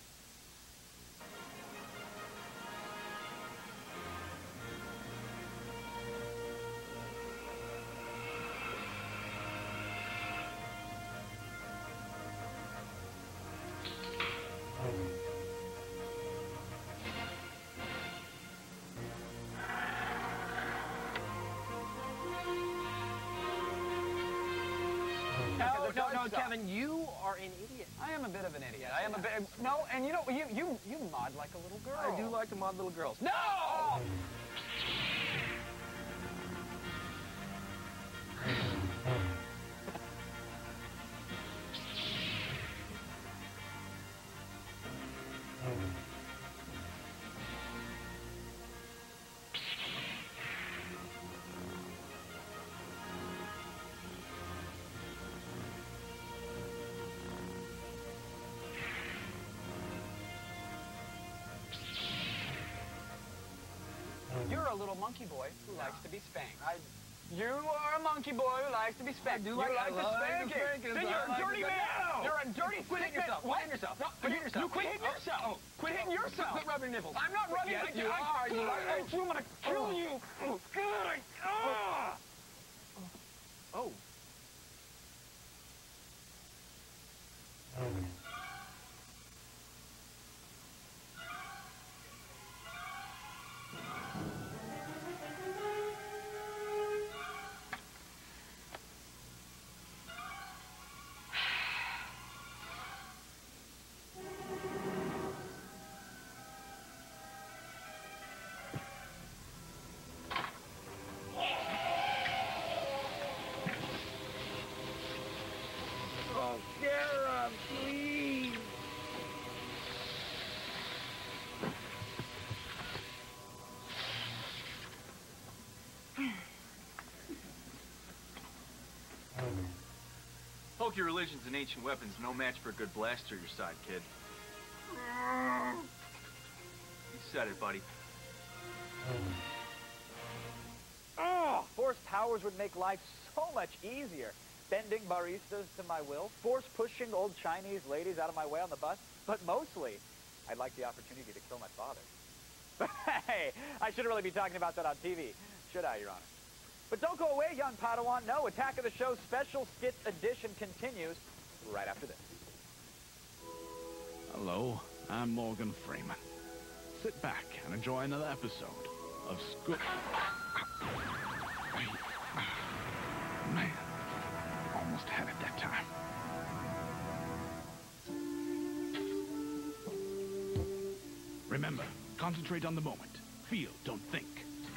No, Kevin, you are an idiot. I am a bit of an idiot. I am a bit. No, and you know, you mod like a little girl. I do like to mod little girls. No! Oh! You're a little monkey boy who likes to be spanked. You are a monkey boy who likes to be spanked. You like the spanking. Then you're a dirty man. You're a dirty Quit hitting yourself. Quit hitting yourself. No, Quit hitting yourself. You quit hitting yourself. Quit hitting yourself. Quit rubbing your nipples. I'm not rubbing Yes, you. you are. You are. I'm gonna kill you. Oh, God. Oh. Don't scare him, please. Pokey religions and ancient weapons, no match for a good blaster your side, kid. You said it, buddy. Oh, force powers would make life so much easier. Bending baristas to my will, force pushing old Chinese ladies out of my way on the bus, but mostly, I'd like the opportunity to kill my father. But hey, I shouldn't really be talking about that on TV, should I, Your Honor? But don't go away, young Padawan. No, Attack of the Show Special Skit Edition continues right after this. Hello, I'm Morgan Freeman. Sit back and enjoy another episode of Squid... Man, almost had it that time. Remember, concentrate on the moment. Feel, don't think.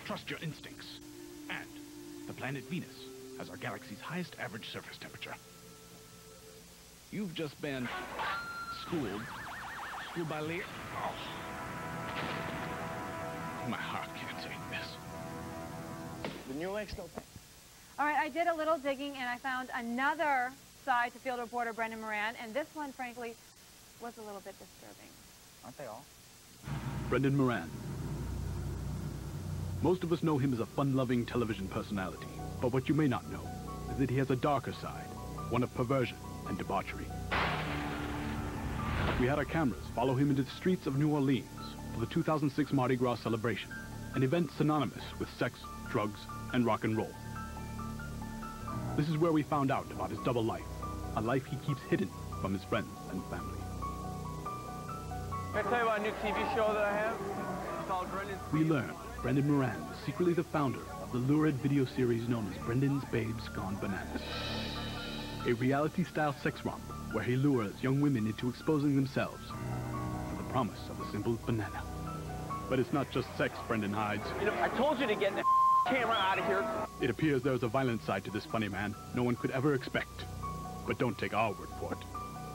Trust your instincts. And the planet Venus has our galaxy's highest average surface temperature. You've just been schooled by Lear. Oh. My heart can't take this. The new lake's no pain. All right, I did a little digging, and I found another side to field reporter Brendan Moran, and this one, frankly, was a little bit disturbing. Aren't they all? Brendan Moran. Most of us know him as a fun-loving television personality, but what you may not know is that he has a darker side, one of perversion and debauchery. We had our cameras follow him into the streets of New Orleans for the 2006 Mardi Gras celebration, an event synonymous with sex, drugs, and rock and roll. This is where we found out about his double life, a life he keeps hidden from his friends and family. Can I tell you about a new TV show that I have? It's called Brendan's... We learned Brendan Moran was secretly the founder of the lurid video series known as Brendan's Babes Gone Bananas. A reality-style sex romp where he lures young women into exposing themselves for the promise of a simple banana. But it's not just sex Brendan hides. You know, I told you to get the camera out of here. It appears there's a violent side to this funny man no one could ever expect. But don't take our word for it.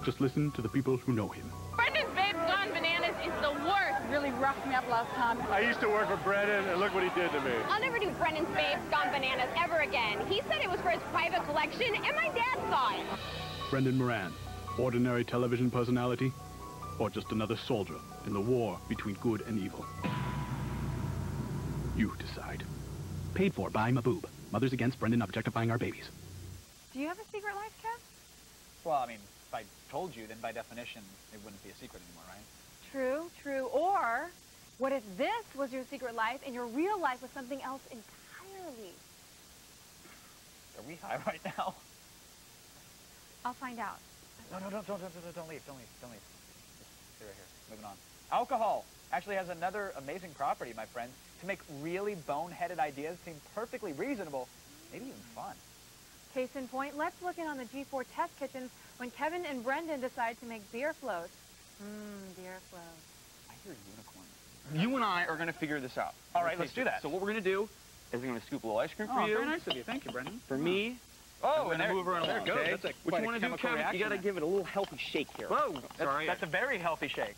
Just listen to the people who know him. Brendan's Babes Gone Bananas is the worst. Really roughed me up last time. I used to work for Brendan, and look what he did to me. I'll never do Brendan's Babes Gone Bananas ever again. He said it was for his private collection, and my dad saw it. Brendan Moran, ordinary television personality, or just another soldier in the war between good and evil? You decide. Paid for by Maboob. Mothers Against Brendan Objectifying Our Babies. Do you have a secret life, Kev? Well, I mean, if I told you, then by definition, it wouldn't be a secret anymore, right? True, true. Or what if this was your secret life and your real life was something else entirely? Are we high right now? I'll find out. No, don't leave. Just stay right here. Moving on. Alcohol actually has another amazing property, my friends, to make really boneheaded ideas seem perfectly reasonable, maybe even fun. Case in point, let's look in on the G4 test kitchens when Kevin and Brendan decide to make beer floats. Beer floats. I hear unicorn. You and I are going to figure this out. All right, let's do that. So what we're going to do is we're going to scoop a little ice cream for you. Very nice of you. Thank you, Brendan. For me. Oh, and then move her along. There it goes. Okay? That's What you want to do, Kevin? You got to give it a little healthy shake here. Whoa, sorry. that's a very healthy shake.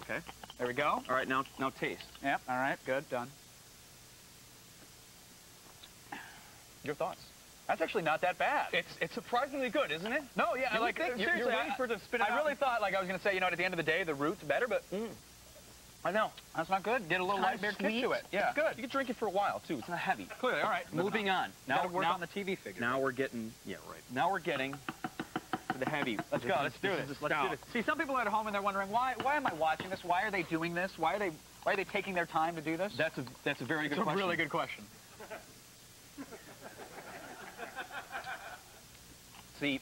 Okay. There we go. All right, now taste. Yep. All right. Good. Done. Your thoughts? That's actually not that bad. It's surprisingly good, isn't it? No, yeah, You like think seriously, you're waiting for it to spit it I out. really thought like I was going to say, you know, at the end of the day, the root's better, but I know. That's not good. Get a little light beer kick to it. Yeah. It's good. You can drink it for a while too. It's not heavy. Clearly. All right. Moving on. Now work on the TV figure. Now we're getting Now we're getting to the heavy. Let's go. Let's do this. Let's do this. See, some people at home and they're wondering why am I watching this? Why are they doing this? Why are they taking their time to do this? That's a very good question. It's a really good question. See,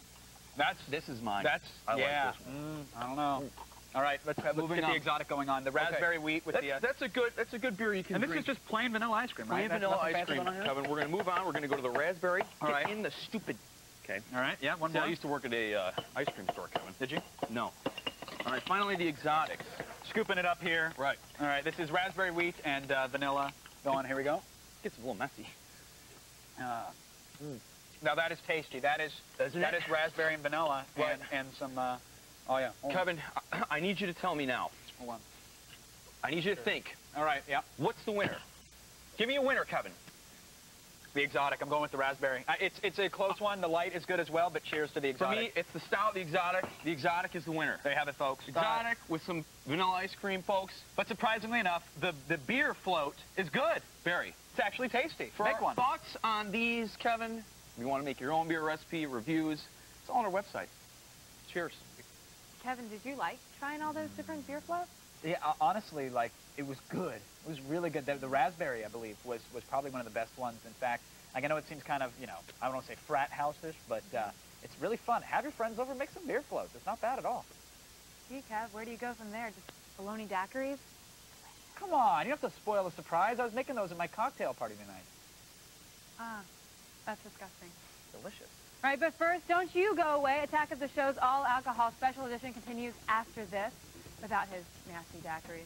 this is mine. I like this one. I don't know. All right, let's get the exotic going on. The raspberry wheat with that's a good beer you can and drink. this is just plain vanilla ice cream, right? Plain vanilla ice cream, Kevin. We're going to move on. We're going to go to the raspberry. All right. Get in the stupid. Okay. All right. Yeah. One See, more. I used to work at a ice cream store, Kevin. Did you? No. All right. Finally, the exotics. Scooping it up here. Right. All right. This is raspberry wheat and vanilla. Go on. Here we go. Gets a little messy. Now that is tasty. That is raspberry and vanilla and some. Oh yeah. Kevin, I need you to tell me now. Hold on. I need you to think. All right. Yeah. What's the winner? Give me a winner, Kevin. The exotic. I'm going with the raspberry. It's a close one. The light is good as well, but cheers to the exotic. For me, it's the stout, the exotic. The exotic is the winner. There you have it, folks. Exotic with some vanilla ice cream, folks. But surprisingly enough, the beer float is good. Very. It's actually tasty. For Make our one. thoughts on these, Kevin, if you want to make your own beer recipe, reviews, it's all on our website. Cheers. Kevin, did you like trying all those different beer floats? Yeah, honestly, like, it was good. It was really good. The raspberry, I believe, was probably one of the best ones. In fact, like, I know it seems kind of, I don't want to say frat house-ish, but it's really fun. Have your friends over, make some beer floats. It's not bad at all. Gee, Kev, where do you go from there? Just bologna daiquiris? Come on, you don't have to spoil the surprise. I was making those at my cocktail party tonight. Ah, that's disgusting. Delicious. Right, but first, don't you go away. Attack of the Show's all-alcohol special edition continues after this without his nasty daiquiris.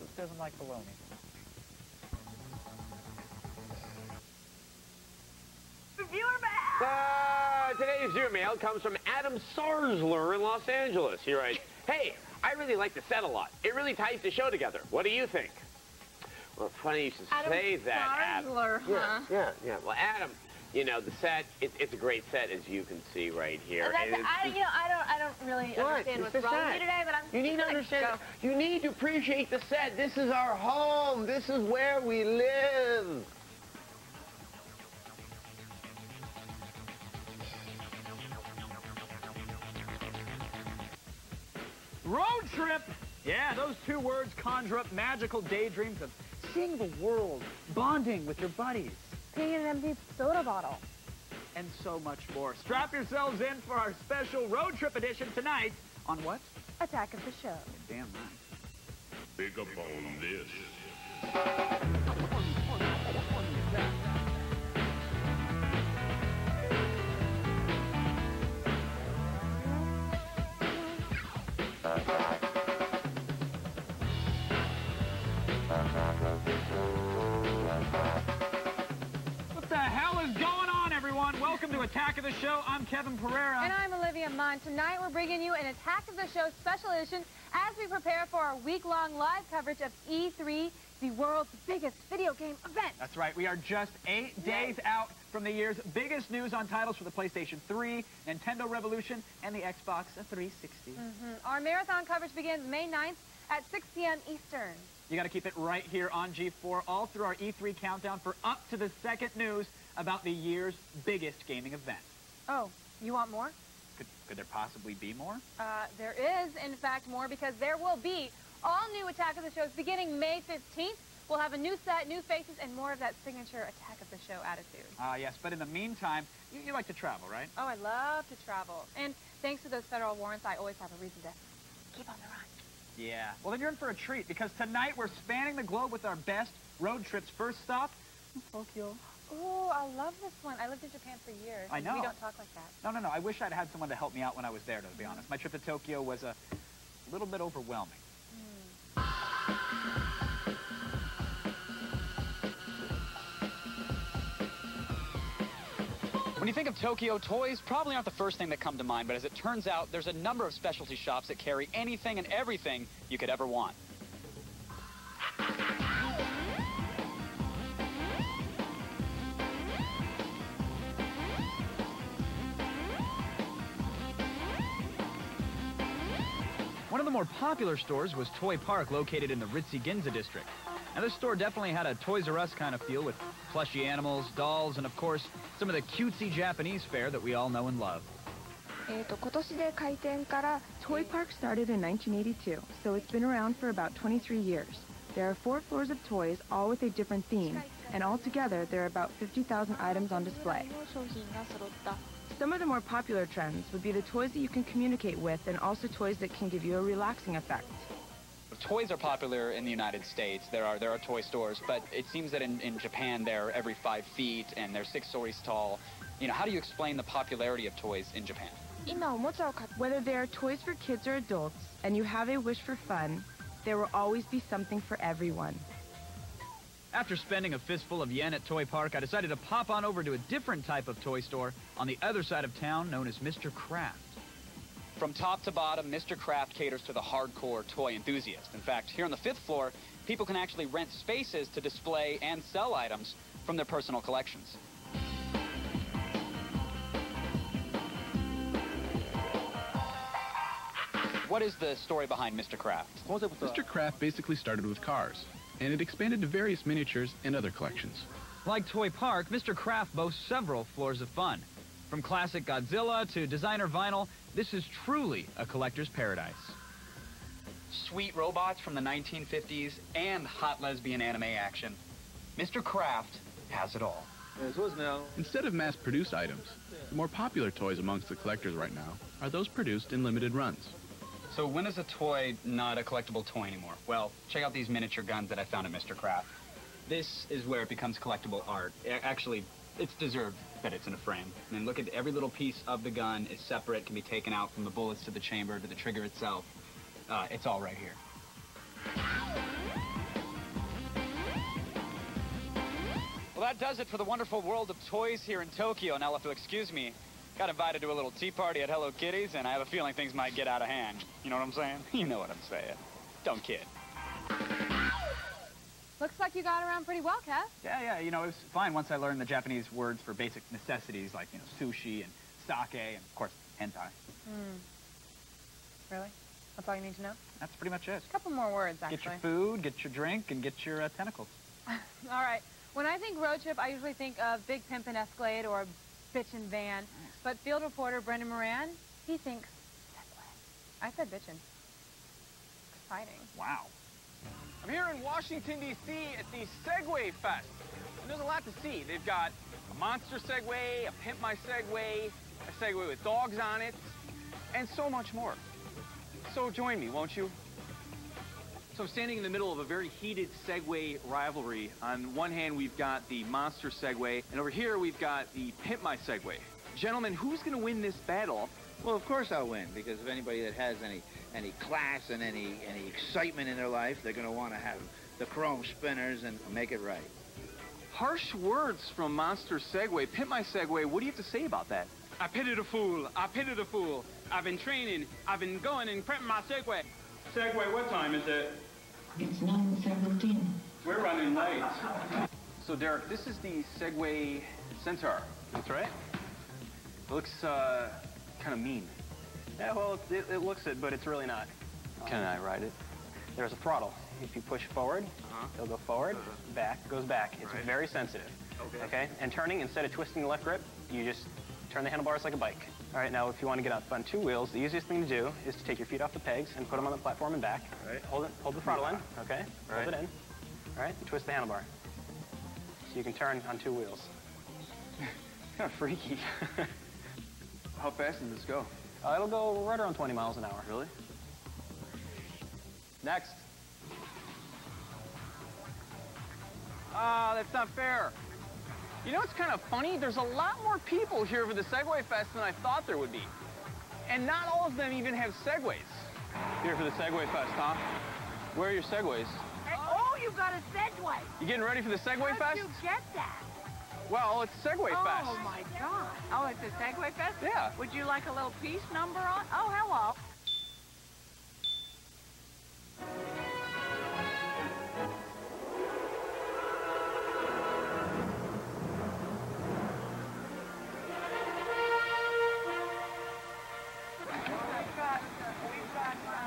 Just doesn't like bologna. Viewer mail! Today's viewer mail comes from Adam Sarsler in Los Angeles. He writes, hey, I really like the set a lot. It really ties the show together. What do you think? Well, funny you should say that, Adam. Sarsler, huh? Yeah. Well, Adam, the set, it's a great set, as you can see right here. I don't really understand what's wrong with you today, but I'm You need to understand. You need to appreciate the set. This is our home. This is where we live. Road trip! Yeah, those two words conjure up magical daydreams of seeing the world, bonding with your buddies. Peeing in an empty soda bottle. And so much more. Strap yourselves in for our special road trip edition tonight on what? Attack of the Show. Damn right. Pick up on this. What the hell is going on, everyone? Welcome to Attack of the Show. I'm Kevin Pereira. And I'm Olivia Munn. Tonight we're bringing you an Attack of the Show special edition as we prepare for our week-long live coverage of E3, the world's biggest video game event. That's right. We are just 8 days out from the year's biggest news on titles for the PlayStation 3, Nintendo Revolution, and the Xbox 360. Our marathon coverage begins May 9th at 6 p.m. Eastern. You got to keep it right here on G4 all through our E3 countdown for up to the second news about the year's biggest gaming event. Oh, you want more? Could there possibly be more? There is, in fact, more because there will be all new Attack of the Shows beginning May 15th. We'll have a new set, new faces, and more of that signature Attack of the Show attitude. Yes, but in the meantime, you like to travel, right? Oh, I love to travel. And thanks to those federal warrants, I always have a reason to keep on the run. Yeah. Well, then you're in for a treat because tonight we're spanning the globe with our best road trips. First stop, Tokyo. Ooh, I love this one. I lived in Japan for years. I know. We don't talk like that. No. I wish I'd had someone to help me out when I was there, to be honest. My trip to Tokyo was a little bit overwhelming. When you think of Tokyo, toys probably aren't the first thing that come to mind, but as it turns out, there's a number of specialty shops that carry anything and everything you could ever want. One of the more popular stores was Toy Park, located in the Ritzy Ginza district. Now, this store definitely had a Toys R Us kind of feel with plushy animals, dolls, and of course, some of the cutesy Japanese fare that we all know and love. 今年で開店から Toy Park started in 1982, so it's been around for about 23 years. There are 4 floors of toys, all with a different theme, and altogether there are about 50,000 items on display. Some of the more popular trends would be the toys that you can communicate with and also toys that can give you a relaxing effect. Toys are popular in the United States. There are toy stores, but it seems that in Japan they're every 5 feet and they're 6 stories tall. How do you explain the popularity of toys in Japan? Whether they are toys for kids or adults, and you have a wish for fun, there will always be something for everyone. After spending a fistful of yen at Toy Park, I decided to pop on over to a different type of toy store on the other side of town known as Mr. Kraft. From top to bottom, Mr. Kraft caters to the hardcore toy enthusiast. In fact, here on the 5th floor, people can actually rent spaces to display and sell items from their personal collections. What is the story behind Mr. Kraft? Mr. Kraft basically started with cars, and it expanded to various miniatures and other collections. Like Toy Park, Mr. Kraft boasts several floors of fun. From classic Godzilla to designer vinyl, this is truly a collector's paradise. Sweet robots from the 1950s and hot lesbian anime action. Mr. Kraft has it all. Instead of mass-produced items, the more popular toys amongst the collectors right now are those produced in limited runs. So when is a toy not a collectible toy anymore? Well, check out these miniature guns that I found at Mr. Kraft. This is where it becomes collectible art. Actually, it's deserved that it's in a frame. I mean, look at every little piece of the gun is separate, can be taken out from the bullets to the chamber to the trigger itself. It's all right here. Well, that does it for the wonderful world of toys here in Tokyo. Now, if you'll excuse me, got invited to a little tea party at Hello Kitty's, and I have a feeling things might get out of hand. You know what I'm saying? You know what I'm saying. Don't kid. Looks like you got around pretty well, Kev. Yeah, you know, it was fine once I learned the Japanese words for basic necessities like, you know, sushi and sake and, of course, hentai. Really? That's all you need to know? That's pretty much it. A couple more words, actually. Get your food, get your drink, and get your tentacles. All right. When I think road trip, I usually think of Big Pimpin' Escalade or Bitchin' Van. But field reporter Brendan Moran, he thinks Segway. I said bitchin'. Exciting. Wow. I'm here in Washington, D.C. at the Segway Fest. And there's a lot to see. They've got a monster Segway, a Pimp My Segway, a Segway with dogs on it, and so much more. So join me, won't you? So I'm standing in the middle of a very heated Segway rivalry. On one hand, we've got the monster Segway, and over here we've got the Pimp My Segway. Gentlemen, who's going to win this battle? Well, of course I'll win, because if anybody that has any class and any excitement in their life, they're going to want to have the chrome spinners and make it right. Harsh words from Monster Segway. Pimp My Segway, what do you have to say about that? I pity the fool. I pity the fool. I've been training. I've been going and prepping my Segway. Segway, what time is it? It's 9:17. We're running late. So, Derek, this is the Segway Centaur. That's right. It looks kind of mean. Yeah, well, it looks it, but it's really not. Can I ride it? There's a throttle. If you push forward, it'll go forward, back, goes back. It's very sensitive. Okay? And turning, instead of twisting the left grip, you just turn the handlebars like a bike. All right, now if you want to get up on two wheels, the easiest thing to do is to take your feet off the pegs and put them on the platform and back. Right. Hold the throttle in, okay? Hold it in. All right, and twist the handlebar. So you can turn on two wheels. Kind of freaky. How fast does this go? It'll go right around 20 miles an hour. Really? Next. Ah, that's not fair. You know what's kind of funny? There's a lot more people here for the Segway Fest than I thought there would be. And not all of them even have Segways. Here for the Segway Fest, huh? Where are your Segways? Hey, oh, you got a Segway. You getting ready for the Segway Fest? How'd you get that? Well, it's Segway Fest. Oh, my God. Oh, it's a Segway Fest? Yeah. Would you like a little piece number on? Oh, hello.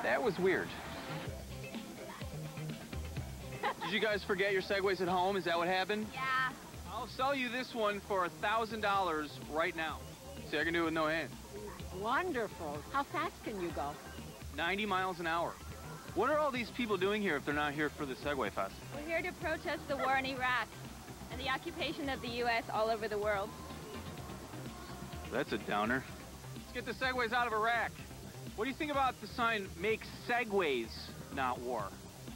That was weird. Did you guys forget your Segways at home? Is that what happened? Yeah. I'll sell you this one for $1,000 right now. See, I can do it with no hand. Wonderful. How fast can you go? 90 miles an hour. What are all these people doing here if they're not here for the Segway Fest? We're here to protest the war in Iraq and the occupation of the U.S. all over the world. That's a downer. Let's get the Segways out of Iraq. What do you think about the sign, make Segways, not war?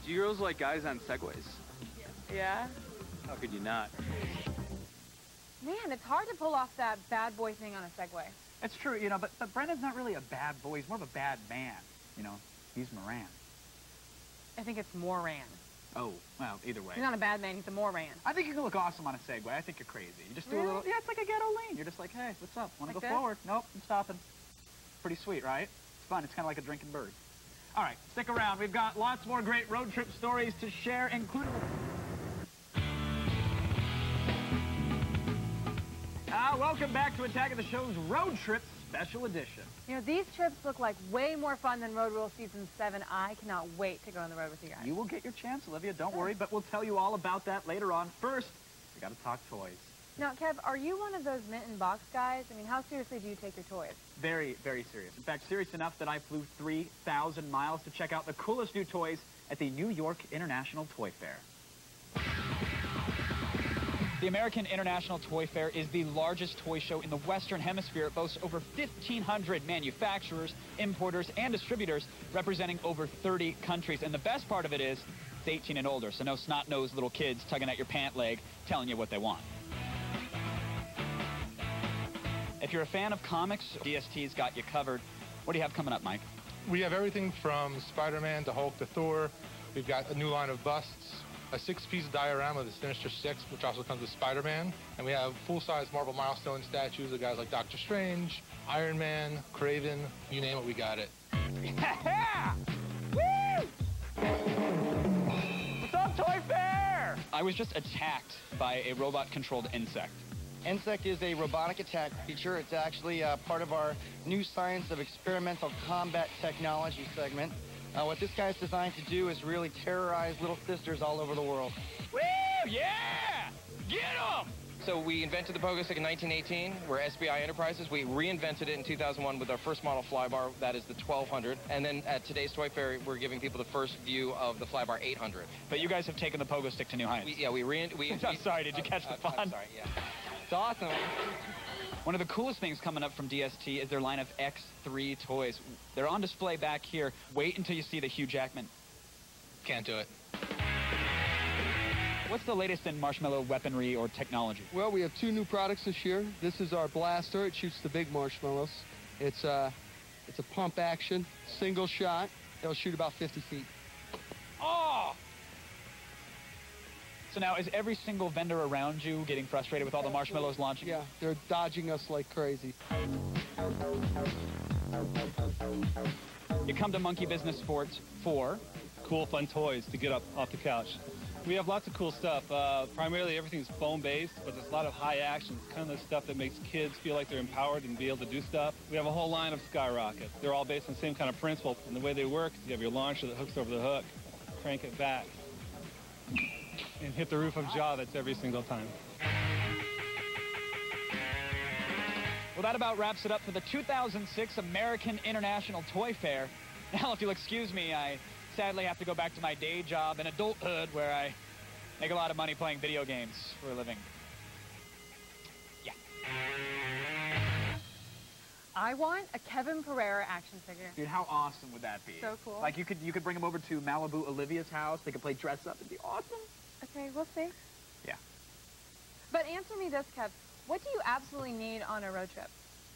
Do you girls like guys on Segways? Yeah? How could you not? Man, it's hard to pull off that bad boy thing on a Segway. It's true, you know, but Brendan's not really a bad boy. He's more of a bad man. You know, he's Moran. I think it's Moran. Oh, well, either way. He's not a bad man, he's a moron. I think you can look awesome on a Segway. I think you're crazy. You just do a little, yeah, it's like a ghetto lane. You're just like, hey, what's up? Want to Like go this? forward? Nope, I'm stopping. Pretty sweet, right? It's fun. It's kind of like a drinking bird. All right, stick around. We've got lots more great road trip stories to share, including... Welcome back to Attack of the Show's Road Trip Special Edition. You know, these trips look like way more fun than Road Rule Season 7. I cannot wait to go on the road with you guys. You will get your chance, Olivia. Don't worry, but we'll tell you all about that later on. First, we got to talk toys. Now, Kev, are you one of those mint in box guys? I mean, how seriously do you take your toys? Very, very serious. In fact, serious enough that I flew 3,000 miles to check out the coolest new toys at the New York International Toy Fair. The American International Toy Fair is the largest toy show in the Western Hemisphere. It boasts over 1,500 manufacturers, importers, and distributors representing over 30 countries. And the best part of it is it's 18 and older, so no snot-nosed little kids tugging at your pant leg telling you what they want. If you're a fan of comics, DST's got you covered. What do you have coming up, Mike? We have everything from Spider-Man to Hulk to Thor. We've got a new line of busts, a 6-piece diorama of the Sinister Six, which also comes with Spider-Man. And we have full-size Marvel Milestone statues of guys like Doctor Strange, Iron Man, Kraven, you name it, we got it. Yeah! Woo! What's up, Toy Fair? I was just attacked by a robot-controlled insect. Insect is a robotic attack feature. It's actually part of our new Science of Experimental Combat Technology segment. What this guy's designed to do is really terrorize little sisters all over the world. Woo! Yeah! Get 'em! So we invented the pogo stick in 1918. We're SBI Enterprises. We reinvented it in 2001 with our first model flybar. That is the 1200. And then at today's Toy Fair, we're giving people the first view of the flybar 800. But you guys have taken the pogo stick to new heights. I'm sorry, did you catch the fun? I'm sorry, yeah. It's awesome. One of the coolest things coming up from DST is their line of X3 toys. They're on display back here. Wait until you see the Hugh Jackman. Can't do it. What's the latest in marshmallow weaponry or technology? Well, we have 2 new products this year. This is our blaster. It shoots the big marshmallows. It's a pump action, single shot. It'll shoot about 50 feet. Oh! So now, is every single vendor around you getting frustrated with all the marshmallows launching? Yeah, they're dodging us like crazy. You come to Monkey Business Sports for cool, fun toys to get up off the couch. We have lots of cool stuff. Primarily everything's foam-based, but there's a lot of high action. It's kind of the stuff that makes kids feel like they're empowered and be able to do stuff. We have a whole line of Skyrocket. They're all based on the same kind of principle. And the way they work, you have your launcher that hooks over the hook, crank it back, and hit the roof of jaw. That's every single time. Well, that about wraps it up for the 2006 American International Toy Fair. Now, if you'll excuse me, I sadly have to go back to my day job in adulthood where I make a lot of money playing video games for a living. Yeah. I want a Kevin Pereira action figure. Dude, how awesome would that be? So cool. Like, you could bring him over to Malibu Olivia's house. They could play dress up. It'd be awesome. Okay, we'll see. Yeah. But answer me this, Kev. What do you absolutely need on a road trip?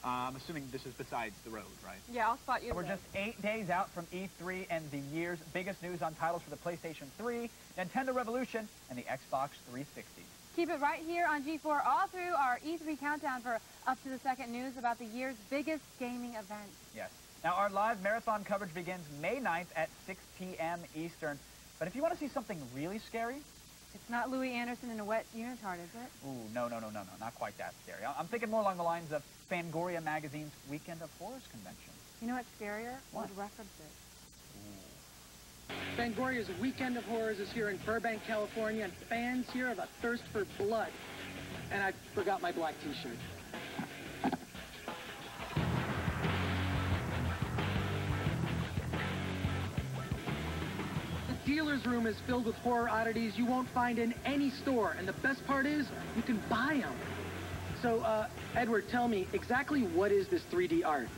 I'm assuming this is besides the road, right? Yeah, I'll spot you. We're just 8 days out from E3 and the year's biggest news on titles for the PlayStation 3, Nintendo Revolution, and the Xbox 360. Keep it right here on G4 all through our E3 countdown for up to the second news about the year's biggest gaming event. Yes. Now, our live marathon coverage begins May 9th at 6 p.m. Eastern. But if you want to see something really scary... It's not Louis Anderson in a wet unitard, is it? Ooh, no, not quite that scary. I'm thinking more along the lines of Fangoria Magazine's Weekend of Horrors convention. You know what's scarier? What? Old references. Fangoria's Weekend of Horrors is here in Burbank, California, and fans here have a thirst for blood. And I forgot my black t-shirt. The dealer's room is filled with horror oddities you won't find in any store, and the best part is, you can buy them. So, Edward, tell me, exactly what is this 3D art?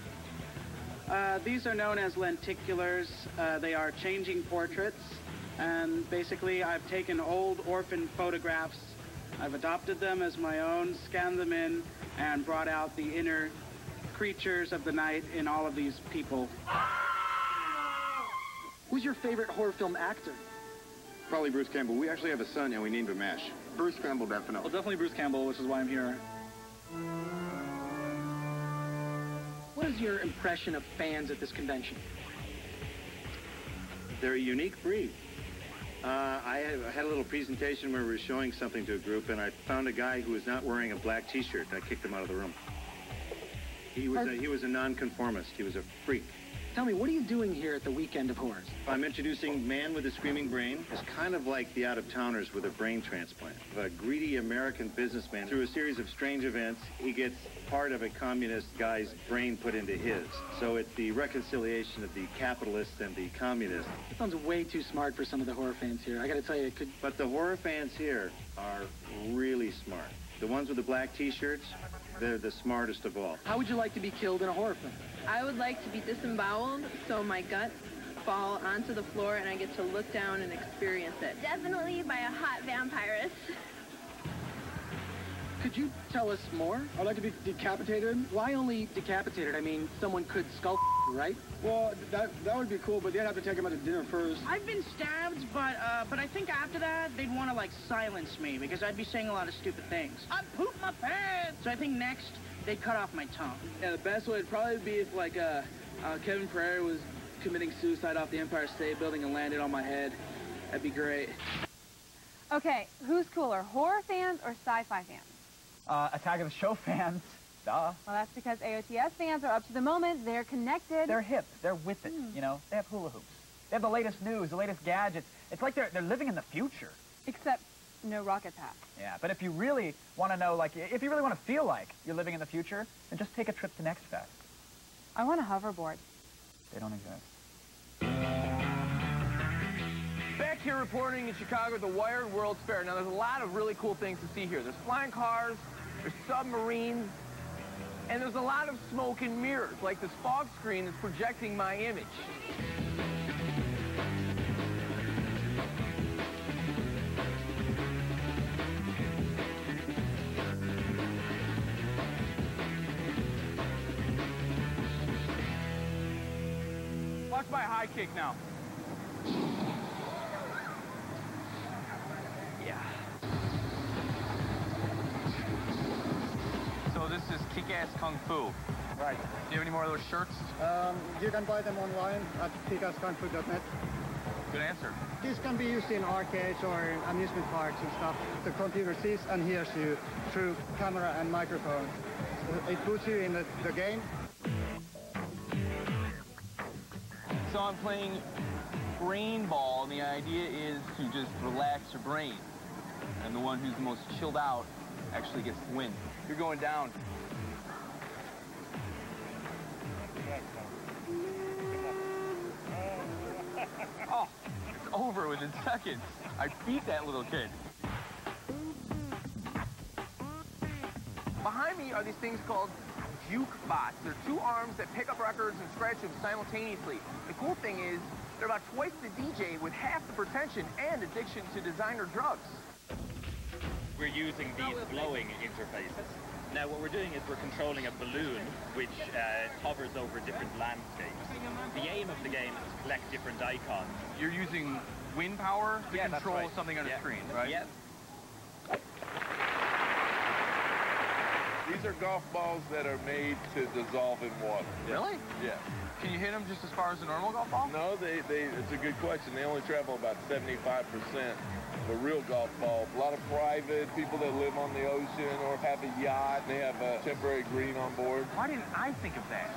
These are known as lenticulars. They are changing portraits. And basically, I've taken old orphan photographs, I've adopted them as my own, scanned them in, and brought out the inner creatures of the night in all of these people. Who's your favorite horror film actor? Probably Bruce Campbell. We actually have a son, and we named him Ash. Bruce Campbell, definitely. Well, definitely Bruce Campbell, which is why I'm here. What is your impression of fans at this convention? They're a unique breed. I had a little presentation where we were showing something to a group, and I found a guy who was not wearing a black T-shirt. I kicked him out of the room. He was a nonconformist. He was a freak. Tell me, what are you doing here at the Weekend of Horrors? I'm introducing Man with a Screaming Brain. It's kind of like the out-of-towners with a brain transplant. A greedy American businessman, through a series of strange events, he gets part of a communist guy's brain put into his. So it's the reconciliation of the capitalists and the communists. That sounds way too smart for some of the horror fans here. I gotta tell you, it could... But the horror fans here are really smart. The ones with the black T-shirts, they're the smartest of all. How would you like to be killed in a horror film? I would like to be disemboweled so my guts fall onto the floor and I get to look down and experience it. Definitely by a hot vampirist. Could you tell us more? I'd like to be decapitated. Why only decapitated? I mean, someone could skull right? Well, that would be cool, but they'd have to take him out to dinner first. I've been stabbed, but I think after that, they'd want to, like, silence me because I'd be saying a lot of stupid things. I pooped my pants! So I think next, they'd cut off my tongue. Yeah, the best way would probably be if, like, Kevin Pereira was committing suicide off the Empire State Building and landed on my head. That'd be great. Okay, who's cooler, horror fans or sci-fi fans? Attack of the Show fans. Duh. Well, that's because AOTS fans are up to the moment. They're connected. They're hip. They're with it, you know. They have hula hoops. They have the latest news, the latest gadgets. It's like they're living in the future. Except no rocket pack. Yeah, but if you really want to know, like, if you really want to feel like you're living in the future, then just take a trip to Next Fest. I want a hoverboard. They don't exist. Back here reporting in Chicago at the Wired World's Fair. Now, there's a lot of really cool things to see here. There's flying cars, there's submarines, and there's a lot of smoke and mirrors, like this fog screen that's projecting my image. Watch my high kick now. Yeah. So this is kick-ass kung fu. Right. Do you have any more of those shirts? You can buy them online at kickaskungfu.net. Good answer. These can be used in arcades or amusement parks and stuff. The computer sees and hears you through camera and microphone. It puts you in the game. So I'm playing brain ball, and the idea is to just relax your brain. And the one who's the most chilled out actually gets the win. You're going down. Oh, it's over within seconds. I beat that little kid. Behind me are these things called jukebots. They're two arms that pick up records and scratch them simultaneously. The cool thing is, they're about twice the DJ with half the pretension and addiction to designer drugs. We're using these glowing interfaces. Now what we're doing is we're controlling a balloon which hovers over different landscapes. The aim of the game is to collect different icons. You're using wind power to control something on a screen, right? Yes. These are golf balls that are made to dissolve in water. Really? Yeah. Can you hit them just as far as a normal golf ball? No, it's a good question. They only travel about 75% of a real golf ball. A lot of private people that live on the ocean or have a yacht. They have a temporary green on board. Why didn't I think of that?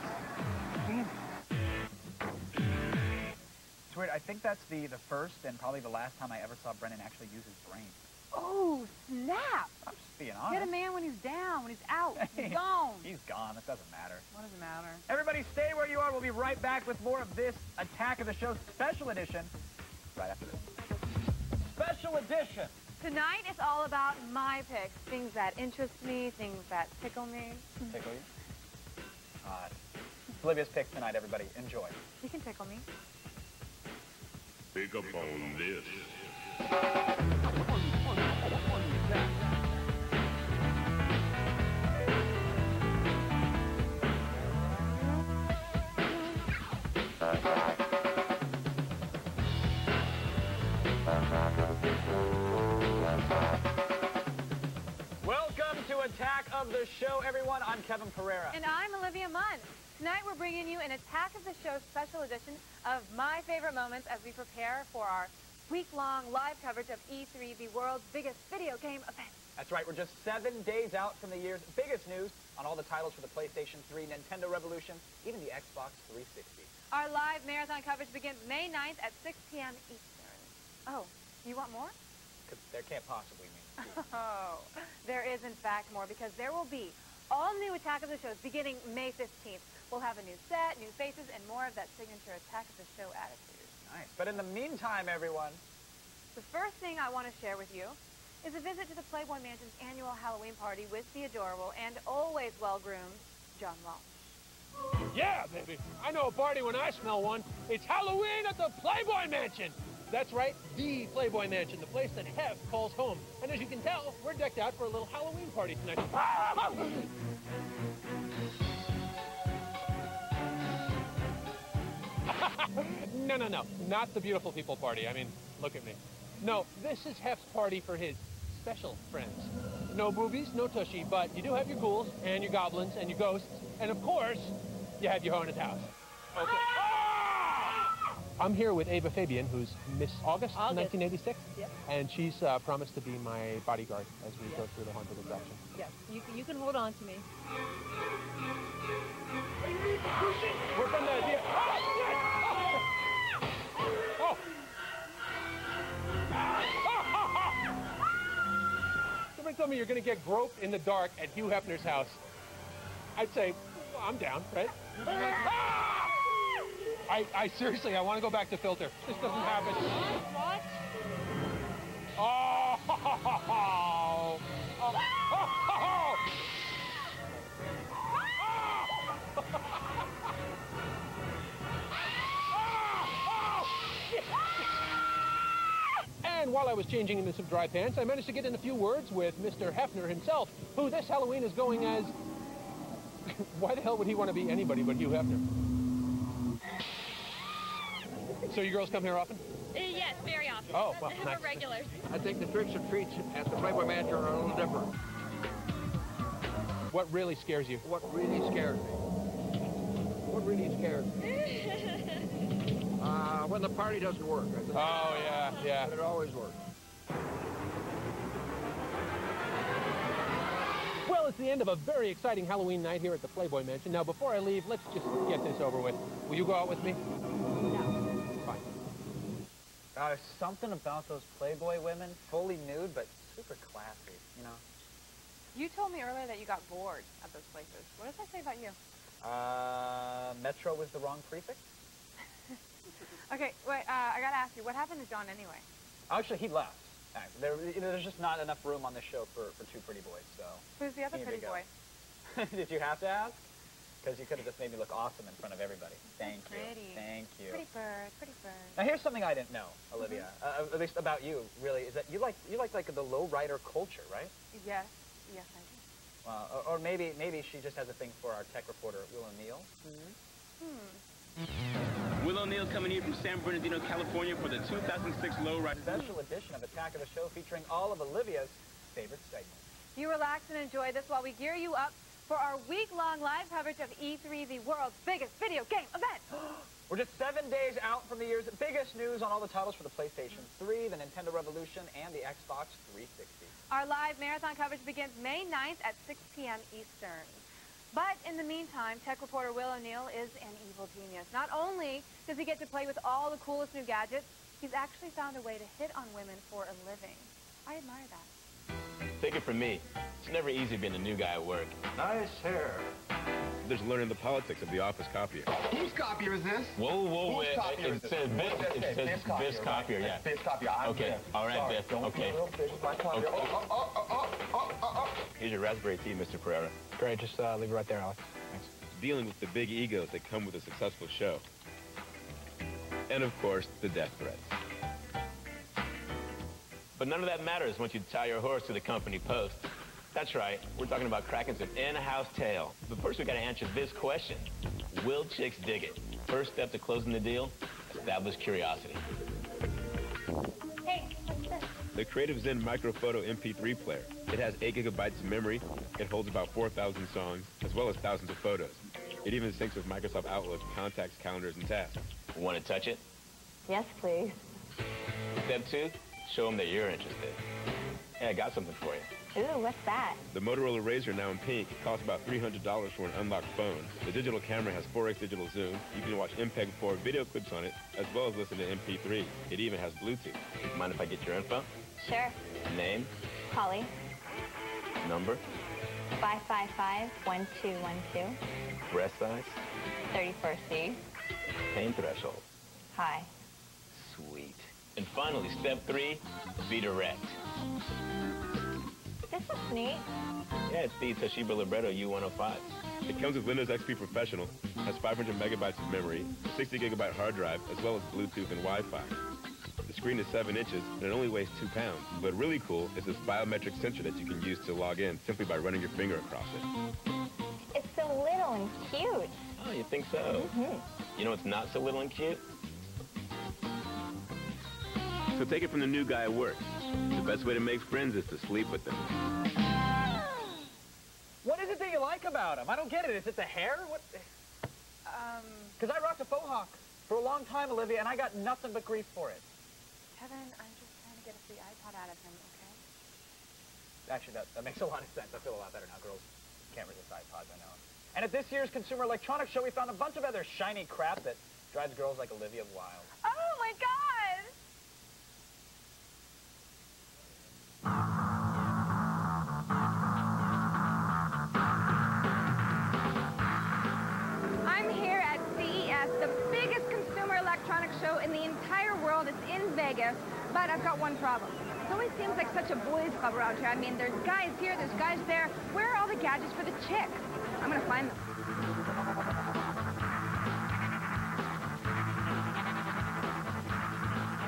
It's weird. I think that's the first and probably the last time I ever saw Brennan actually use his brain. Oh, snap! I'm just being honest. Hit a man when he's down, when he's out. He's gone. He's gone. It doesn't matter. What does it matter? Everybody stay where you are. We'll be right back with more of this Attack of the Show special edition right after this. Special edition. Tonight is all about my picks. Things that interest me, things that tickle me. Tickle you? Olivia's pick tonight, everybody. Enjoy. You can tickle me. Pick up on this. of the show, everyone. I'm Kevin Pereira. And I'm Olivia Munn. Tonight we're bringing you an Attack of the Show special edition of My Favorite Moments as we prepare for our week-long live coverage of E3, the world's biggest video game event. That's right. We're just 7 days out from the year's biggest news on all the titles for the PlayStation 3, Nintendo Revolution, even the Xbox 360. Our live marathon coverage begins May 9th at 6 p.m. Eastern. Oh, you want more? Because there can't possibly be. Oh, there is in fact more, because there will be all new Attack of the Shows beginning May 15th. We'll have a new set, new faces, and more of that signature Attack of the Show attitude. Nice. But in the meantime, everyone, the first thing I want to share with you is a visit to the Playboy Mansion's annual Halloween party with the adorable and always well-groomed John Walsh. Yeah, baby. I know a party when I smell one. It's Halloween at the Playboy Mansion. That's right, the Playboy Mansion, the place that Hef calls home. And as you can tell, we're decked out for a little Halloween party tonight. No, not the beautiful people party. I mean, look at me. No, this is Hef's party for his special friends. No boobies, no tushy, but you do have your ghouls and your goblins and your ghosts, and of course, you have your haunted house. Okay. I'm here with Ava Fabian, who's Miss August 1986, yep. And she's promised to be my bodyguard as we go through the haunted attraction. Yes, you can hold on to me. Work on that idea. Oh! Somebody told me you're going to get groped in the dark at Hugh Hefner's house. I'd say, well, I'm down, right? I seriously, I want to go back to filter. This doesn't happen. What? Oh! And while I was changing into some dry pants, I managed to get in a few words with Mr. Hefner himself, who this Halloween is going as... Why the hell would he want to be anybody but Hugh Hefner? So you girls come here often? Yes, very often. Oh, well, nice. We're regulars. I think the tricks and treats at the Playboy Mansion are a little different. What really scares you? What really scares me? What really scares me? When the party doesn't work. Oh, yeah. But it always works. Well, it's the end of a very exciting Halloween night here at the Playboy Mansion. Now, before I leave, let's just get this over with. Will you go out with me? No. Fine. there's something about those Playboy women, fully nude, but super classy, you know? You told me earlier that you got bored at those places. What did I say about you? Metro was the wrong prefix. Okay, wait, I gotta ask you, what happened to John anyway? Actually, he left. There's just not enough room on this show for two pretty boys, so... Who's the other pretty boy? Did you have to ask? Because you could have just made me look awesome in front of everybody. Thank you. Pretty. Thank you. Pretty bird, pretty bird. Now here's something I didn't know, Olivia, at least about you, really, is that you like the lowrider culture, right? Yes, yes I do. Well, or maybe she just has a thing for our tech reporter, Will O'Neill. Will O'Neill coming here from San Bernardino, California for the 2006 Lowrider Special edition of Attack of the Show featuring all of Olivia's favorite segments. You relax and enjoy this while we gear you up for our week-long live coverage of E3, the world's biggest video game event. We're just 7 days out from the year's biggest news on all the titles for the PlayStation 3, the Nintendo Revolution, and the Xbox 360. Our live marathon coverage begins May 9th at 6 p.m. Eastern. But in the meantime, tech reporter Will O'Neill is an evil genius. Not only does he get to play with all the coolest new gadgets, he's actually found a way to hit on women for a living. I admire that. Take it from me. It's never easy being a new guy at work. Nice hair. There's learning the politics of the office copier. Whose copier is this? Whoa, Whose copier is it says Biff. It says Biff's copier, yeah. Biff's copier. Okay, all right, Biff. Okay. Okay. Here's your raspberry tea, Mr. Pereira. Great, just leave it right there, Alex. Thanks. Dealing with the big egos that come with a successful show. And of course, the death threats. But none of that matters once you tie your horse to the company post. That's right, we're talking about cracking some in-house tail. But first we gotta answer this question. Will chicks dig it? First step to closing the deal, establish curiosity. Hey, what's this? The Creative Zen Microphoto MP3 player. It has 8 gigabytes of memory. It holds about 4,000 songs, as well as thousands of photos. It even syncs with Microsoft Outlook, contacts, calendars, and tasks. Want to touch it? Yes, please. Step 2, show them that you're interested. Hey, I got something for you. Ooh, what's that? The Motorola Razr, now in pink, costs about $300 for an unlocked phone. The digital camera has 4x digital zoom. You can watch MPEG-4 video clips on it, as well as listen to MP3. It even has Bluetooth. Mind if I get your info? Sure. Name? Holly. Number? 555-1212. Breast size? 34C. Pain threshold? Hi. Sweet. And finally, step 3, be direct. This looks neat. Yeah, it's the Toshiba Libretto U105. It comes with Windows XP Professional, has 500 megabytes of memory, a 60 gigabyte hard drive, as well as Bluetooth and Wi-Fi. The screen is 7 inches, and it only weighs 2 pounds. But really cool is this biometric sensor that you can use to log in simply by running your finger across it. It's so little and cute. Oh, you think so? Mm-hmm. You know what's not so little and cute? So take it from the new guy at work. The best way to make friends is to sleep with them. What is it that you like about him? I don't get it. Is it the hair? What? Because I rocked a faux hawk for a long time, Olivia, and I got nothing but grief for it. Kevin, I'm just trying to get a free iPod out of him, okay? Actually, that makes a lot of sense. I feel a lot better now. Girls can't resist iPods, I know. And at this year's Consumer Electronics Show, we found a bunch of other shiny crap that drives girls like Olivia wild. Oh, my God! I'm here at CES, the biggest consumer electronics show in the entire world. It's in Vegas, but I've got one problem. It always seems like such a boys' club around here. I mean, there's guys here, there's guys there. Where are all the gadgets for the chicks? I'm gonna find them.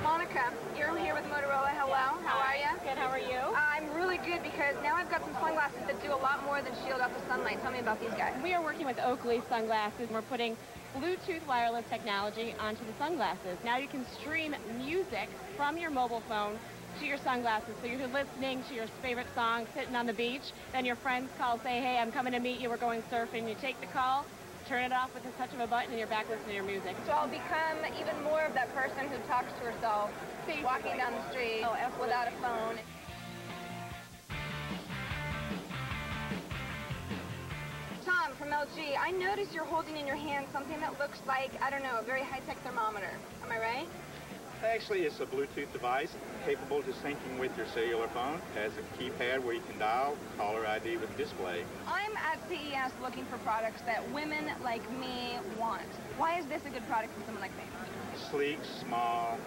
Monica, you're here with Motorola. Hello, how are you? Good, how are you? I'm really good because now I've got some sunglasses that do a lot more than shield out the sunlight. Tell me about these guys. We are working with Oakley sunglasses, and we're putting Bluetooth wireless technology onto the sunglasses. Now you can stream music from your mobile phone to your sunglasses. So you're listening to your favorite song, sitting on the beach, then your friends call, say, hey, I'm coming to meet you, we're going surfing. You take the call, turn it off with the touch of a button, and you're back listening to your music. So I'll become even more of that person who talks to herself walking down the street without a phone. Tom from LG, I notice you're holding in your hand something that looks like, I don't know, a very high-tech thermometer. Am I right? Actually, it's a Bluetooth device capable of syncing with your cellular phone. It has a keypad where you can dial, caller ID with display. I'm at CES looking for products that women like me want. Why is this a good product for someone like me? Sleek, small,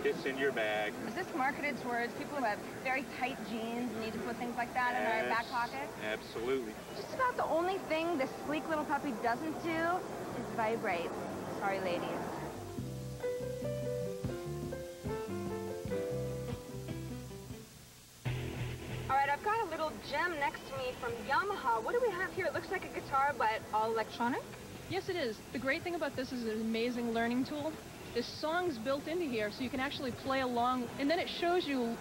fits in your bag. Is this marketed towards people who have very tight jeans and need to put things like that in their back pocket? Absolutely. Just about the only thing this sleek little puppy doesn't do is vibrate. Sorry, ladies. All right, I've got a little gem next to me from Yamaha. What do we have here? It looks like a guitar, but all electronic? Yes, it is. The great thing about this is an amazing learning tool. There's songs built into here, so you can actually play along, and then it shows you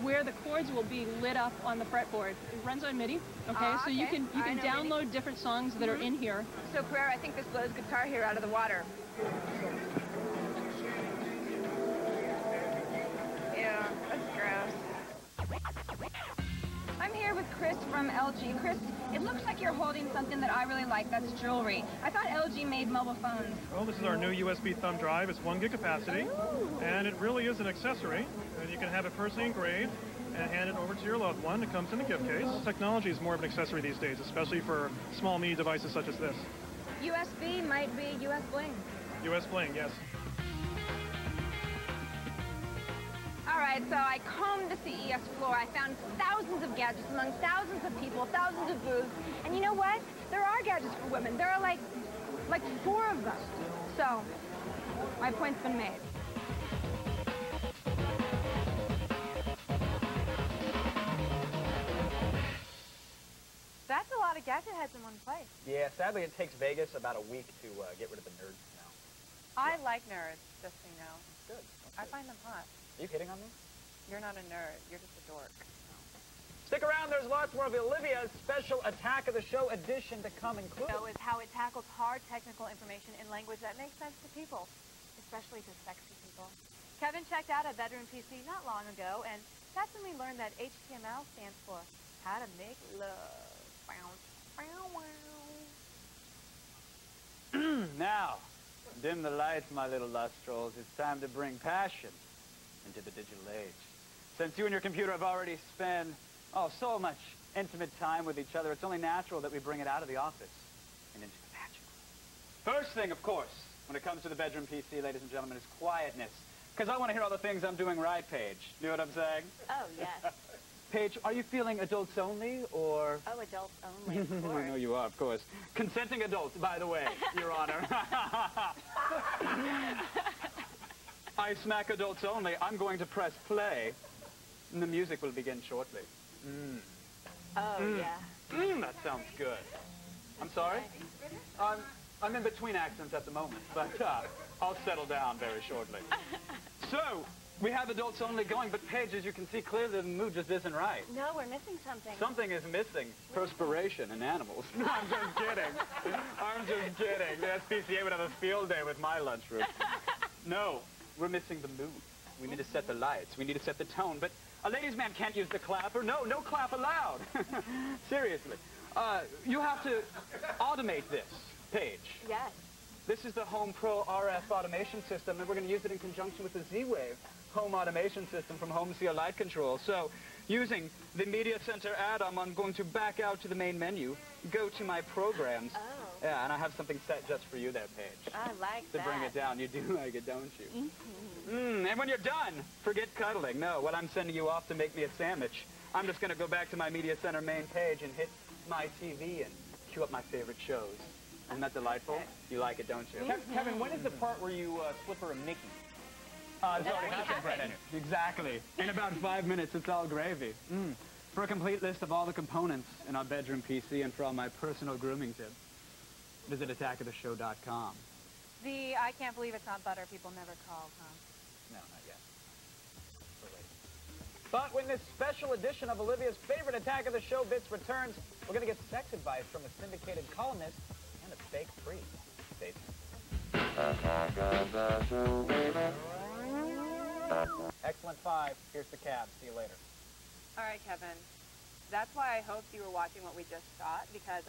where the chords will be lit up on the fretboard. It runs on MIDI, okay? So you can download different songs that are in here. So, Carrera, I think this blows guitar here out of the water. Yeah, that's gross. I'm here with Chris from LG. Chris, it looks like you're holding something that I really like. That's jewelry. I thought LG made mobile phones. Well, this is our new USB thumb drive. It's 1 gig capacity, and it really is an accessory. And you can have it personally engraved and hand it over to your loved one. It comes in a gift case. Technology is more of an accessory these days, especially for small mini devices such as this. USB might be US Bling. US Bling, yes. All right, so I combed the CES floor. I found thousands of gadgets among thousands of people, thousands of booths. And you know what? There are gadgets for women. There are like 4 of them. So, my point's been made. That's a lot of gadget heads in one place. Yeah, sadly it takes Vegas about a week to get rid of the nerds now. I like nerds, just so you know. Good. I find them hot. Are you hitting on me? You're not a nerd. You're just a dork. Stick around, there's lots more of Olivia's special Attack of the Show edition to come, including... Is how it tackles hard technical information in language that makes sense to people, especially to sexy people. Kevin checked out a bedroom PC not long ago, and that's when we learned that HTML stands for How to Make Love. Now, dim the lights, my little lustrels. It's time to bring passion into the digital age. Since you and your computer have already spent, so much intimate time with each other, it's only natural that we bring it out of the office and into the magical. First thing, of course, when it comes to the bedroom PC, ladies and gentlemen, is quietness. Because I want to hear all the things I'm doing right, Paige. You know what I'm saying? Oh, yes. Paige, are you feeling adults only, or... Oh, adults only, of course. I know you are, of course. Consenting adults, by the way, Your Honor. I smack adults only. I'm going to press play, and the music will begin shortly. Yeah. That sounds good. I'm sorry? I'm in between accents at the moment, but I'll settle down very shortly. So, we have adults only going, but Paige, as you can see clearly, the mood just isn't right. No, we're missing something. Something is missing. Perspiration and animals. I'm just kidding. I'm just kidding. The SPCA would have a field day with my lunchroom. No, we're missing the mood. We need to set the lights. We need to set the tone. But a ladies' man can't use the clapper. No clap allowed. Seriously. You have to automate this, Paige. Yes. This is the Home Pro RF automation system, and we're going to use it in conjunction with the Z-Wave home automation system from Home CO Light Control. So, using the Media Center add-on, I'm going to back out to the main menu, go to my programs. Oh. Yeah, and I have something set just for you there, Paige. I like that. To bring it down. You do like it, don't you? And when you're done, forget cuddling. No, when I'm sending you off to make me a sandwich, I'm just going to go back to my Media Center main page and hit my TV and cue up my favorite shows. Isn't that delightful? You like it, don't you? Kevin, when is the part where you slipper a Mickey? It's already happened, Brennan. Exactly. In about 5 minutes, it's all gravy. For a complete list of all the components in our bedroom PC and for all my personal grooming tips, visit attackoftheshow.com. The I can't believe it's not butter people never call, huh? No, not yet. We're waiting. But when this special edition of Olivia's favorite Attack of the Show bits returns, we're going to get sex advice from a syndicated columnist and it's fake free. Stay tuned. Excellent 5. Here's the cab. See you later. All right, Kevin. That's why I hoped you were watching what we just shot, because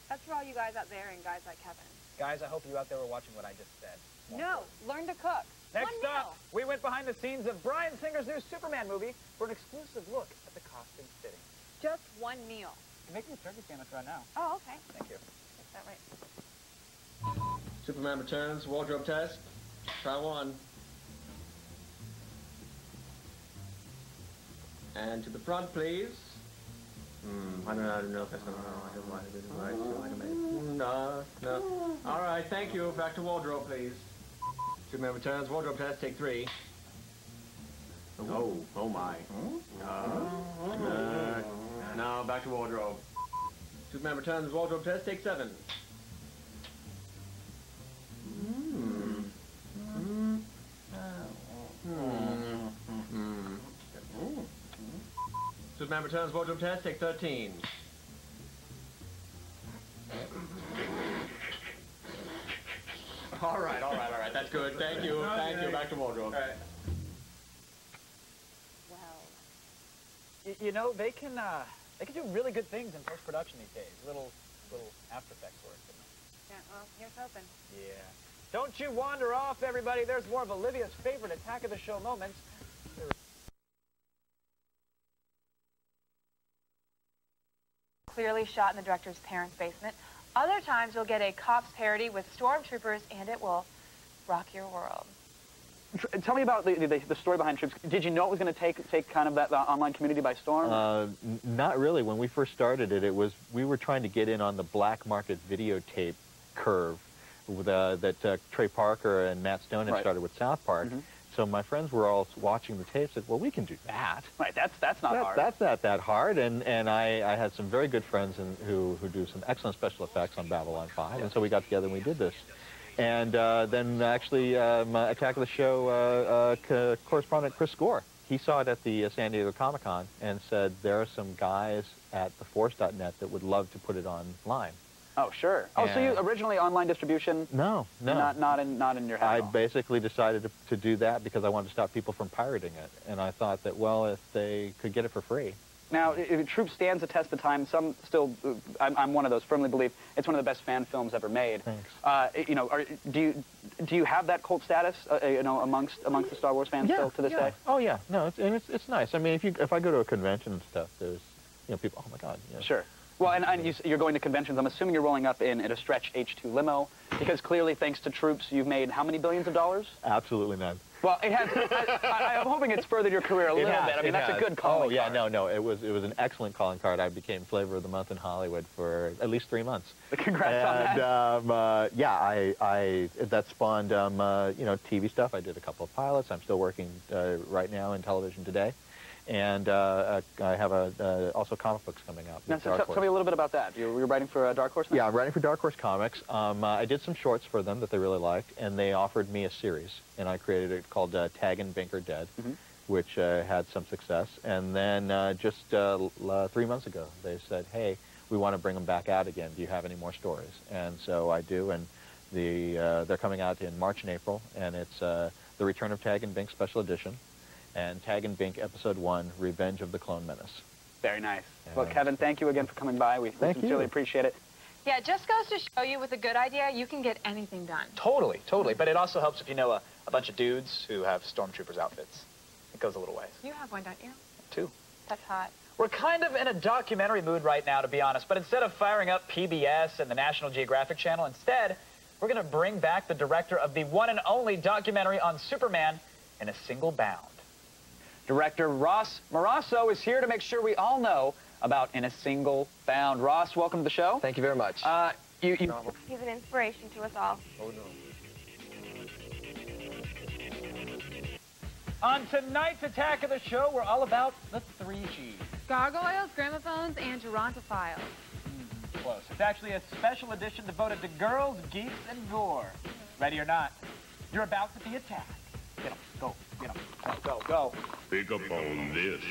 that's for all you guys out there and guys like Kevin. Guys, I hope you out there were watching what I just said. No, learn to cook. Next up, we went behind the scenes of Bryan Singer's new Superman movie for an exclusive look at the costume fitting. Just one meal. You're making a turkey sandwich right now. Oh, okay. Thank you. Is that right? Superman returns, wardrobe test. Try one. And to the front, please. I don't know if that's No. All right, thank you. Back to wardrobe, please. Superman returns, wardrobe test, take 3. Oh my. No, back to wardrobe. Superman returns, wardrobe test, take 7. Superman returns, wardrobe test, take 13. All right. That's good. Thank you. Thank you. Back to wardrobe. All right. Well. You know, they can do really good things in post-production these days. Little After Effects work. Yeah, well, here's hoping. Yeah. Don't you wander off, everybody. There's more of Olivia's favorite Attack of the Show moments. Clearly shot in the director's parents' basement. Other times you'll get a cops parody with stormtroopers, and it will rock your world. Tell me about the story behind Troops. Did you know it was going to take kind of that online community by storm? Not really. When we first started it, we were trying to get in on the black market videotape curve that Trey Parker and Matt Stone had started with South Park. So my friends were all watching the tape, said, well, we can do that. Right, that's not hard. That's not that hard, and I had some very good friends who do some excellent special effects on Babylon 5, and so we got together and we did this. And then actually, Attack of the Show correspondent Chris Gore, he saw it at the San Diego Comic-Con and said there are some guys at theforce.net that would love to put it online. Oh, sure. Oh, so you originally online distribution? No. Not in your head. I basically decided to do that because I wanted to stop people from pirating it. And I thought that, well, if they could get it for free. Now, Troop stands the test of time. Some still, I'm one of those, firmly believe it's one of the best fan films ever made. Thanks. You know, do you have that cult status, you know, amongst the Star Wars fans still to this day? Oh yeah, no, it's nice. I mean, if I go to a convention and stuff, there's, you know, people. Oh my God. Yeah. Sure. Well, and you're going to conventions. I'm assuming you're rolling up in a stretch H2 limo, because clearly, thanks to Troops, you've made how many billions of dollars? Absolutely none. Well, it has. I'm hoping it's furthered your career a little bit. I mean, that's a good calling card. Oh yeah, no, it was an excellent calling card. I became Flavor of the Month in Hollywood for at least 3 months. Congrats on that. Yeah, that spawned you know, TV stuff. I did a couple of pilots. I'm still working right now in television today. And I have also comic books coming out. Now, so tell me a little bit about that. You're writing for Dark Horse now? Yeah, I'm writing for Dark Horse Comics. I did some shorts for them that they really liked, and they offered me a series. And I created it called Tag and Bink Are Dead, which had some success. And then just 3 months ago, they said, hey, we want to bring them back out again. Do you have any more stories? And so I do, and they're coming out in March and April, and it's The Return of Tag and Bink Special Edition, and Tag and Bink Episode 1, Revenge of the Clone Menace. Very nice. Well, Kevin, thank you again for coming by. We sincerely appreciate it. Yeah, it just goes to show you with a good idea, you can get anything done. Totally. But it also helps if you know a bunch of dudes who have stormtroopers outfits. It goes a little ways. You have one, don't you? 2. That's hot. We're kind of in a documentary mood right now, to be honest, but instead of firing up PBS and the National Geographic Channel, instead, we're going to bring back the director of the one and only documentary on Superman in a single bound. Director Ross Morasso is here to make sure we all know about In a Single Bound. Ross, welcome to the show. Thank you very much. He's an inspiration to us all. Oh, no. On tonight's Attack of the Show, we're all about the 3Gs. Gargoyles, gramophones, and gerontophiles. Close. It's actually a special edition devoted to girls, geeks, and gore. Ready or not, you're about to be attacked. Get them. Go. Get them. Go. Pick up on this.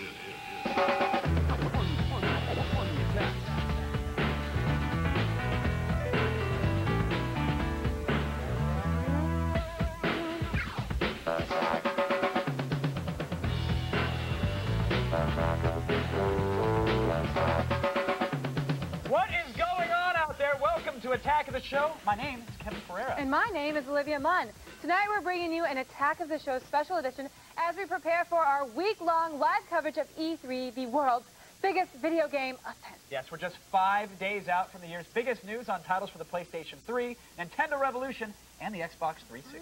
What is going on out there? Welcome to Attack of the Show. My name is Kevin Pereira. And my name is Olivia Munn. Tonight we're bringing you an Attack of the Show special edition as we prepare for our week-long live coverage of E3, the world's biggest video game event. Yes, we're just 5 days out from the year's biggest news on titles for the PlayStation 3, Nintendo Revolution, and the Xbox 360.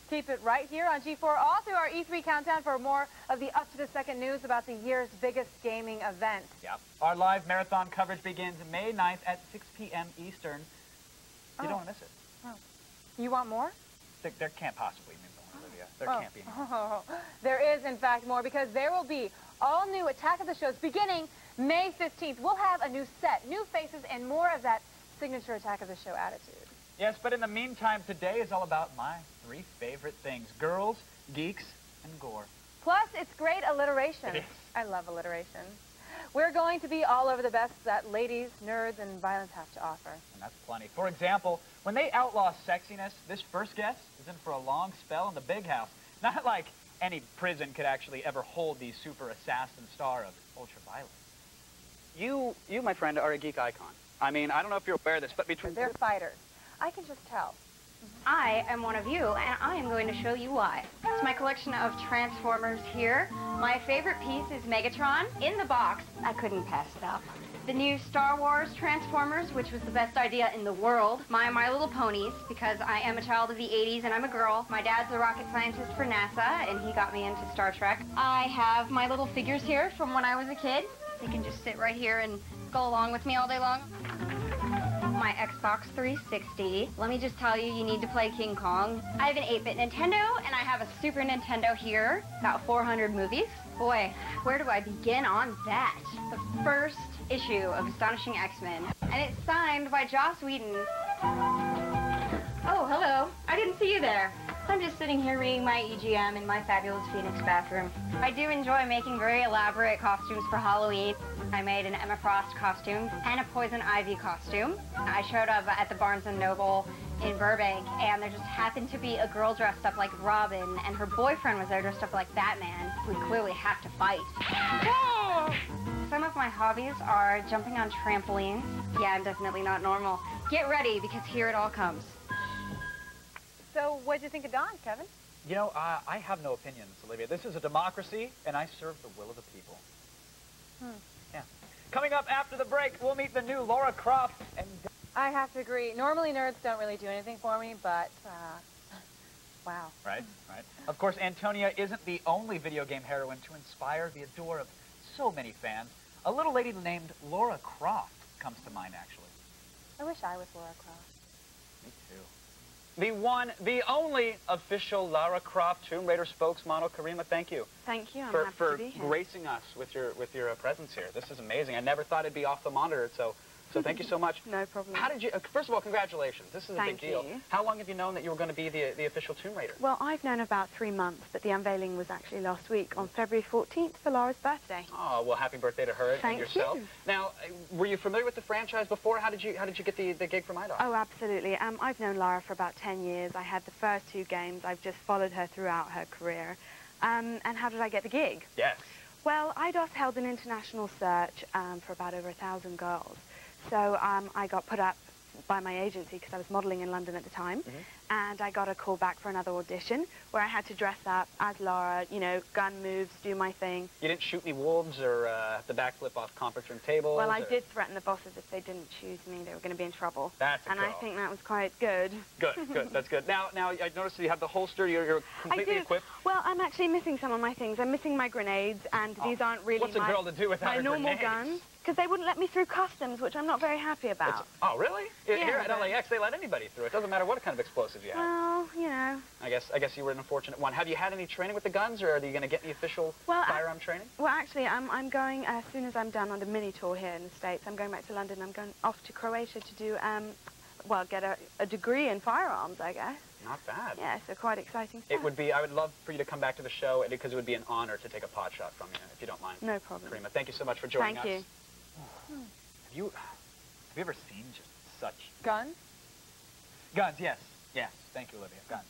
Keep it right here on G4 all through our E3 countdown for more of the up-to-the-second news about the year's biggest gaming event. Yep. Our live marathon coverage begins May 9th at 6 p.m. Eastern. You don't want to miss it. Oh. You want more? There can't possibly be more, Olivia. There can't be more. There is, in fact, more, because there will be all new Attack of the Shows beginning May 15th. We'll have a new set, new faces, and more of that signature Attack of the Show attitude. Yes, but in the meantime, today is all about my 3 favorite things: girls, geeks, and gore. Plus, it's great alliteration. It is. I love alliteration. We're going to be all over the best that ladies, nerds, and violence have to offer. And that's plenty. For example, when they outlaw sexiness, this first guest is in for a long spell in the big house. Not like any prison could actually ever hold the super assassin star of ultraviolet. You, my friend, are a geek icon. I mean, I don't know if you're aware of this, but between... They're fighters. I can just tell. I am one of you, and I am going to show you why. It's my collection of Transformers here. My favorite piece is Megatron. In the box, I couldn't pass it up. The new Star Wars Transformers, which was the best idea in the world. My Little Ponies, because I am a child of the 80s and I'm a girl. My dad's a rocket scientist for NASA, and he got me into Star Trek. I have my little figures here from when I was a kid. They can just sit right here and go along with me all day long. My Xbox 360. Let me just tell you, you need to play King Kong. I have an 8-bit Nintendo, and I have a Super Nintendo here. About 400 movies. Boy, where do I begin on that? The first issue of Astonishing X-Men. And it's signed by Joss Whedon. Oh, hello. I didn't see you there. Hi, I'm just sitting here reading my EGM in my fabulous Phoenix bathroom. I do enjoy making very elaborate costumes for Halloween. I made an Emma Frost costume and a Poison Ivy costume. I showed up at the Barnes & Noble in Burbank, and there just happened to be a girl dressed up like Robin, and her boyfriend was there dressed up like Batman. We clearly have to fight. Some of my hobbies are jumping on trampolines. Yeah, I'm definitely not normal. Get ready, because here it all comes. So what'd you think of Dawn, Kevin? You know, I have no opinions, Olivia. This is a democracy, and I serve the will of the people. Yeah. Coming up after the break, we'll meet the new Laura Croft and... I have to agree. Normally, nerds don't really do anything for me, but, wow. Right, right. Of course, Antonia isn't the only video game heroine to inspire the adore of so many fans. A little lady named Laura Croft comes to mind, actually. I wish I was Laura Croft. Me too. The one, the only official Lara Croft Tomb Raider spokesmodel, Karima, thank you. Thank you. I'm for happy to be here. gracing us with your presence here. This is amazing. I never thought it'd be off the monitor, so thank you so much. No problem. How did you? First of all, congratulations. This is a big deal. Thank you. How long have you known that you were going to be the official Tomb Raider? Well, I've known about 3 months, but the unveiling was actually last week on February 14th for Laura's birthday. Oh, well, happy birthday to her and yourself. You. Now, were you familiar with the franchise before? How did you get the gig from IDOS? Oh, absolutely. I've known Lara for about 10 years. I had the first 2 games. I've just followed her throughout her career. And how did I get the gig? Yes. Well, IDOS held an international search for about over 1,000 girls. So I got put up by my agency because I was modeling in London at the time, and I got a call back for another audition where I had to dress up as Lara, you know, gun moves, do my thing. You didn't shoot any wolves or the backflip off conference room tables? Well, I did threaten the bosses if they didn't choose me, they were going to be in trouble. That's a And girl. I think that was quite good. Good, good, that's good. Now I noticed that you have the holster, you're completely equipped. Well, I'm actually missing some of my things. I'm missing my grenades, and these aren't really What's a girl to do without my her normal grenades? guns. Because they wouldn't let me through customs, which I'm not very happy about. Oh, really? Yeah, Here at LAX, they let anybody through. It doesn't matter what kind of explosives you have. Well, you know. I guess you were an unfortunate one. Have you had any training with the guns, or are you going to get any official firearm training? Well, actually, I'm going, as soon as I'm done on the mini tour here in the States, I'm going back to London. I'm going off to Croatia to do, well, get a degree in firearms, I guess. Not bad. Yeah, so quite exciting stuff. It would be, I would love for you to come back to the show, because it would be an honor to take a pot shot from you, if you don't mind. No problem. Karima, thank you so much for joining us. Thank you. Have you ever seen just such... Guns? Guns, yes. Yes. Thank you, Olivia. Guns.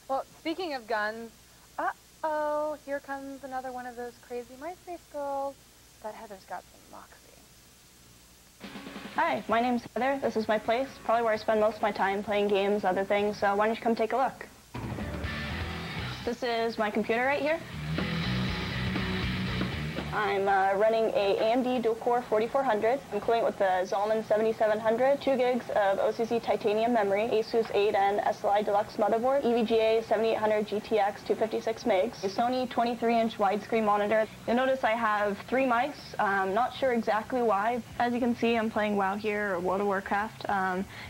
Well, speaking of guns, uh-oh, here comes another one of those crazy MySpace girls. But Heather's got some moxie. Hi, my name's Heather. This is my place, probably where I spend most of my time playing games, other things, so why don't you come take a look? This is my computer right here. I'm running a AMD dual-core 4400. I'm cooling it with the Zalman 7700, 2 gigs of OCC titanium memory, Asus 8N SLI Deluxe motherboard, EVGA 7800 GTX 256 megs, a Sony 23-inch widescreen monitor. You'll notice I have 3 mics. Not sure exactly why. As you can see, I'm playing WoW here, or World of Warcraft.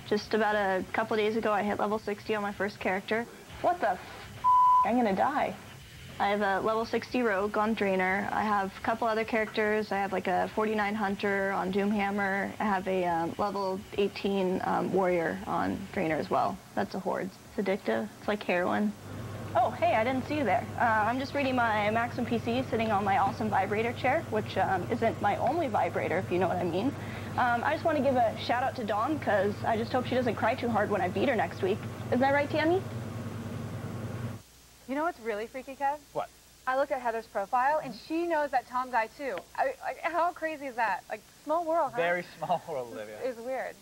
Just about a couple days ago, I hit level 60 on my first character. What the f***? I'm gonna die. I have a level 60 rogue on Draenor. I have a couple other characters. I have like a 49 hunter on Doomhammer. I have a level 18 warrior on Draenor as well. That's a horde. It's addictive. It's like heroin. Oh, hey, I didn't see you there. I'm just reading my Maxim PC sitting on my awesome vibrator chair, which isn't my only vibrator, if you know what I mean. I just want to give a shout out to Dawn, because I just hope she doesn't cry too hard when I beat her next week. Isn't that right, Tammy? You know what's really freaky, Kev? What? I looked at Heather's profile, and she knows that Tom guy, too. How crazy is that? Like, small world, huh? Very small world, Olivia. It's weird.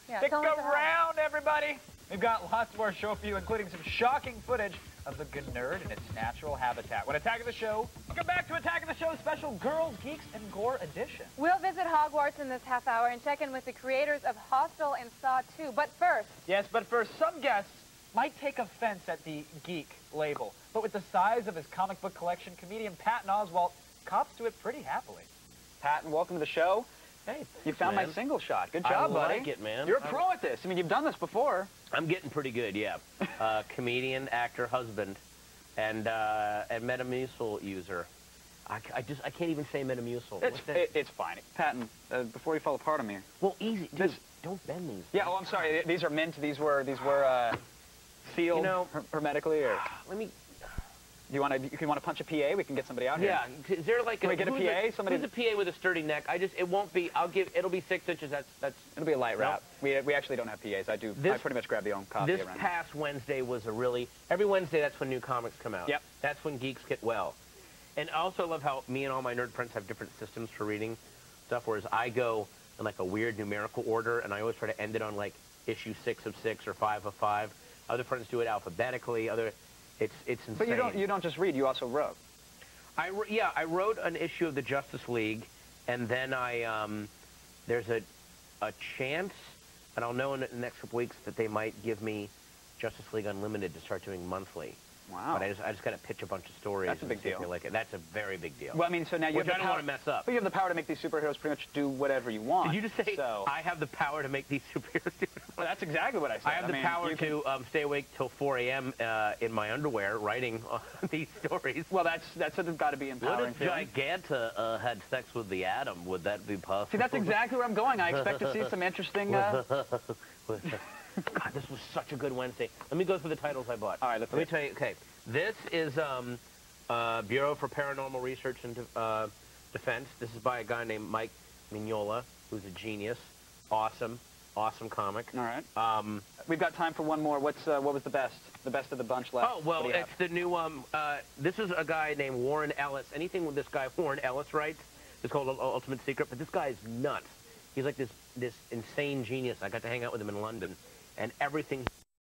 Yeah, Stick around, everybody. We've got lots more show for you, including some shocking footage of the Gnerd in its natural habitat. When Attack of the Show, welcome back to Attack of the Show special Girls, Geeks, and Gore edition. We'll visit Hogwarts in this half hour and check in with the creators of Hostel and Saw 2. But first... Yes, but first, some guests might take offense at the geek label, but with the size of his comic book collection, comedian Patton Oswalt cops to it pretty happily. Patton, welcome to the show. Hey, you found my single shot. Good job, buddy. I like it, man. You're a pro at this. I mean, you've done this before. I'm getting pretty good, yeah. Comedian, actor, husband, and Metamucil user. I can't even say Metamucil. It's fine. Patton, before you fall apart on me. Well, easy. Dude, don't bend these. Yeah, oh, I'm sorry. These are mint. These were sealed hermetically, or let me. Do you want to? If you want to punch a PA, we can get somebody out here. Yeah. Is there like can we get a PA? Somebody. Who's a PA with a sturdy neck? It won't be. It'll be 6 inches. That's. It'll be a light wrap. We actually don't have PAs. I pretty much grab the own copy. This past Wednesday was a really. Every Wednesday, that's when new comics come out. Yep. That's when geeks get well. And I also love how me and all my nerd friends have different systems for reading stuff, whereas I go in like a weird numerical order, and I always try to end it on like issue 6 of 6 or 5 of 5. Other friends do it alphabetically. It's insane. But you don't just read. You also wrote. I wrote an issue of the Justice League, and then there's a chance, and I'll know in the next couple weeks that they might give me Justice League Unlimited to start doing monthly. Wow. But I just got to pitch a bunch of stories. That's a big deal. Like it. That's a very big deal. Well, I mean, so now you Which have I don't want to mess up. But you have the power to make these superheroes pretty much do whatever you want. Did you just say I have the power to make these superheroes do whatever? Well, that's exactly what I said. I have the power to stay awake till 4 a.m. In my underwear writing these stories. Well, that's got to be empowering. What if Giganta had sex with the Atom? Would that be possible? See, that's exactly where I'm going. I expect to see some interesting... God, this was such a good Wednesday. Let me go through the titles I bought. All right, let me tell you. Okay, this is Bureau for Paranormal Research and Defense. This is by a guy named Mike Mignola, who's a genius. Awesome comic. All right. We've got time for one more. What was the best? The best of the bunch left. Oh, well, it's the new, this is a guy named Warren Ellis. Anything with this guy Warren Ellis writes is called Ultimate Secret, but this guy is nuts. He's like this insane genius. I got to hang out with him in London, and everything he